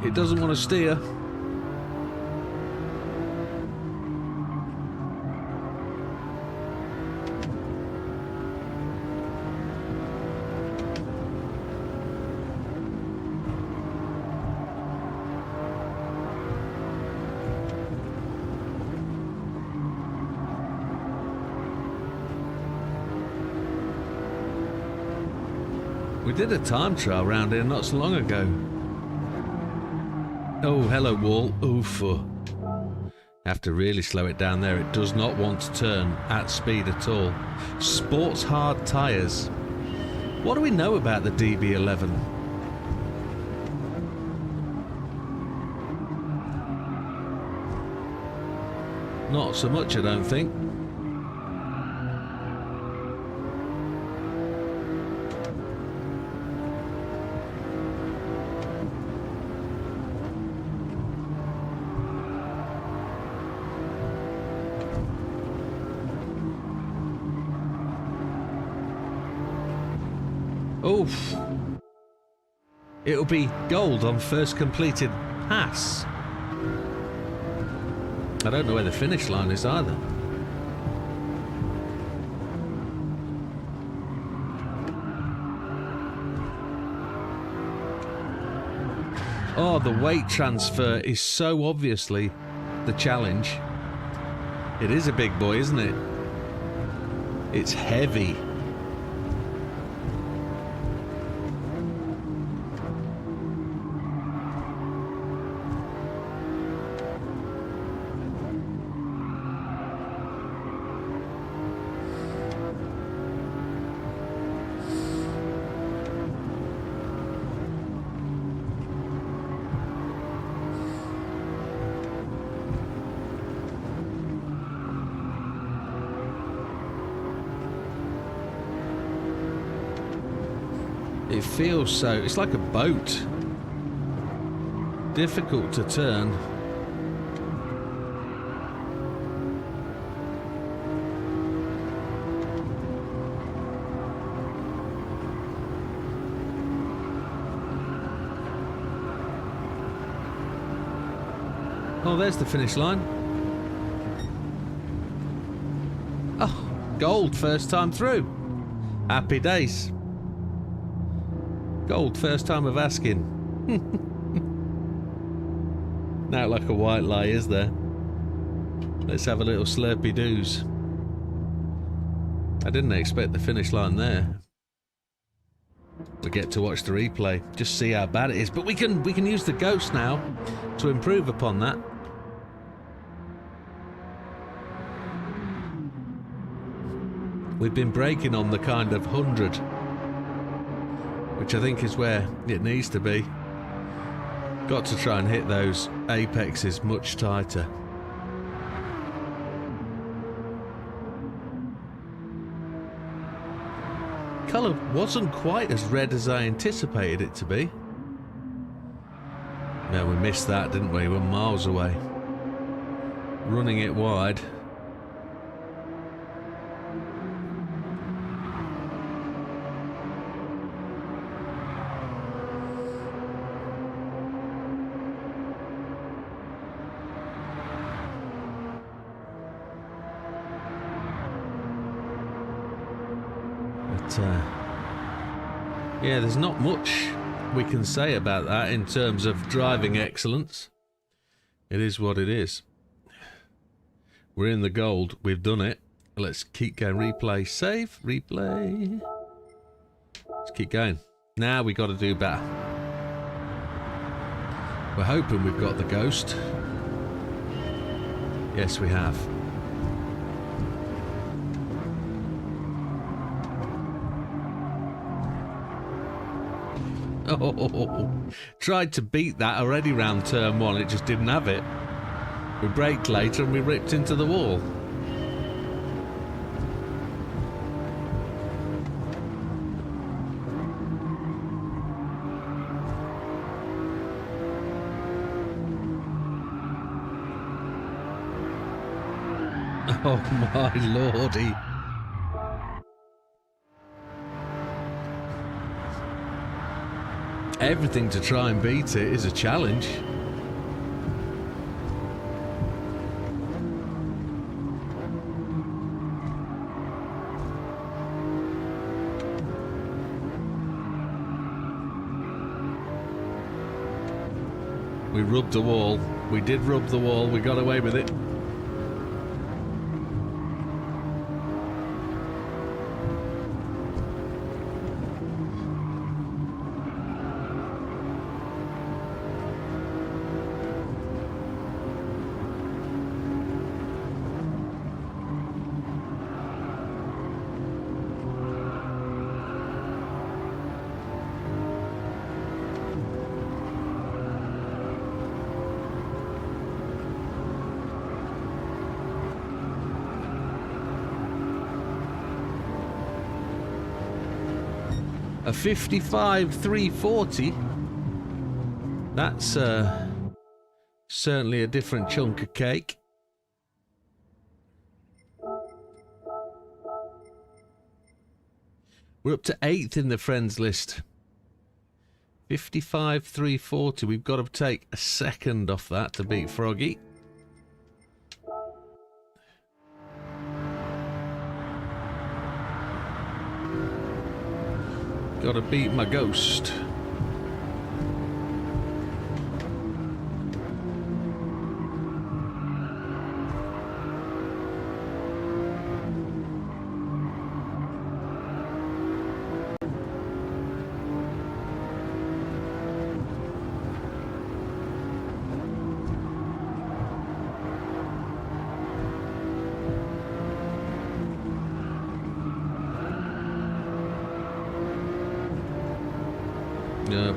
It doesn't want to steer. We did a time trial round here not so long ago. Oh, hello wall. Oof. Have to really slow it down there. It does not want to turn at speed at all. Sports hard tyres. What do we know about the DB11? Not so much, I don't think. Oof. It'll be gold on first completed pass. I don't know where the finish line is either. Oh, the weight transfer is so obviously the challenge. It is a big boy, isn't it? It's heavy. It feels so, it's like a boat. Difficult to turn. Oh, there's the finish line. Oh, gold first time through. Happy days. Gold, first time of asking. Not like a white lie, is there? Let's have a little slurpy doos. I didn't expect the finish line there. We get to watch the replay, just see how bad it is. But we can use the ghost now to improve upon that. We've been breaking on the kind of 100. Which I think is where it needs to be. Got to try and hit those apexes much tighter. Colour wasn't quite as red as I anticipated it to be. No, we missed that, didn't we? We're miles away. Running it wide. Yeah, there's not much we can say about that in terms of driving excellence. It is what it is. We're in the gold. We've done it. Let's keep going. Replay. Save. Replay. Let's keep going. Now we got to do better. We're hoping we've got the ghost. Yes, we have. Oh, tried to beat that already round turn one, it just didn't have it. We braked later and we ripped into the wall. Oh my lordy. Everything to try and beat it is a challenge. We rubbed the wall. We did rub the wall. We got away with it. A 55 340. That's certainly a different chunk of cake. We're up to 8th in the friends list. 55 340. We've got to take a second off that to beat Froggy. Got to beat my ghost.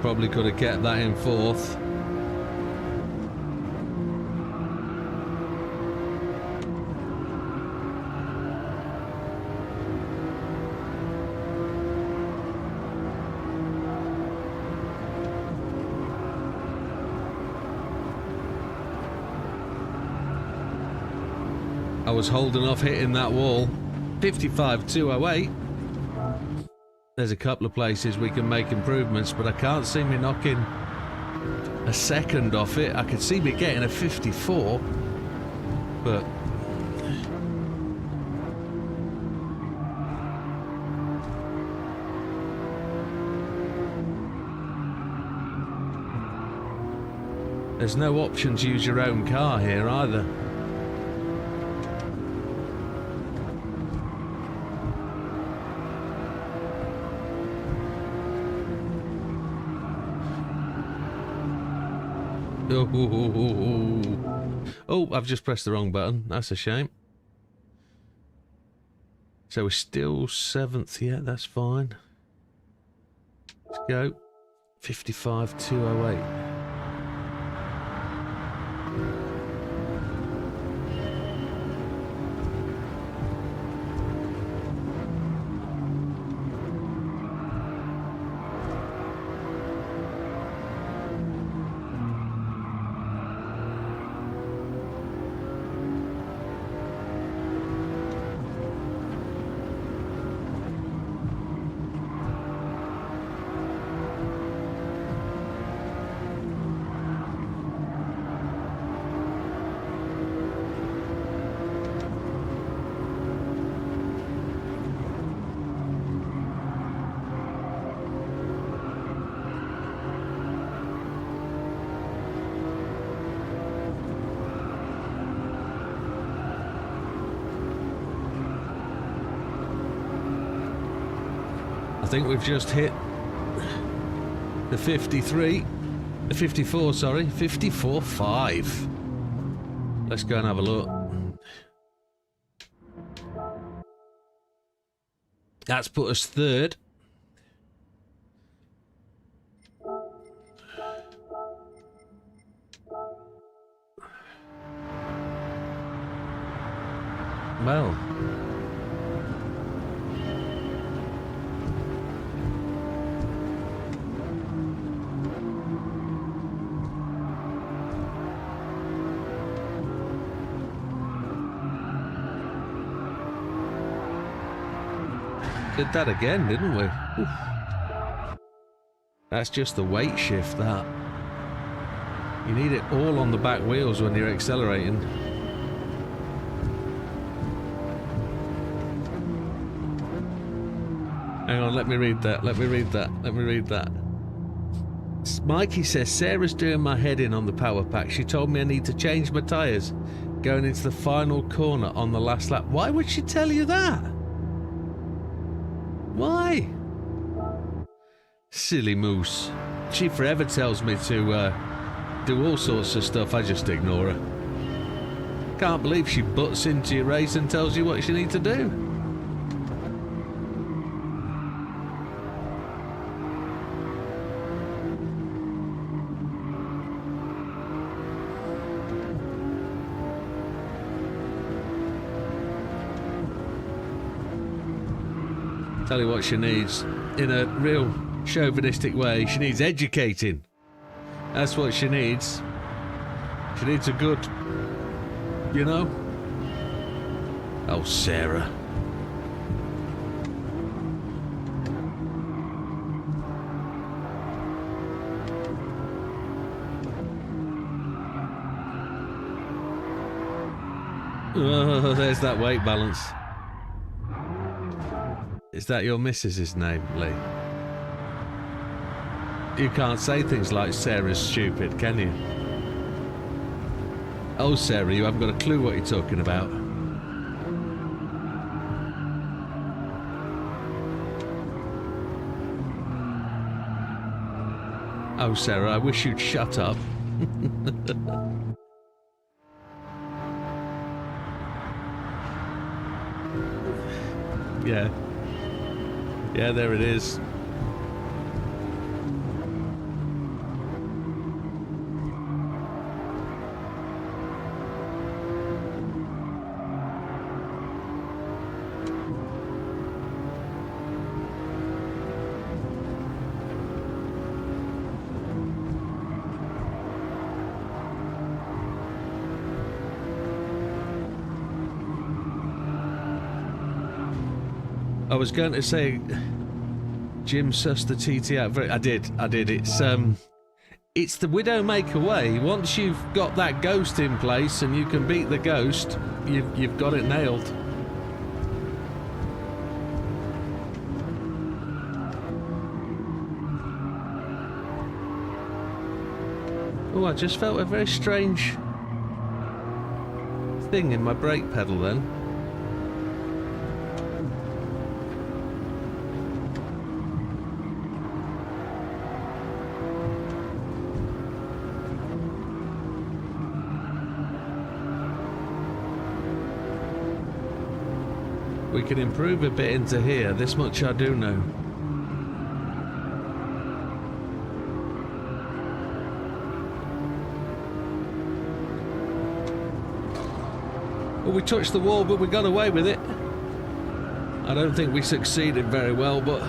Probably could have kept that in 4th. I was holding off hitting that wall. 55 208. There's a couple of places we can make improvements, but I can't see me knocking a second off it. I could see me getting a 54, but there's no option to use your own car here either. Oh, I've just pressed the wrong button. That's a shame. So we're still 7th yet. That's fine. Let's go. 55 208. I think we've just hit the 53, the 54, sorry, 54.5. Let's go and have a look. That's put us 3rd. Well, did that again, didn't we? Oof. That's just the weight shift, that. You need it all on the back wheels when you're accelerating. Hang on, let me read that. Mikey says, Sarah's doing my head in on the power pack. She told me I need to change my tyres going into the final corner on the last lap. Why would she tell you that? Why? Silly moose. She forever tells me to do all sorts of stuff. I just ignore her. Can't believe she butts into your race and tells you what you need to do. Tell you what she needs, in a real chauvinistic way, she needs educating. That's what she needs. She needs a good, you know? Oh, Sarah. Oh, there's that weight balance. Is that your missus's name, Lee? You can't say things like Sarah's stupid, can you? Oh, Sarah, you haven't got a clue what you're talking about. Oh, Sarah, I wish you'd shut up. Yeah. Yeah, there it is. I was going to say, Jim sussed the TT out. I did. It's the Widdowmaker way. Once you've got that ghost in place and you can beat the ghost, you've got it nailed. Oh, I just felt a very strange thing in my brake pedal then. We can improve a bit into here, this much I do know. Well, we touched the wall, but we got away with it. I don't think we succeeded very well, but...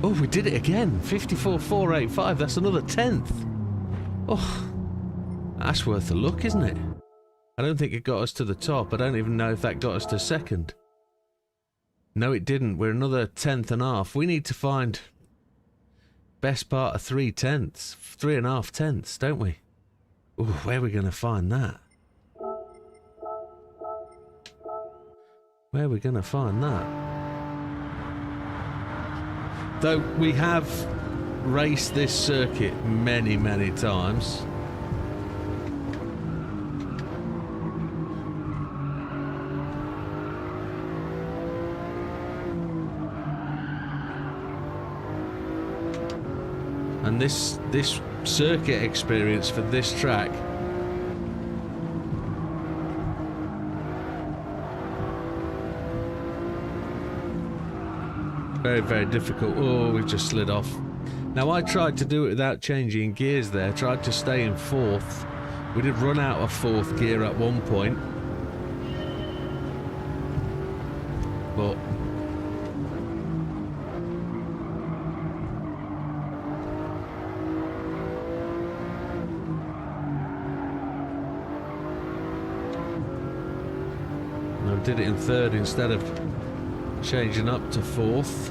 Oh, we did it again. 54,485, that's another 10th. Oh... That's worth a look, isn't it? I don't think it got us to the top. I don't even know if that got us to second. No, it didn't. We're another 10th and a half. We need to find best part of 3/10, 3.5 tenths, don't we? Ooh, where are we going to find that? Where are we going to find that? Though we have raced this circuit many, many times. And this circuit experience for this track very, very difficult. Oh, we've just slid off. Now I tried to do it without changing gears there, tried to stay in fourth. We did run out of fourth gear at one point, but did it in third instead of changing up to fourth.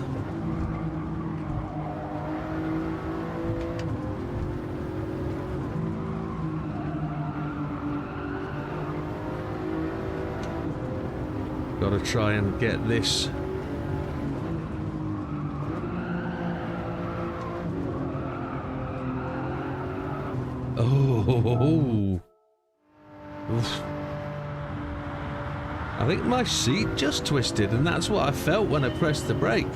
Got to try and get this oh. Oof. I think my seat just twisted, and that's what I felt when I pressed the brake.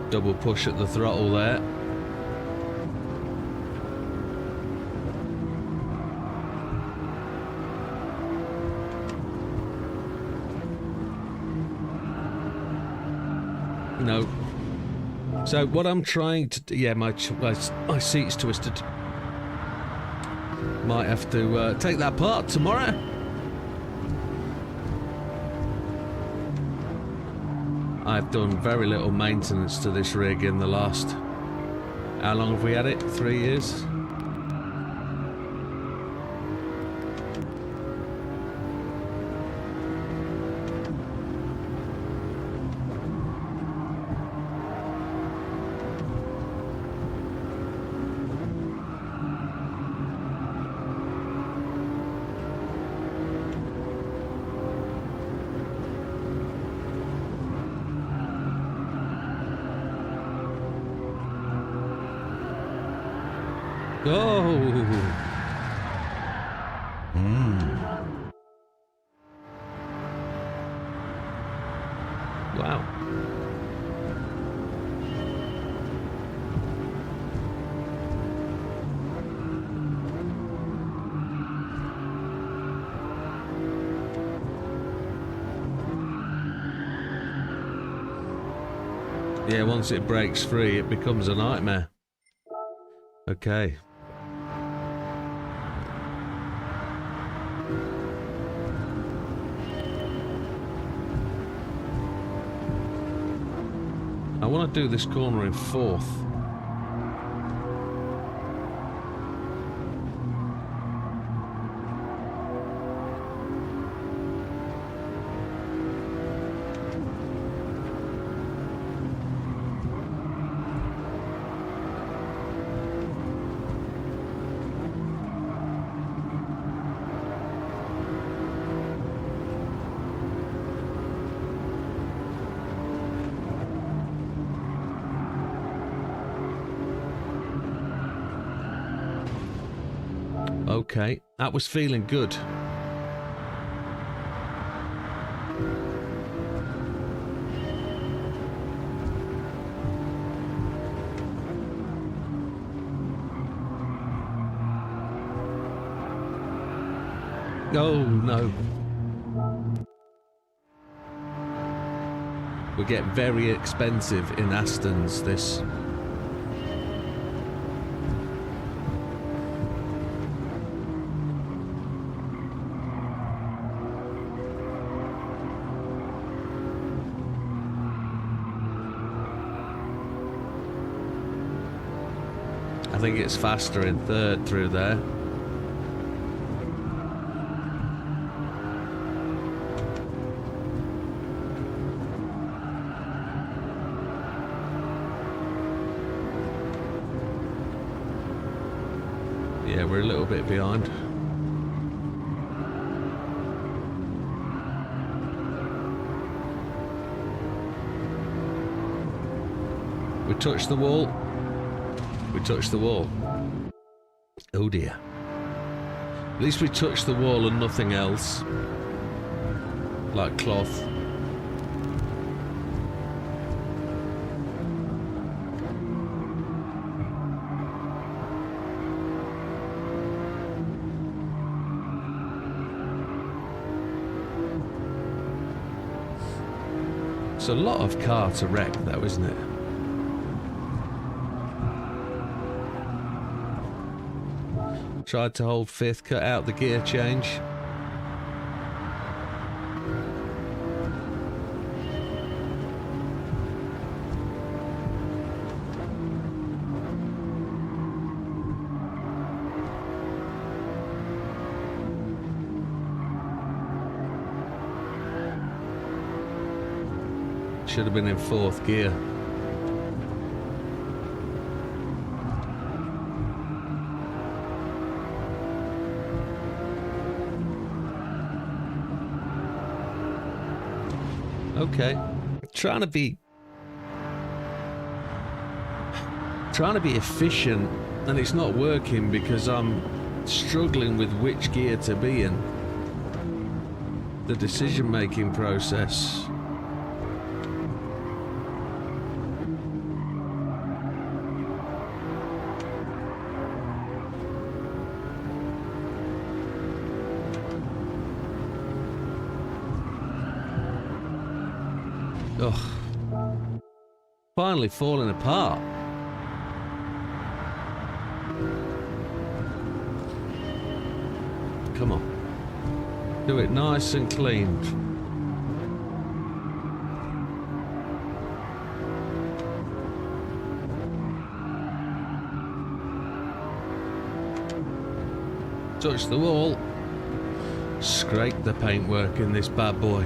Double push at the throttle there. No. So what I'm trying to do... Yeah, my seat's twisted. Might have to take that apart tomorrow. I've done very little maintenance to this rig in the last... How long have we had it? 3 years? Oh. Wow. Yeah, once it breaks free, it becomes a nightmare. Okay. I want to do this corner in fourth. Okay, that was feeling good. Oh no. We get very expensive in Astons, this. I think it's faster in third through there. Yeah, we're a little bit behind. We touched the wall. We touched the wall. Oh dear. At least we touched the wall and nothing else. Like cloth. It's a lot of car to wreck though, isn't it? Tried to hold fifth, cut out the gear change. Should have been in fourth gear. Okay, trying to be efficient, and it's not working because I'm struggling with which gear to be in. The decision-making process. Ugh. finally falling apart. Come on. Do it nice and clean. Touch the wall. Scrape the paintwork in this bad boy.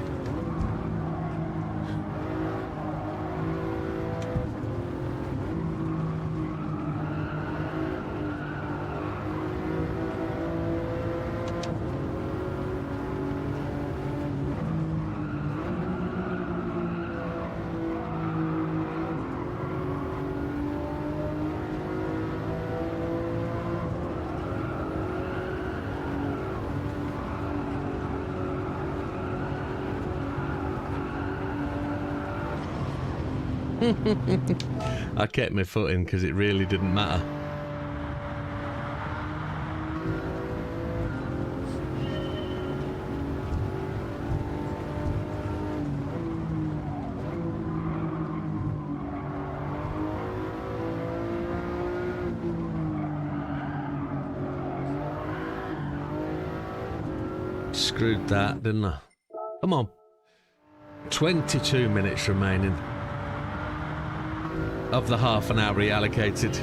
I kept my foot in because it really didn't matter. Screwed that, didn't I? Come on. 22 minutes remaining of the half an hour he allocated.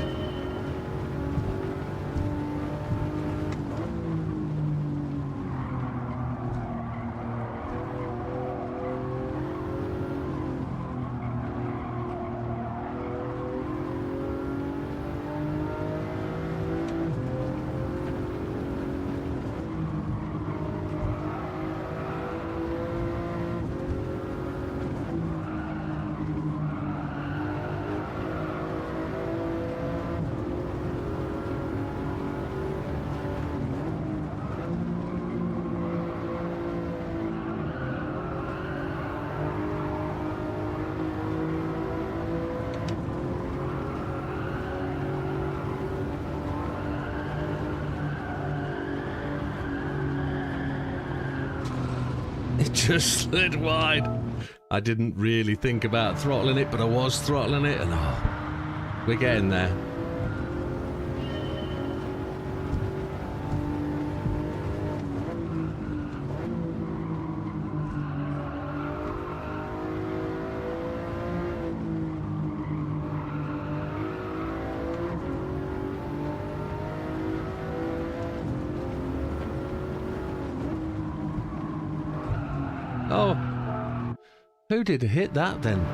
It just slid wide. I didn't really think about throttling it, but I was throttling it, and oh, we're getting there. Oh, who did hit that then?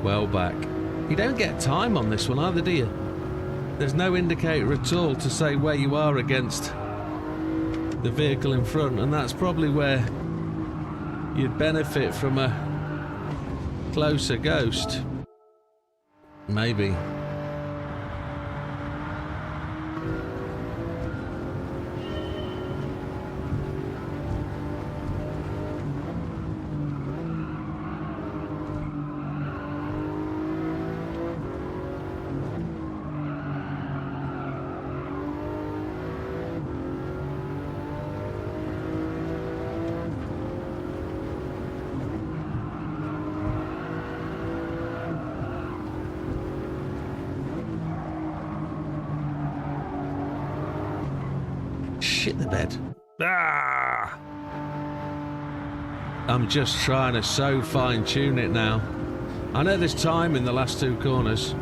Well back. You don't get time on this one either, do you? There's no indicator at all to say where you are against the vehicle in front, and that's probably where you'd benefit from a closer ghost. Maybe. Shit the bed. Ah! I'm just trying to so fine tune it now. I know there's time in the last two corners.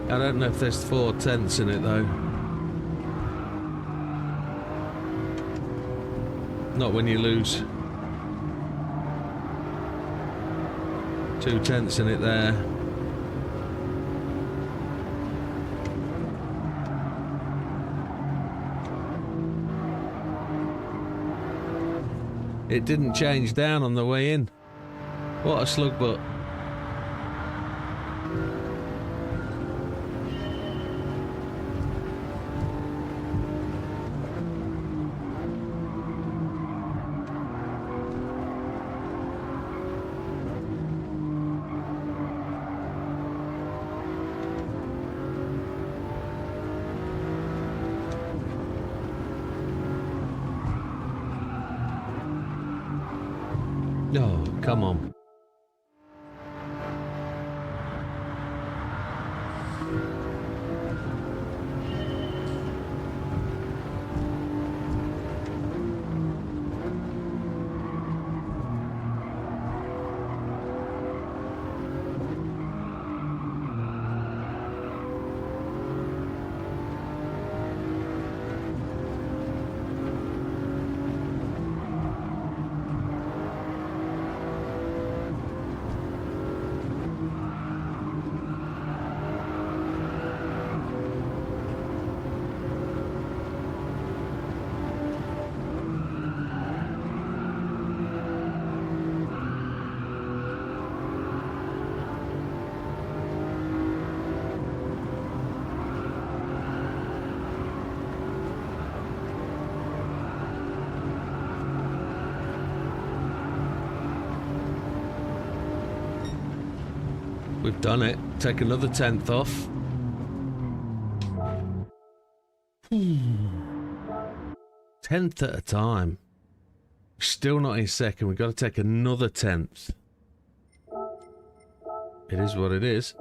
I don't know if there's 4/10 in it though. Not when you lose 2/10 in it there. it didn't change down on the way in. What a slug butt. Oh, come on. We've done it. Take another 10th off. 10th at a time. Still not in second. We've got to take another 10th. It is what it is.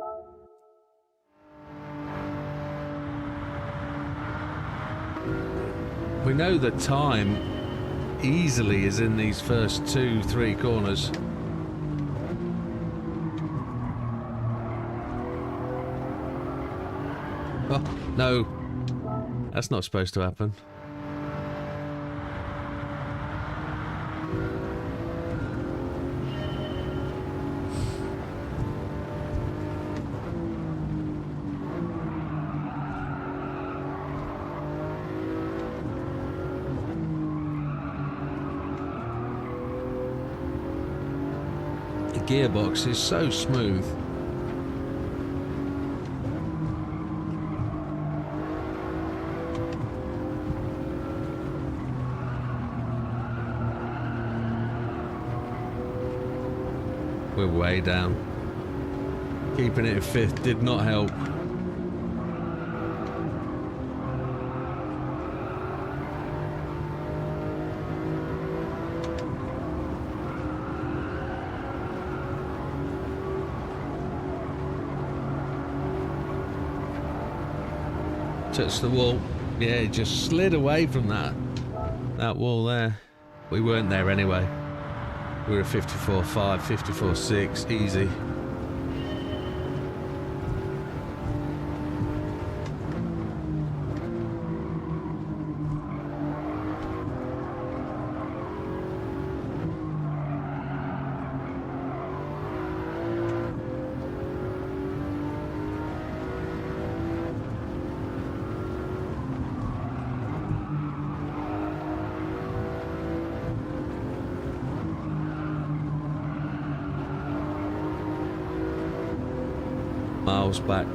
We know that time easily is in these first 2-3 corners. Oh, no. That's not supposed to happen. The gearbox is so smooth. We're way down. Keeping it in 5th did not help. Touched the wall. Yeah, it just slid away from that wall there. We weren't there anyway. We were 54.5, 54.6, easy. Miles back,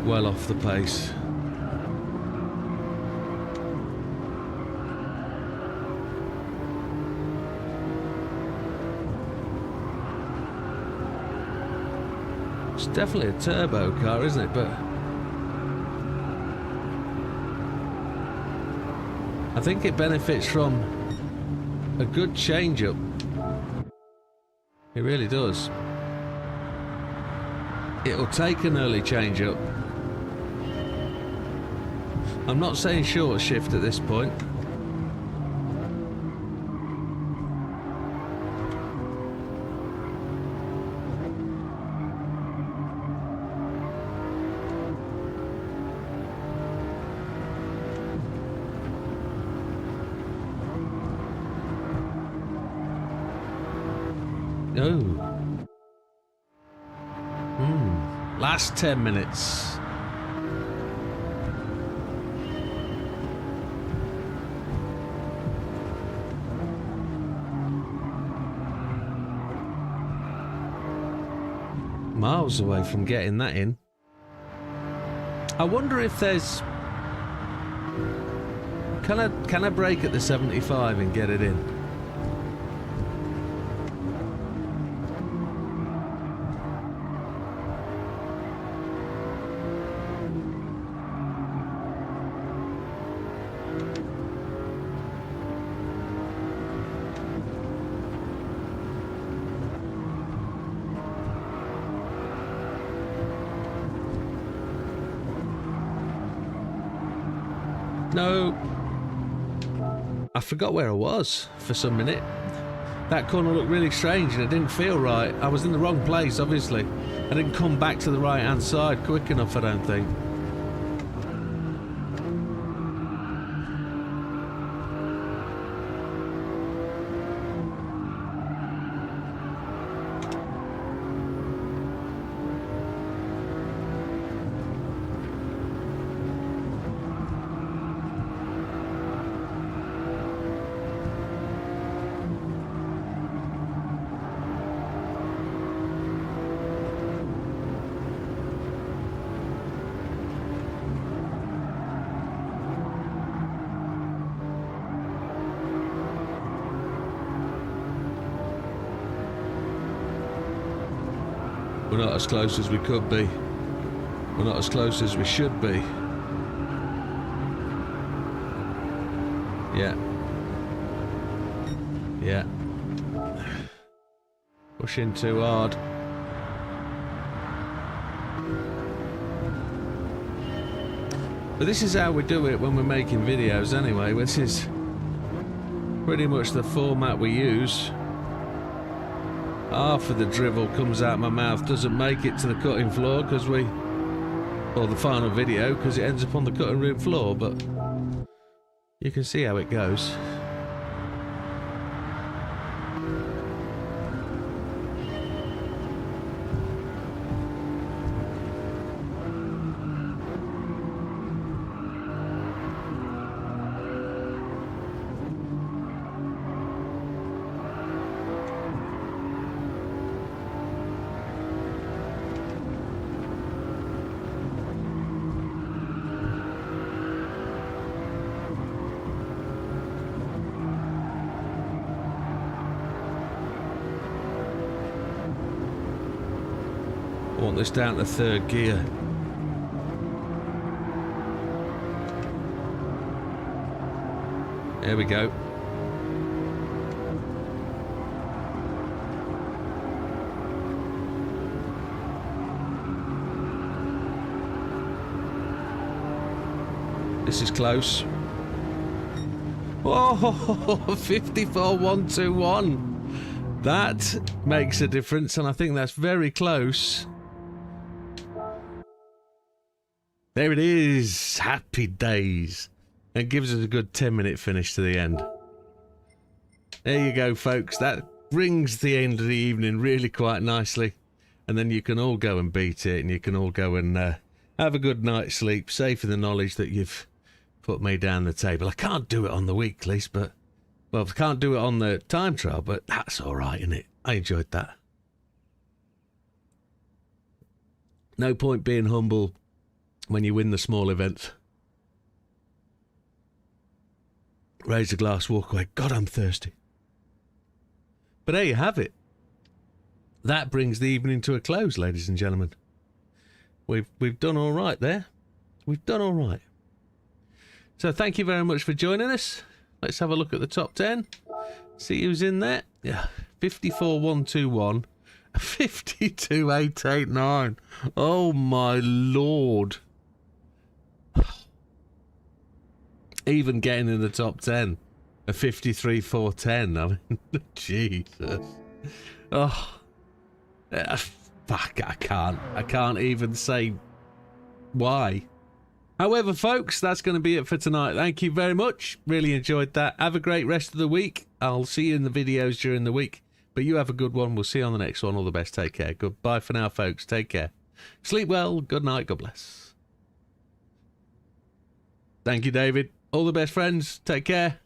well off the pace. It's definitely a turbo car, isn't it? But I think it benefits from a good change-up. It really does. It'll take an early change-up. I'm not saying short shift at this point. No. Last 10 minutes. miles away from getting that in. I wonder if there's... Can I brake at the 75 and get it in? No. I forgot where I was for some minute. That corner looked really strange and it didn't feel right. I was in the wrong place, obviously. I didn't come back to the right hand side quick enough, I don't think. We're not as close as we could be. We're not as close as we should be. Yeah. Yeah. Pushing too hard. But this is how we do it when we're making videos anyway. This is pretty much the format we use. Half of the drivel comes out my mouth, doesn't make it to the cutting floor because or the final video, because it ends up on the cutting room floor, but you can see how it goes. I want this down to third gear. There we go. This is close. Oh, 54,121. That makes a difference, and I think that's very close. There it is. Happy days. And gives us a good 10-minute finish to the end. There you go, folks. That brings the end of the evening really quite nicely. And then you can all go and beat it, and you can all go and have a good night's sleep, safe in the knowledge that you've put me down the table. I can't do it on the weeklies, but... well, I can't do it on the time trial, but that's all right, isn't it? I enjoyed that. No point being humble when you win the small events. Raise a glass, walk away. God, I'm thirsty. But there you have it. That brings the evening to a close, ladies and gentlemen. We've done all right there. We've done all right. So thank you very much for joining us. Let's have a look at the top 10. See who's in there. Yeah, 54,121. 52,889. Oh my lord. Even getting in the top 10. A 53,410. I mean, Jesus. Oh. Fuck, I can't even say why. However, folks, that's going to be it for tonight. Thank you very much. Really enjoyed that. Have a great rest of the week. I'll see you in the videos during the week. But you have a good one. We'll see you on the next one. All the best. Take care. Goodbye for now, folks. Take care. Sleep well. Good night. God bless. Thank you, David. All the best, friends. Take care.